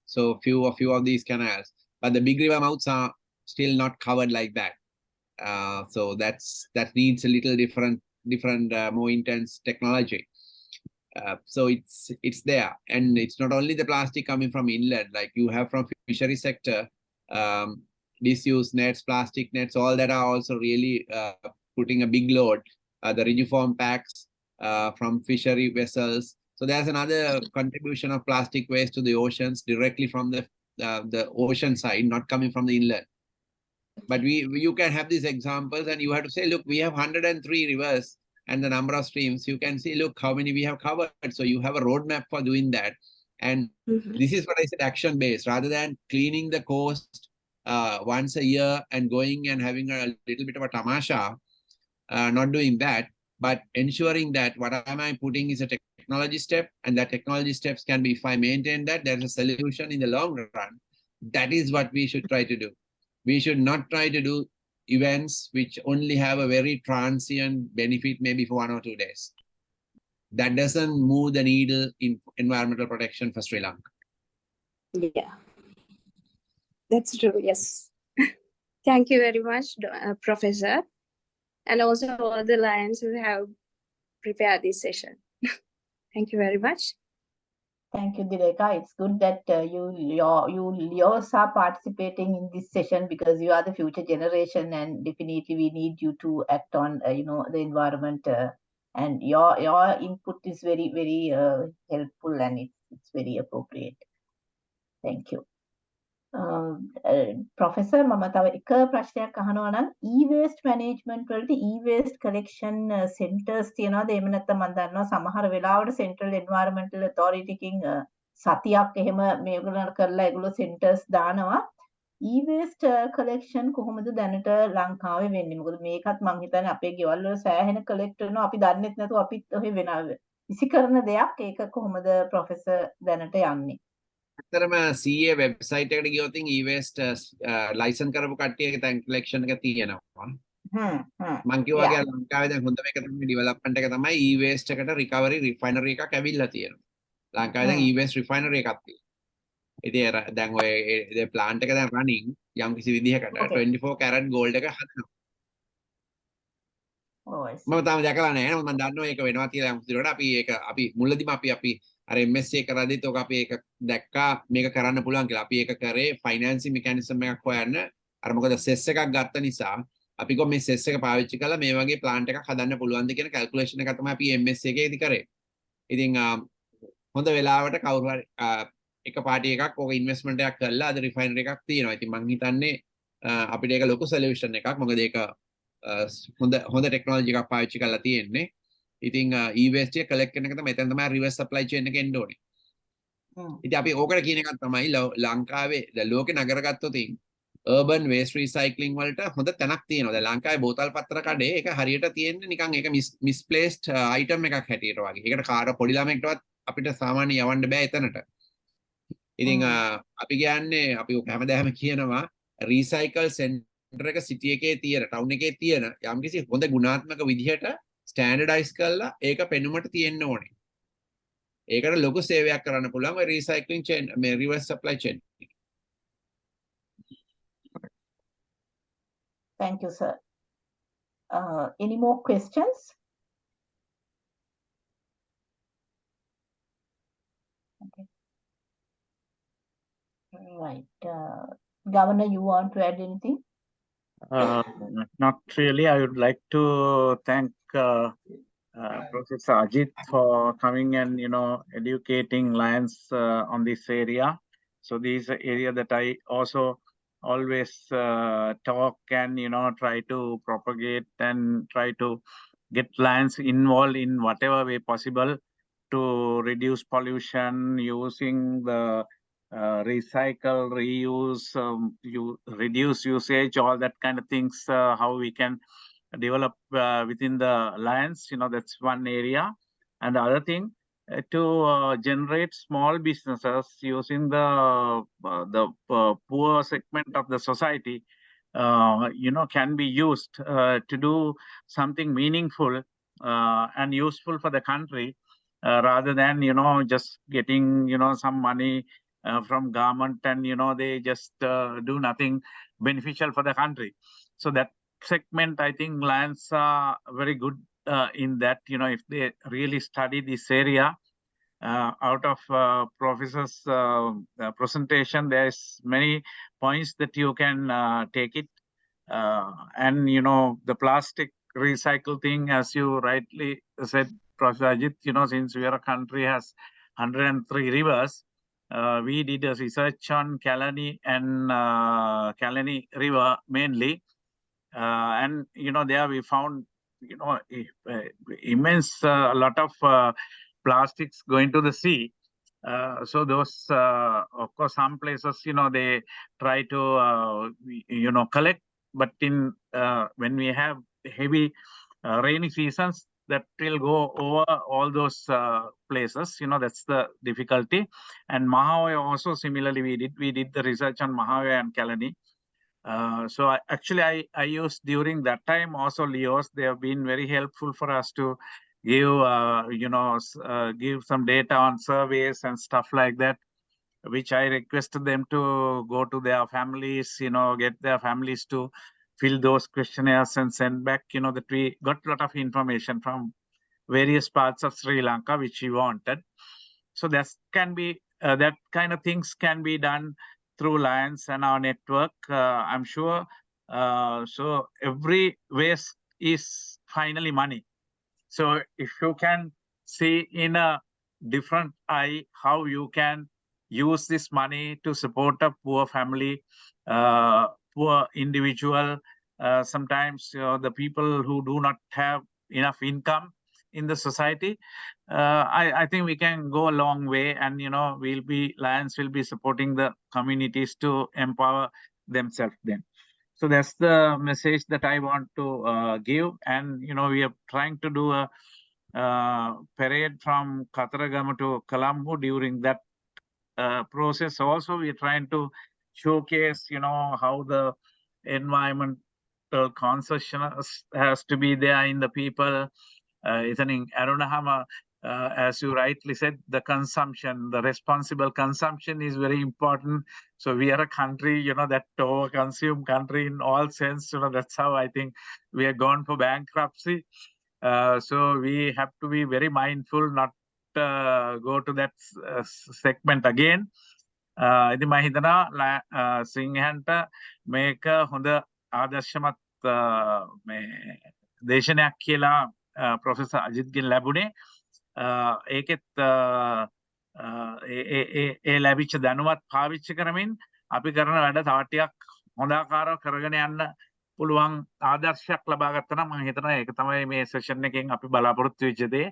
So few of these canals, but the big river mouths are still not covered like that. So that needs a little different, more intense technology. So it's there, and it's not only the plastic coming from inland, like you have from fishery sector, disused nets, plastic nets, all that are also really putting a big load the rigiform packs from fishery vessels. So there's another contribution of plastic waste to the oceans directly from the ocean side, not coming from the inlet. But you can have these examples and you have to say, look, we have 103 rivers and the number of streams. You can see, look, how many we have covered. So you have a roadmap for doing that. And this is what I said, action-based, rather than cleaning the coast once a year and going and having a little bit of a tamasha, not doing that, but ensuring that what am I putting is a technology step, and that technology steps can be, if I maintain that, there's a solution in the long run. That is what we should try to do. We should not try to do events which only have a very transient benefit, maybe for 1 or 2 days. That doesn't move the needle in environmental protection for Sri Lanka. Yeah, that's true. Yes. Thank you very much, Professor, and also all the Lions who have prepared this session. Thank you very much. Thank you, Dileka. It's good that you yours are participating in this session, because you are the future generation, and definitely we need you to act on the environment, and your input is very, very helpful, and it's very appropriate. Thank you. Professor, මම තව එක ප්‍රශ්නයක් අහනවා නම් e-waste management වලට e-waste collection centers තියනවාද? එහෙම නැත්නම් මම දන්නවා සමහර වෙලාවට central environmental authority එකකින් සතියක් එහෙම මේගොල්ලන්ට කරලා ඒගොල්ලෝ centers දානවා. e-waste collection කොහොමද දැනට ලංකාවේ වෙන්නේ? මොකද මේකත් මම හිතන්නේ අපේ ගෙවල් වල සෑහෙන collect වෙනවා. අපි දන්නෙත් නැතුව අපිත් ඔහෙ වෙනවා. විසිකරන දෙයක්. ඒක කොහොමද professor දැනට යන්නේ? ඇත්තටම CA වෙබ්සයිට් එකට ගියොත් e-waste ලයිසන් කරපු කට්ටියගේ තැන් කලෙක්ෂන් එක තියෙනවා. මං කිව්වා වගේ ලංකාවේ දැන් හොඳම එක තමයි ඩෙවලොප්මන්ට් එක තමයි e-waste එකට recovery refinery එකක් ඇවිල්ලා තියෙනවා. ලංකාවේ දැන් e-waste refinery එකක් තියෙනවා. ඉතින් දැන් ඔය plant එක දැන් running යම් කිසි විදිහකට 24 karat gold එක හදනවා. මම තාම දැකලා නැහැ. මම දන්නවා ඒක වෙනවා කියලා යම් කිසි විදිහකට අපි මුලදීම අපි අර MSc කරද්දිත් ඔක අපි ඒක දැක්කා මේක කරන්න පුළුවන් කියලා. අපි ඒක කරේ ෆයිනෑන්සින් මෙකැනිසම් එකක් හොයන්න. අර මොකද සෙස් එකක් ගත්ත නිසා අපි කො මේ සෙස් එක පාවිච්චි කරලා මේ වගේ ප්ලාන්ට් එකක් හදන්න පුළුවන්ද කියන කැල්කියුලේෂන් එක තමයි අපි MSc එකේදී කරේ. ඉතින් හොඳ වෙලාවට කවුරු හරි එක පාටි එකක් ඕක ඉන්වෙස්ට්මන්ට් එකක් කරලා අද රිෆයිනරි එකක් තියෙනවා. ඉතින් මං හිතන්නේ අපිට ඒක ලොකු සොලියුෂන් එකක්. මොකද ඒක හොඳ ටෙක්නොලොජි එකක් පාවිච්චි කරලා තියෙන්නේ. ඉතින් e-waste එක collect කරන එක තමයි එතන තමයි reverse supply chain එක එන්න ඕනේ. ඉතින් අපි ඕකට කියන එකක් තමයි ලංකාවේ දැන් ලෝකේ නගර ගත්තොත් urban waste recycling වලට හොඳ තැනක් තියෙනවා. දැන් ලංකාවේ බෝතල් පත්‍ර කඩේ ඒක හරියට තියෙන්නේ නිකන් ඒක misplaced item එකක් හැටියට වගේ. ඒකට කාට පොඩි ළමෙක්ටවත් අපිට සාමාන්‍ය යවන්න බෑ එතනට. ඉතින් අපි කියන්නේ අපි හැමදාම කියනවා recycle center එක city එකේ තියෙන town එකේ තියෙන යම්කිසි හොඳ ගුණාත්මක විදිහට ස්ටෑන්ඩඩයිස් කරලා ඒක පෙනුමට තියෙන්න ඕනේ. ඒකට ලොකු සේවයක් කරන්න පුළුවන් ඔය රීසයික්ලින් චේන් මේ reverse supply chain. Thank you, sir. Any more questions? Okay. Right. Governor, you want to add anything? Not really. I would like to thank Professor Ajith for coming and educating Lions on this area. So this is an area that I also always talk and try to propagate and try to get Lions involved in whatever way possible to reduce pollution using the recycle, reuse, reduce usage, all that kind of things, how we can develop within the Lions, that's one area. And the other thing, to generate small businesses using the poor segment of the society, can be used to do something meaningful and useful for the country, rather than, just getting, some money from government and, they just do nothing beneficial for the country. So that segment, I think Lions are very good in that, if they really study this area. Out of Professor's presentation, there's many points that you can take it. And, the plastic recycle thing, as you rightly said, Professor Ajith, since we are a country has 103 rivers, we did a research on Kalani and Kalani River mainly. And, there we found, immense a lot of plastics going to the sea. So those, of course, some places, they try to, collect, but when we have heavy rainy seasons, that will go over all those places. That's the difficulty. And Mahaway also similarly, we did the research on Mahaway and Kalani. So I used during that time also Leos. They have been very helpful for us to give give some data on surveys and stuff like that, which I requested them to go to their families, get their families to fill those questionnaires and send back, that we got a lot of information from various parts of Sri Lanka, which we wanted. So that kind of things can be done through Lions and our network, I'm sure. So every waste is finally money. So if you can see in a different eye how you can use this money to support a poor family, poor individual, sometimes the people who do not have enough income in the society, I think we can go a long way, and Lions will be supporting the communities to empower themselves then. So that's the message that I want to give. And we are trying to do a parade from Kataragama to Colombo. During that process also, we are trying to showcase how the environmental conservation has to be there in the people. Isaning Arunahama, as you rightly said, the responsible consumption is very important. So we are a country, that over-consume country in all sense. That's how I think we are gone for bankruptcy. So we have to be very mindful not go to that segment again. ඉතින් මම හිතනවා සිංහයන්ට මේක හොඳ ආදර්ශමත් මේ දේශනයක් කියලා professor අජිත්ගෙන් ලැබුණේ. ඒකෙත් ඒ ලැබිච්ච දැනුවත් පාවිච්චි කරමින් අපි කරන වැඩ තව ටිකක් හොඳාකාරව කරගෙන යන්න පුළුවන් ආදර්ශයක් ලබා ගත්තා නම් මම හිතනවා ඒක තමයි මේ සෙෂන් එකෙන් අපි බලාපොරොත්තු වෙච්ච දේ.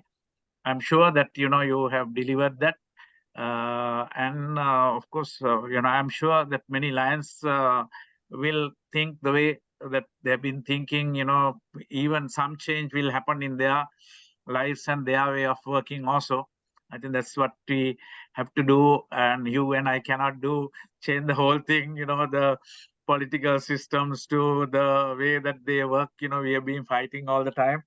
I'm sure that you have delivered that. And of course, I'm sure that many Lions will think the way that they've been thinking. Even some change will happen in their lives and their way of working also. I think that's what we have to do, and you and I cannot change the whole thing, the political systems to the way that they work. We have been fighting all the time.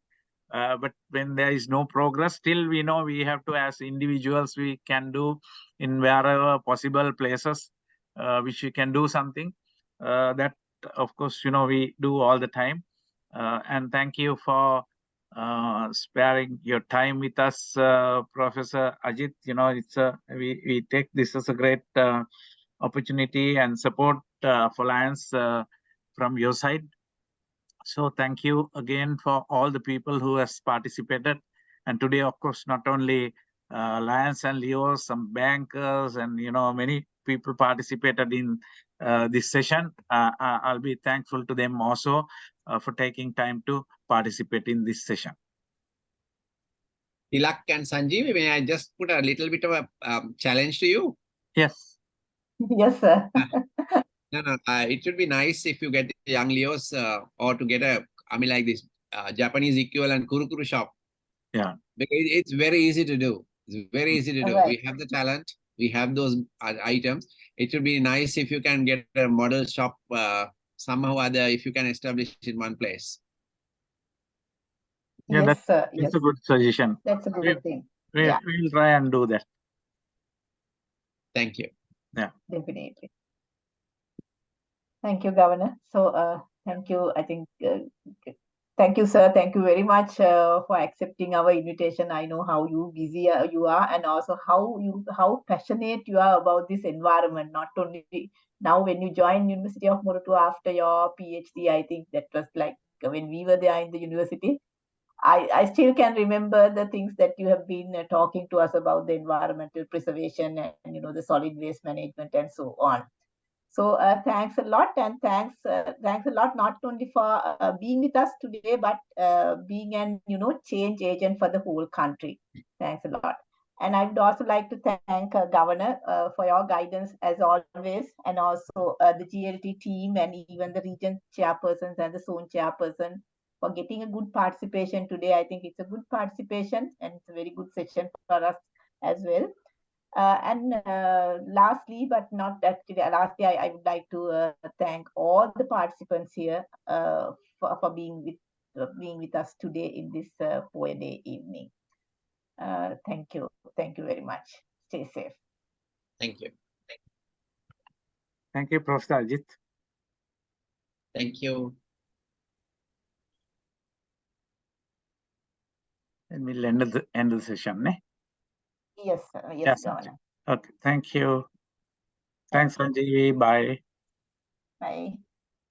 But when there is no progress, still we know we have to, as individuals, we can do in wherever possible places, which we can do something. That, of course, we do all the time. And thank you for sparing your time with us, Professor Ajith. We take this as a great opportunity and support for Lions from your side. So thank you again for all the people who has participated. And today, of course, not only Lions and Leos, some bankers and, many people participated in this session. I'll be thankful to them also for taking time to participate in this session. Tilak and Sanjeev, may I just put a little bit of a challenge to you? Yes. Yes, sir. No. It would be nice if you get the young Leos or to get like this Japanese equivalent Kurukuru shop. Yeah. Because it's very easy to do. It's very easy to do. Right. We have the talent. We have those items. It would be nice if you can get a model shop somehow or other, if you can establish in one place. Yeah, Yes, sir. Yes. That's a good suggestion. That's a good thing. We'll try and do that. Thank you. Yeah. Definitely. Thank you, Governor. So thank you. I think thank you, sir. Thank you very much for accepting our invitation. I know how busy you are, and also how passionate you are about this environment. Not only now when you join University of Moratuwa after your PhD, I think that was like when we were there in the university. I still can remember the things that you have been talking to us about, the environmental preservation and the solid waste management and so on. So thanks a lot, and thanks a lot not only for being with us today, but being an change agent for the whole country. Thanks a lot. And I would also like to thank Governor for your guidance as always, and also the GLT team and even the region chairpersons and the zone chairperson for getting a good participation today. I think it's a good participation and it's a very good session for us as well. And lastly, but not actually lastly, I would like to thank all the participants here for being with us today in this 4-day evening. Thank you very much. Stay safe. Thank you. Thank you, Professor Ajith. Thank you. And we'll end the session, ne? Yes, yes, Governor. Okay, thank you. Thanks, Sanjeevi. Bye. Bye.